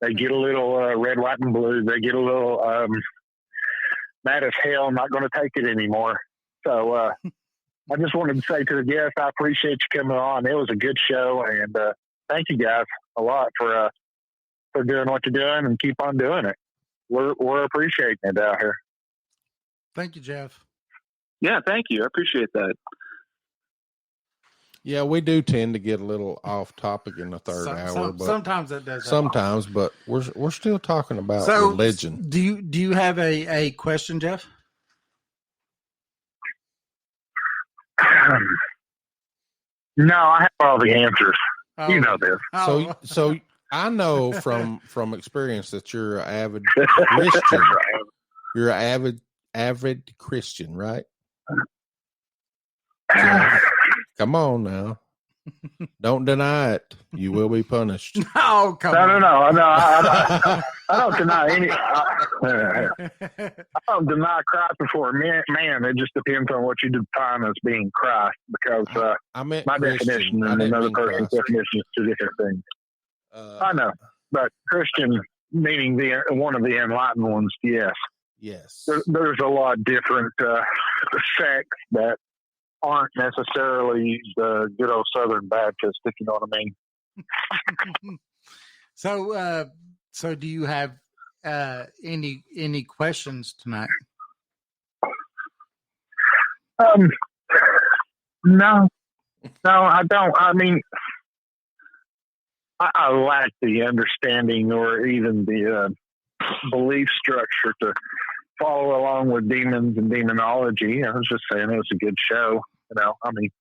They get a little red, white, and blue. They get a little mad as hell. I'm not going to take it anymore. So I just wanted to say to the guests, I appreciate you coming on. It was a good show, and thank you guys a lot for doing what you're doing, and keep on doing it. We're appreciating it out here. Thank you, Jeff. Yeah, thank you. I appreciate that. Yeah, we do tend to get a little off topic in the third hour. But sometimes it does. Sometimes, but we're still talking about religion. Do you have a question, Jeff? No, I have all the answers. Oh. You know this. So I know from experience that you're an avid Christian. You're an avid Christian, right? Come on now. Don't deny it. You will be punished. No, come on. No. I don't deny any. I don't deny Christ before man. It just depends on what you define as being Christ, because I meant my Christian. definition and another person's definition is two different things. I know, but Christian meaning one of the enlightened ones. Yes. There's a lot of different sects that aren't necessarily the good old Southern Baptist, if you know what I mean. So do you have any questions tonight? No, I don't. I mean, I lack the understanding or even the belief structure to follow along with demons and demonology. I was just saying it was a good show. I mean,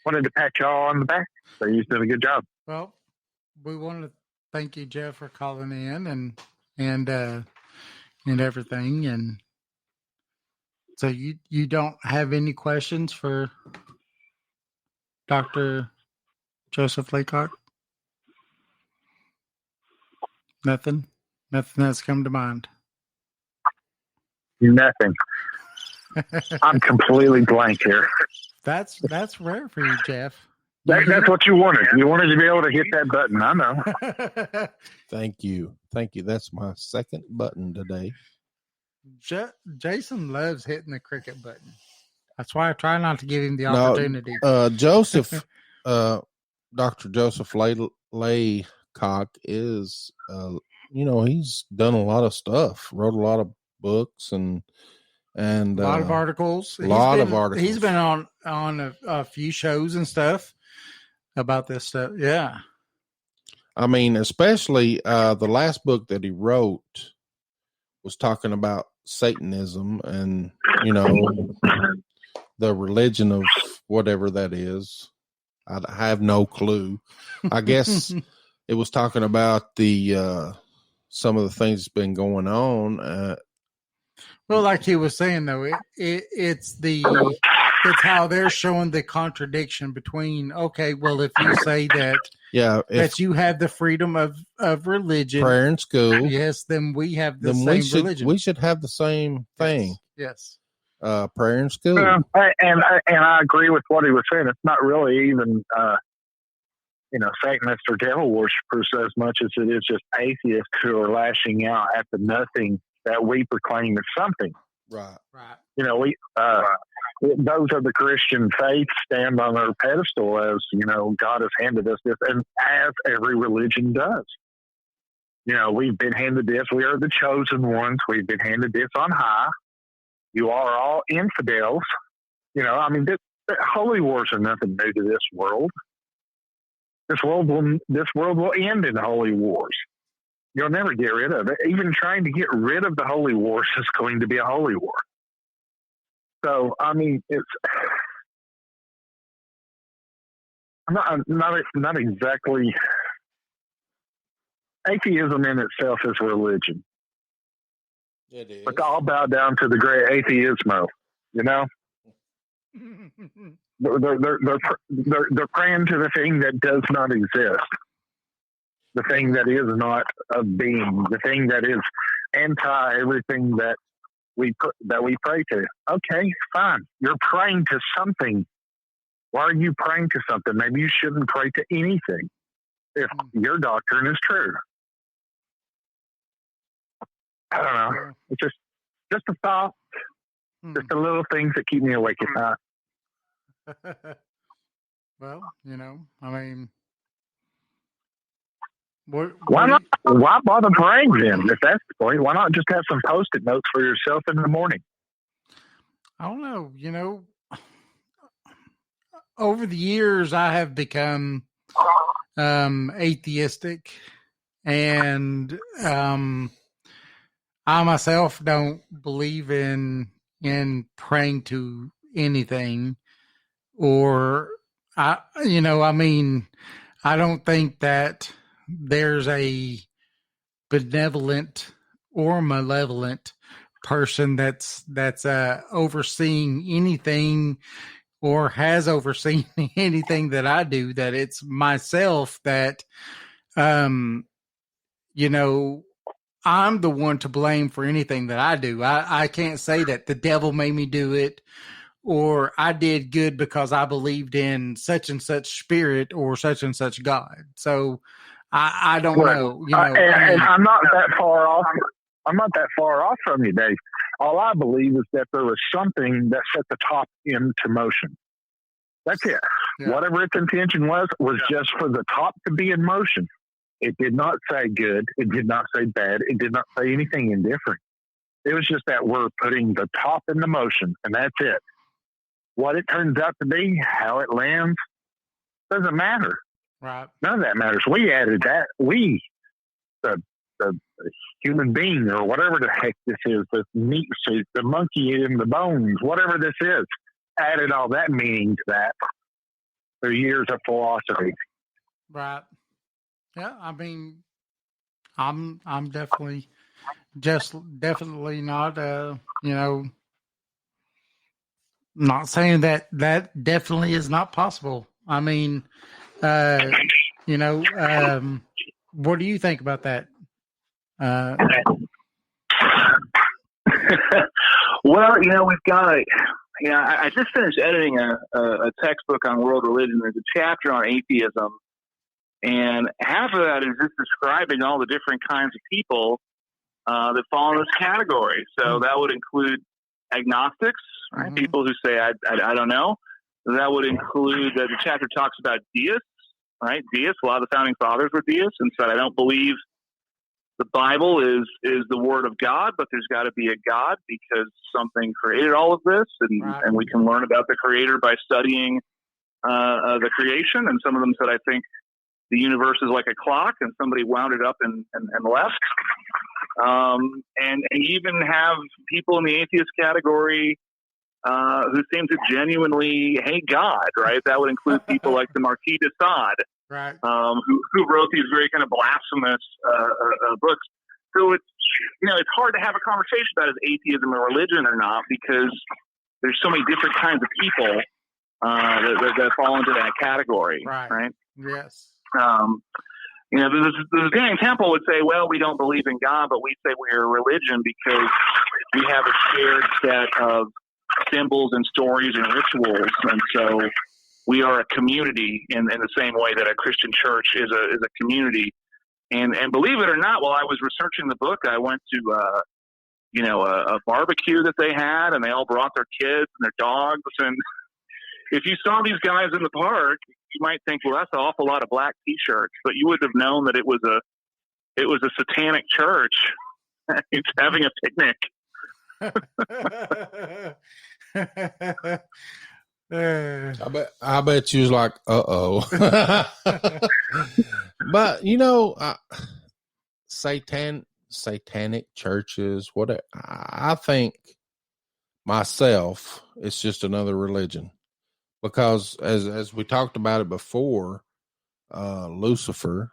wanted to pat y'all on the back. So you did a good job. Well, we want to thank you, Jeff, for calling in and everything. And so you don't have any questions for Dr. Joseph Laycock? Nothing that's come to mind. Nothing. I'm completely blank here. That's rare for you, Jeff. That's what you wanted. You wanted to be able to hit that button. I know. Thank you. That's my second button today. Jason loves hitting the cricket button. That's why I try not to give him the opportunity. Joseph, Dr. Joseph Laycock is, he's done a lot of stuff, wrote a lot of books and a lot of articles. He's been on a few shows and stuff about this stuff. Yeah. I mean, especially the last book that he wrote was talking about Satanism and, the religion of whatever that is. I have no clue. I guess it was talking about the some of the things that's been going on. Well, like he was saying, though, it's the that's how they're showing the contradiction between, okay, well, if you say that, that you have the freedom of religion, prayer in school, yes, then we have the same religion. We should have the same thing. Yes. Prayer in school. And I agree with what he was saying. It's not really even, Satanists or devil worshippers as much as it is just atheists who are lashing out at the nothing that we proclaim as something. Right. We those of the Christian faith stand on their pedestal as, God has handed us this, and as every religion does. We've been handed this. We are the chosen ones. We've been handed this on high. You are all infidels. Holy wars are nothing new to this world. This world will end in holy wars. You'll never get rid of it. Even trying to get rid of the holy wars is going to be a holy war. So, it's not exactly. Atheism in itself is religion. It is. But I'll bow down to the great atheismo. They're praying to the thing that does not exist, the thing that is not a being, the thing that is anti everything that we pray to. Okay, fine. You're praying to something. Why are you praying to something? Maybe you shouldn't pray to anything if your doctrine is true. I don't know. It's just a thought. Just the little things that keep me awake at night. Well, why bother praying then? If that's the point, why not just have some Post-it notes for yourself in the morning? I don't know. Over the years, I have become atheistic, and I myself don't believe in praying to anything, or I don't think that there's a benevolent or malevolent person that's overseeing anything or has overseen anything that I do, that it's myself that, I'm the one to blame for anything that I do. I can't say that the devil made me do it, or I did good because I believed in such and such spirit or such and such God. So I don't know. And I'm not that far off. I'm not that far off from you, Dave. All I believe is that there was something that set the top into motion. That's it. Yeah. Whatever its intention was just for the top to be in motion. It did not say good. It did not say bad. It did not say anything indifferent. It was just that we're putting the top into motion, and that's it. What it turns out to be, how it lands, doesn't matter. Right. None of that matters. We added that. We, the human being or whatever the heck this is, the meat suit, the monkey in the bones, whatever this is, added all that meaning to that through years of philosophy. Right. Yeah, I'm definitely not, not saying that definitely is not possible. What do you think about that? Well, we've got I just finished editing a textbook on world religion. There's a chapter on atheism, and half of that is just describing all the different kinds of people that fall in this category. So that would include agnostics, right? Mm-hmm. People who say, I don't know. That would include the chapter talks about deists, right? Deists, a lot of the founding fathers were deists and said, I don't believe the Bible is the word of God, but there's got to be a God because something created all of this, and we can learn about the creator by studying the creation. And some of them said, I think the universe is like a clock, and somebody wound it up and left. And even have people in the atheist category who seem to genuinely hate God, right? That would include people like the Marquis de Sade, right? Who wrote these very kind of blasphemous books. So it's hard to have a conversation about is atheism a religion or not, because there's so many different kinds of people that fall into that category, right? Yes. The Zen Temple would say, well, we don't believe in God, but we say we're a religion because we have a shared set of symbols and stories and rituals, and so we are a community in the same way that a Christian church is a community. And believe it or not, while I was researching the book, I went to a barbecue that they had, and they all brought their kids and their dogs. And if you saw these guys in the park, you might think, well, that's an awful lot of black T-shirts, but you would have known that it was a satanic church. It's having a picnic. I bet you was like, uh-oh. But satanic churches, whatever. I think myself, it's just another religion, because as we talked about it before, Lucifer,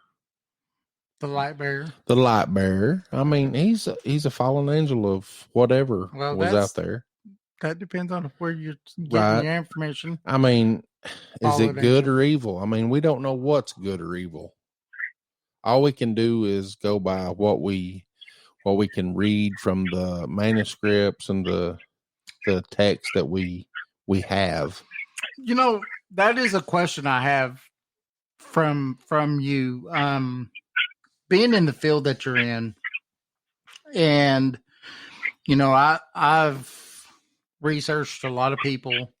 the light bearer. I mean, he's a fallen angel of whatever was out there. That depends on where you're getting your information. I mean, is it good or evil? I mean, we don't know what's good or evil. All we can do is go by what we can read from the manuscripts and the text that we have. That is a question I have from you. Being in the field that you're in, and I've researched a lot of people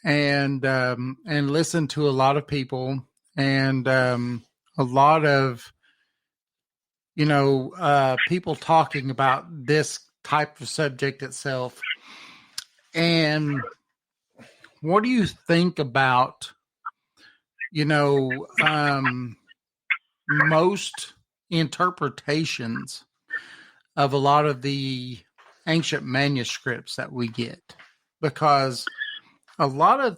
and listened to a lot of people, and a lot of people talking about this type of subject itself. And what do you think about most interpretations of a lot of the ancient manuscripts that we get? Because a lot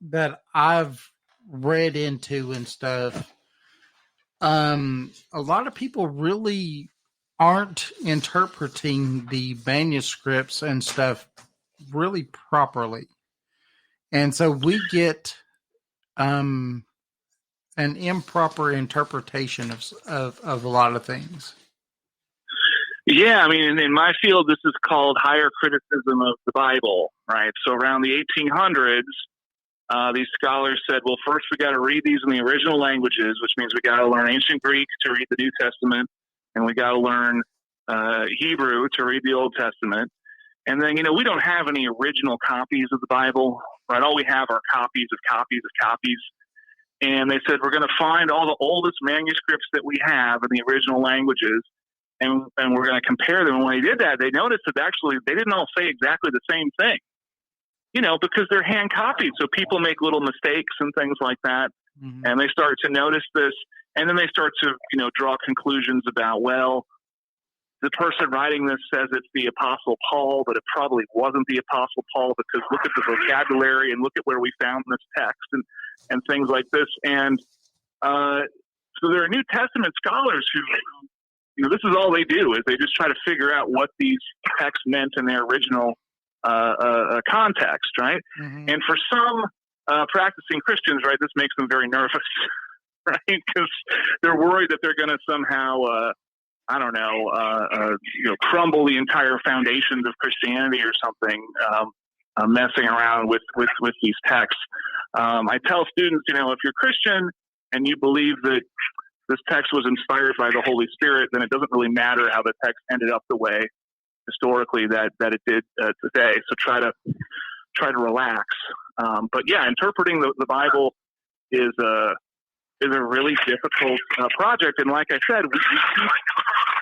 that I've read into and stuff, a lot of people really aren't interpreting the manuscripts and stuff really properly. And so we get an improper interpretation of a lot of things. Yeah, I mean, in my field, this is called higher criticism of the Bible, right? So around the 1800s, these scholars said, well, first we got to read these in the original languages, which means we got to learn ancient Greek to read the New Testament, and we got to learn Hebrew to read the Old Testament. And then, we don't have any original copies of the Bible, right? All we have are copies of copies of copies. And they said, we're going to find all the oldest manuscripts that we have in the original languages, and we're going to compare them. And when they did that, they noticed that actually they didn't all say exactly the same thing, because they're hand copied. So people make little mistakes and things like that. Mm-hmm. And they start to notice this. And then they start to, draw conclusions about, well, the person writing this says it's the Apostle Paul, but it probably wasn't the Apostle Paul, because look at the vocabulary and look at where we found this text and things like this. And so there are New Testament scholars who, this is all they do, is they just try to figure out what these texts meant in their original context, right? Mm-hmm. And for some practicing Christians, right, this makes them very nervous, right? Because they're worried that they're going to somehow crumble the entire foundations of Christianity or something, messing around with these texts. I tell students, if you're Christian and you believe that this text was inspired by the Holy Spirit, then it doesn't really matter how the text ended up the way historically that it did today. So try to relax. But yeah, interpreting the Bible is a really difficult project. And like I said, we keep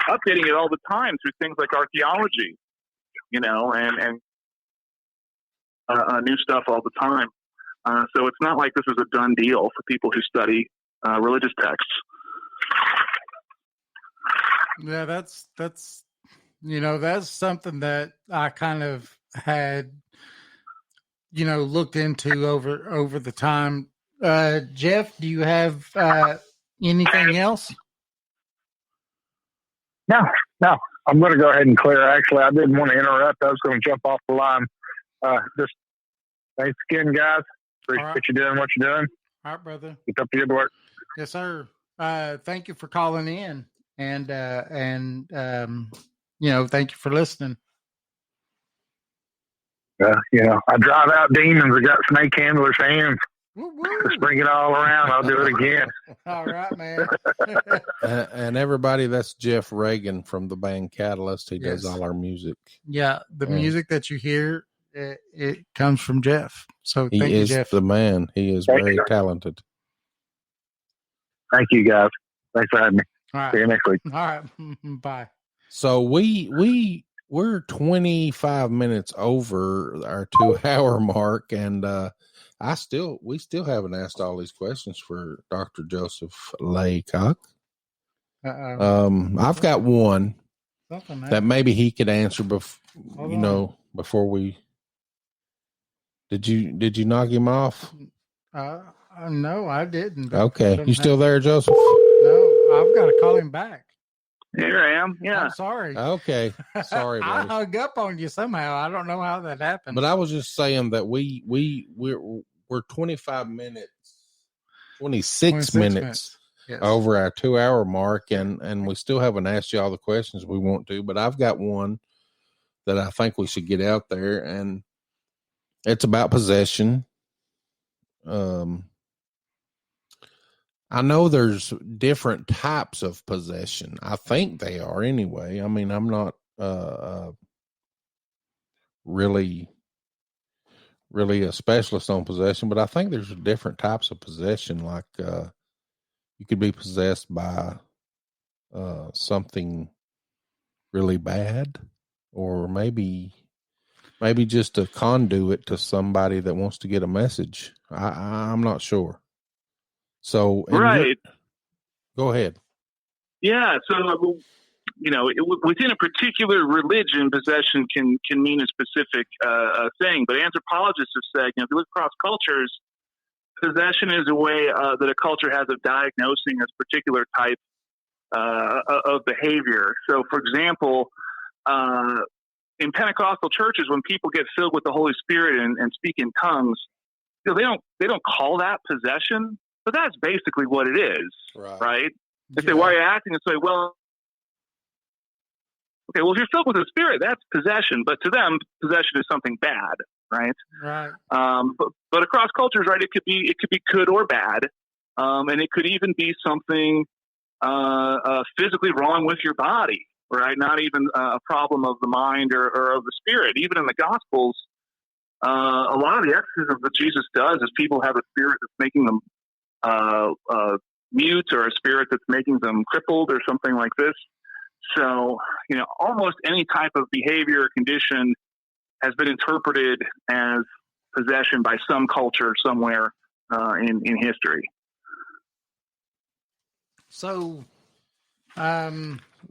updating it all the time through things like archaeology, and new stuff all the time. So it's not like this is a done deal for people who study religious texts. Yeah, that's something that I kind of had, looked into over the time. Jeff, do you have anything else? No. I'm going to go ahead and clear. Actually, I didn't want to interrupt. I was going to jump off the line Just thanks again, guys. Appreciate you doing what you're doing. All right, brother. Keep up the good work. Yes, sir. Thank you for calling in, and thank you for listening. I drive out demons. I got snake handlers' hands. Just bring it all around. I'll do it again. All right, man. And everybody, that's Jeff Reagan from the band Catalyst. He does all our music. Yeah, the music that you hear, it comes from Jeff. So he thank you, is Jeff. the man. He is very talented. Thank you, guys. Thanks for having me. All right. See you next week. All right. Bye. So we're 25 minutes over our 2-hour mark, and we still haven't asked all these questions for Dr. Joseph Laycock. I've got one that maybe he could answer before we. Did you knock him off? No, I didn't. Okay, you still there, Joseph? No, I've got to call him back. Here I am. Yeah. I'm sorry. Okay. Sorry, I buddy. hung up on you somehow. I don't know how that happened. But I was just saying that we're 26 minutes over our 2-hour mark, and we still haven't asked you all the questions we want to, but I've got one that I think we should get out there, and it's about possession. I know there's different types of possession. I think they are anyway. I mean, I'm not really a specialist on possession, but I think there's different types of possession. Like you could be possessed by something really bad, or maybe just a conduit to somebody that wants to get a message. I'm not sure. So, right. Go ahead. Yeah. So, within a particular religion, possession can mean a specific thing. But anthropologists have said, if you look across cultures, possession is a way that a culture has of diagnosing a particular type of behavior. So, for example, in Pentecostal churches, when people get filled with the Holy Spirit and speak in tongues, they don't call that possession, but that's basically what it is, right? They say, "Why are you acting?" And say, "Well, okay, well, if you're filled with the Spirit, that's possession." But to them, possession is something bad, right? Right. But across cultures, right, it could be good or bad, and it could even be something physically wrong with your body, right? Not even a problem of the mind or of the spirit. Even in the Gospels, a lot of the exorcisms that Jesus does is people have a spirit that's making them mute, or a spirit that's making them crippled, or something like this. So, almost any type of behavior or condition has been interpreted as possession by some culture somewhere in history. So,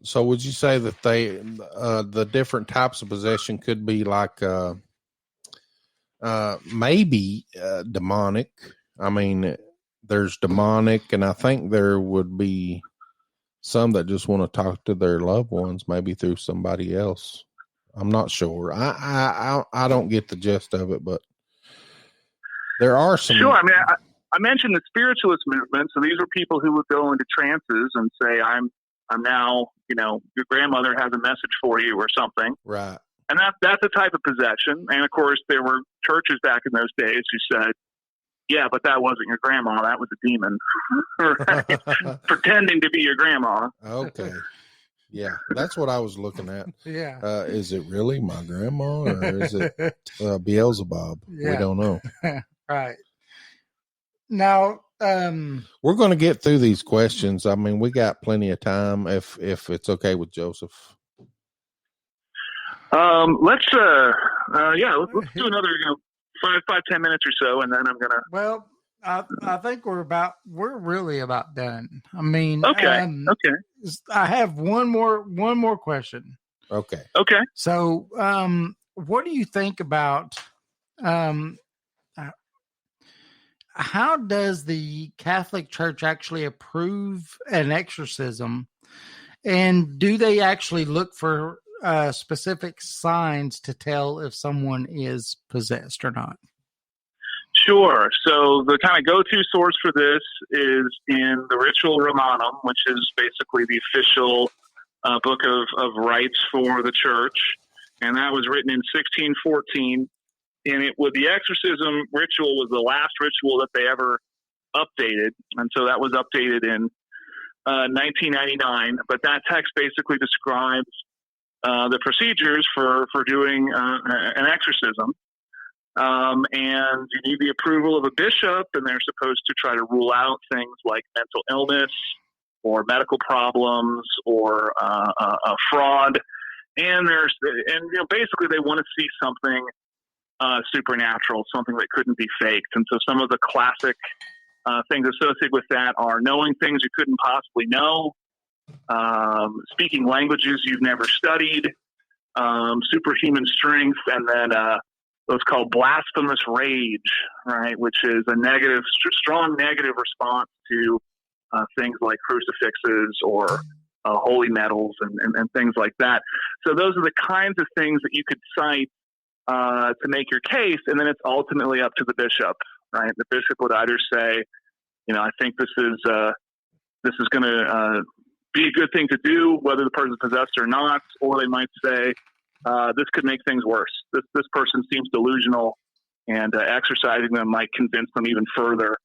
so would you say that the different types of possession could be like maybe demonic? I mean, there's demonic, and I think there would be some that just want to talk to their loved ones, maybe through somebody else. I'm not sure. I don't get the gist of it, but there are some. Sure. I mean, I mentioned the spiritualist movement. So these are people who would go into trances and say, I'm now, your grandmother has a message for you or something. Right. And that's a type of possession. And of course, there were churches back in those days who said, yeah, but that wasn't your grandma. That was a demon right? Pretending to be your grandma. Okay. Yeah, that's what I was looking at. Yeah. Is it really my grandma, or is it Beelzebub? Yeah. We don't know. Right. Now, we're going to get through these questions. I mean, we got plenty of time if it's okay with Joseph. Let's do another, 5-10 minutes or so, and then I'm gonna. Well, I think we're really about done. I mean, okay. I have one more question. Okay. So, what do you think about how does the Catholic Church actually approve an exorcism, and do they actually look for specific signs to tell if someone is possessed or not? Sure. So the kind of go-to source for this is in the Ritual Romanum, which is basically the official book of rites for the church. And that was written in 1614. And the exorcism ritual was the last ritual that they ever updated. And so that was updated in 1999. But that text basically describes the procedures for doing an exorcism. And you need the approval of a bishop, and they're supposed to try to rule out things like mental illness or medical problems or fraud. And basically they want to see something supernatural, something that couldn't be faked. And so some of the classic things associated with that are knowing things you couldn't possibly know, speaking languages you've never studied, superhuman strength, and then what's called blasphemous rage, right, which is a strong negative response to things like crucifixes or holy medals and things like that. So those are the kinds of things that you could cite to make your case, and then it's ultimately up to the bishop, right? The bishop would either say, I think this is going to be a good thing to do, whether the person's possessed or not, or they might say, this could make things worse. This person seems delusional, and exorcising them might convince them even further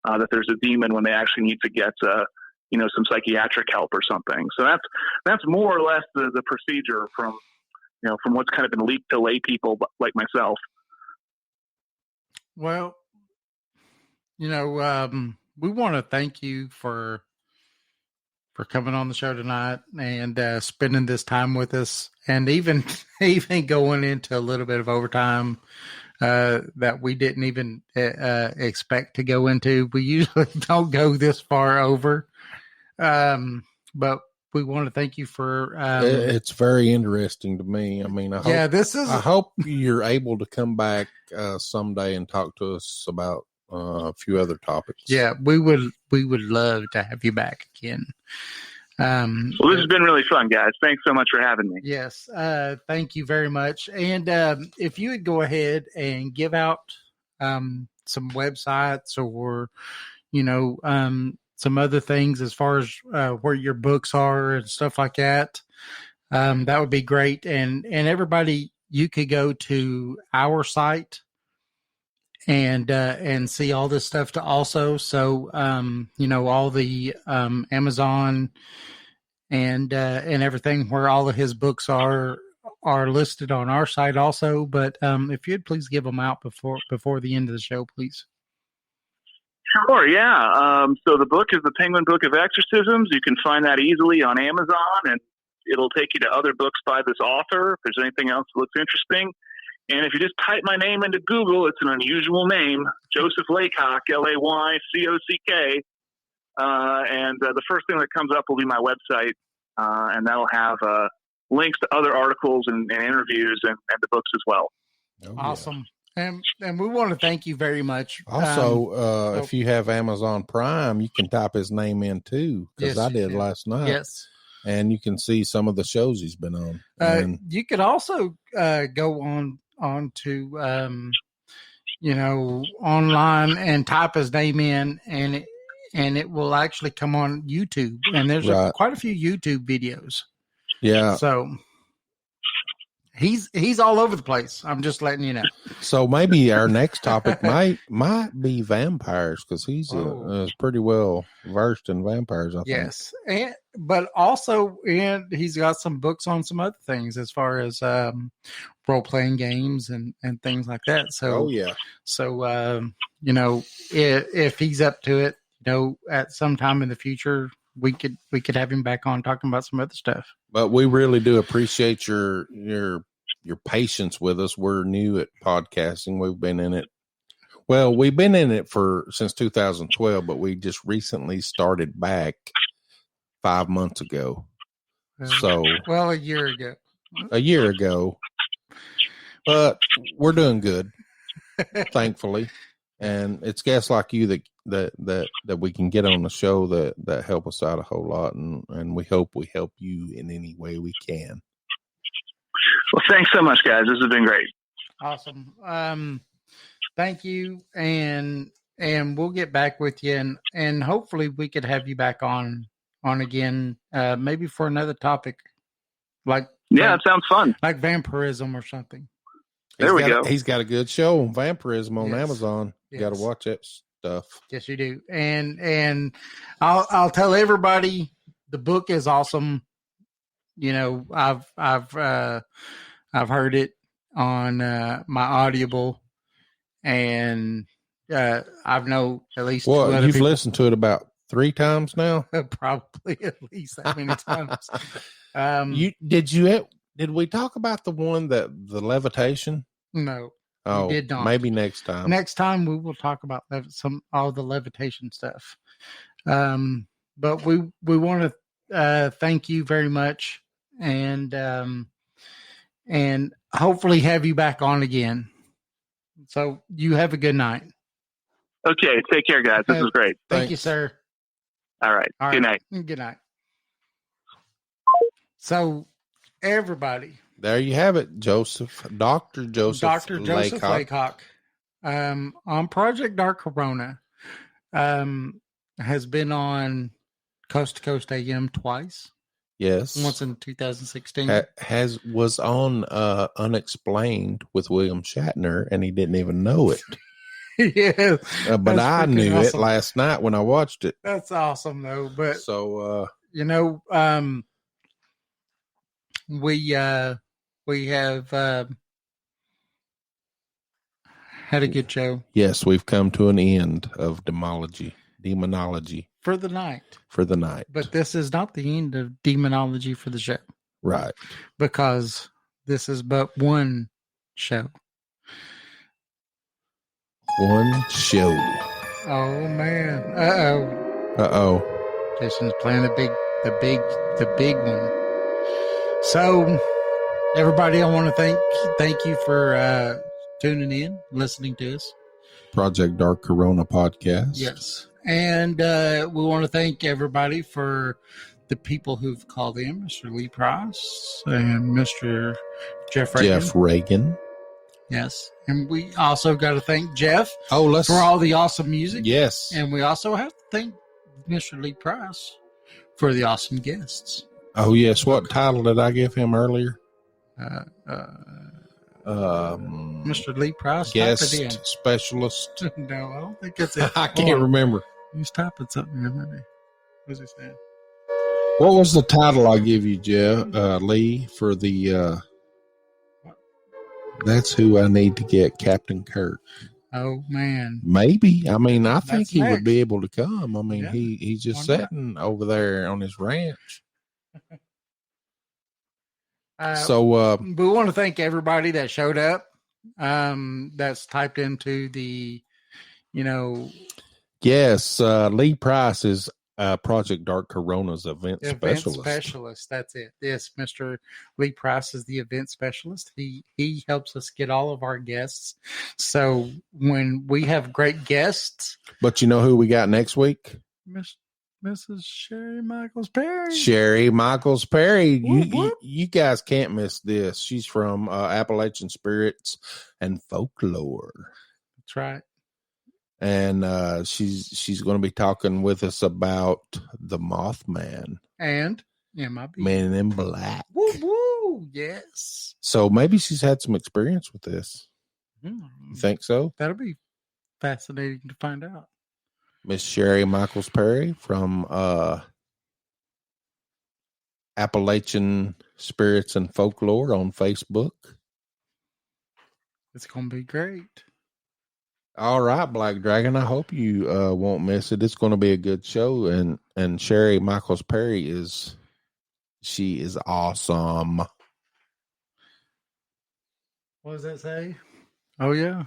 that there's a demon when they actually need to get some psychiatric help or something. So that's more or less the procedure from what's kind of been leaked to lay people like myself. Well, we want to thank you for coming on the show tonight and spending this time with us, and even going into a little bit of overtime that we didn't even expect to go into. We usually don't go this far over, but we want to thank you for. It's very interesting to me. I mean, I hope you're able to come back someday and talk to us about a few other topics. Yeah, we would love to have you back again. Well, this has been really fun, guys. Thanks so much for having me. Yes, thank you very much. And if you would go ahead and give out some websites or some other things as far as where your books are and stuff like that, that would be great. And everybody, you could go to our site and see all this stuff also. So, all the Amazon and everything where all of his books are listed on our site also. But if you'd please give them out before the end of the show, please. Sure, yeah. So the book is the Penguin Book of Exorcisms. You can find that easily on Amazon, and it'll take you to other books by this author if there's anything else that looks interesting. And if you just type my name into Google, it's an unusual name, Joseph Laycock, Laycock. And the first thing that comes up will be my website, and that'll have links to other articles and interviews and the books as well. Oh, awesome. Yeah. And we want to thank you very much. Also, if you have Amazon Prime, you can type his name in too, because I did last night. Yes. And you can see some of the shows he's been on. You could also go on to online and type his name in, and it will actually come on YouTube. And there's quite a few YouTube videos. Yeah. So he's all over the place. I'm just letting you know. So maybe our next topic might be vampires, because he's pretty well versed in vampires, I think. Yes, but also he's got some books on some other things as far as role playing games and things like that. So if he's up to it, at some time in the future, we could have him back on talking about some other stuff. But we really do appreciate your patience with us. We're new at podcasting. We've been in it. Well, we've been in it since 2012, but we just recently started back 5 months ago. A year ago. A year ago. But we're doing good, thankfully. And it's guests like you that we can get on the show that help us out a whole lot, and we hope we help you in any way we can. Well, thanks so much, guys. This has been great. Awesome. Thank you, and we'll get back with you, and hopefully we could have you back on again, maybe for another topic, like it sounds fun, like vampirism or something. There we go. He's got a good show on vampirism on Amazon. You got to watch that stuff. Yes, you do. And I'll tell everybody the book is awesome. You know, I've heard it on my Audible, and I've know at least what you've listened to it about 3 times now. Probably at least that many times. Did we talk about the one the levitation? No. Oh, did not. Maybe next time. Next time we will talk about all the levitation stuff. But we want to thank you very much, and hopefully have you back on again. So you have a good night. Okay, take care, guys. This was great. Thank you, sir. All right. Good night. Good night. So everybody. There you have it, Dr. Joseph Laycock, on Project Dark Corona, has been on Coast to Coast AM twice. Yes, once in 2016. Was on Unexplained with William Shatner, and he didn't even know it. Yeah, but I knew it last night when I watched it. That's awesome, though. But so we have had a good show. Yes, we've come to an end of Demonology for the night. But this is not the end of Demonology for the show. Right. Because this is but one show. One show. Oh man. Uh-oh. Jason's playing the big one. So everybody, I want to thank you for tuning in, listening to us. Project Dark Corona podcast. Yes. And we want to thank everybody for the people who've called in, Mr. Lee Price and Mr. Jeff Reagan. Yes. And we also got to thank Jeff for all the awesome music. Yes. And we also have to thank Mr. Lee Price for the awesome guests. Oh, yes. What title did I give him earlier? Mr. Lee Price. Guest specialist. No, I don't think that's it. I can't remember. He's typing something in maybe. What's he saying? What was the title I give you, Lee, for the that's who I need to get, Captain Kirk. Oh man. Maybe. I mean, I think he would be able to come. I mean, he's just sitting over there on his ranch. So we want to thank everybody that showed up. That's typed into the, Yes, Lee Price is Project Dark Corona's event specialist. That's it. Yes, Mr. Lee Price is the event specialist. He helps us get all of our guests. So when we have great guests, but you know who we got next week? Mrs. Sherry Michaels Perry. Sherry Michaels Perry. You guys can't miss this. She's from Appalachian Spirits and Folklore. That's right. And she's going to be talking with us about the Mothman and MIB. Men in Black. Woo woo! Yes. So maybe she's had some experience with this. You think so? That'll be fascinating to find out. Miss Sherry Michaels Perry from Appalachian Spirits and Folklore on Facebook. It's going to be great. All right, Black Dragon. I hope you won't miss it. It's going to be a good show, and Sherry Michaels Perry is awesome. What does that say? Oh yeah,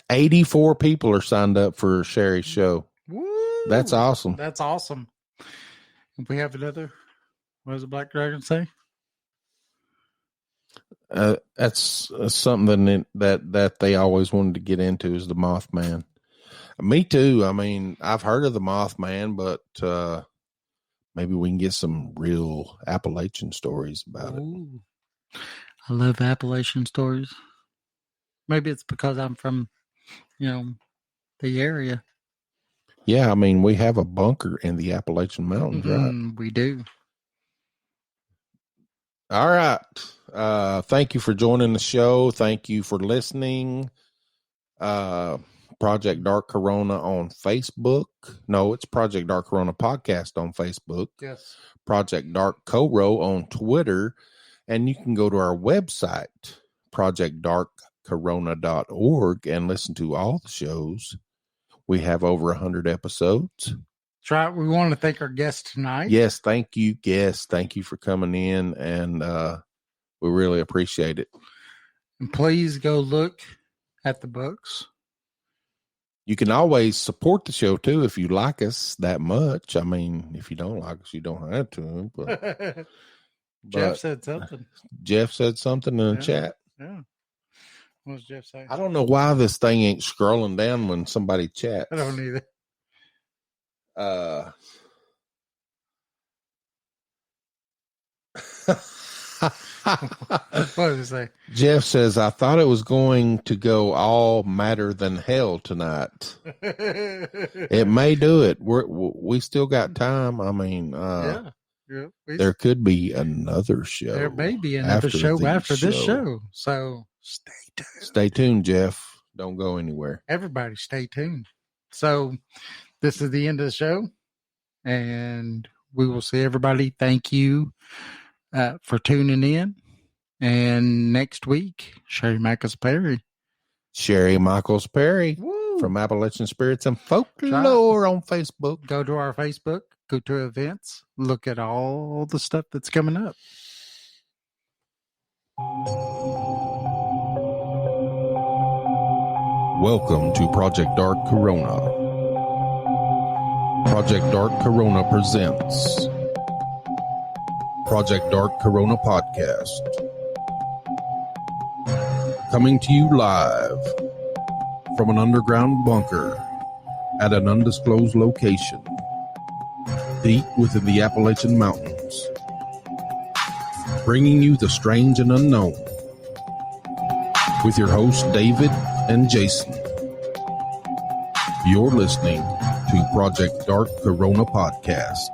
84 people are signed up for Sherry's show. Woo! That's awesome. That's awesome. If we have another, what does the Black Dragon say? That's something that they always wanted to get into is the Mothman. Me too. I mean, I've heard of the Mothman, but maybe we can get some real Appalachian stories about it. I love Appalachian stories. Maybe it's because I'm from, the area. Yeah, I mean, we have a bunker in the Appalachian Mountains, right? We do. All right. Thank you for joining the show. Thank you for listening. Project Dark Corona on Facebook. No, it's Project Dark Corona Podcast on Facebook. Yes. Project Dark Coro on Twitter. And you can go to our website, projectdarkcorona.org, and listen to all the shows. We have over 100 episodes. That's right. We want to thank our guest tonight. Yes, thank you, guests. Thank you for coming in, and we really appreciate it. And please go look at the books. You can always support the show, too, if you like us that much. I mean, if you don't like us, you don't have to. But Jeff said something. Jeff said something in the chat. Yeah. What was Jeff saying? I don't know why this thing ain't scrolling down when somebody chats. I don't either. What did he say? Jeff says, I thought it was going to go all madder than hell tonight. It may do it. We still got time. I mean, there could be another show. There may be another show after this show. So stay tuned. Stay tuned, Jeff. Don't go anywhere. Everybody stay tuned. So this is the end of the show. And we will see everybody. Thank you for tuning in. And next week, Sherry Michaels Perry. Sherry Michaels Perry. Woo. From Appalachian Spirits and Folklore on Facebook. Go to our Facebook. Go to events. Look at all the stuff that's coming up. Welcome to Project Dark Corona. Project Dark Corona presents Project Dark Corona Podcast. Coming to you live from an underground bunker at an undisclosed location deep within the Appalachian Mountains. Bringing you the strange and unknown with your hosts David and Jason. You're listening to Project Dark Corona Podcast.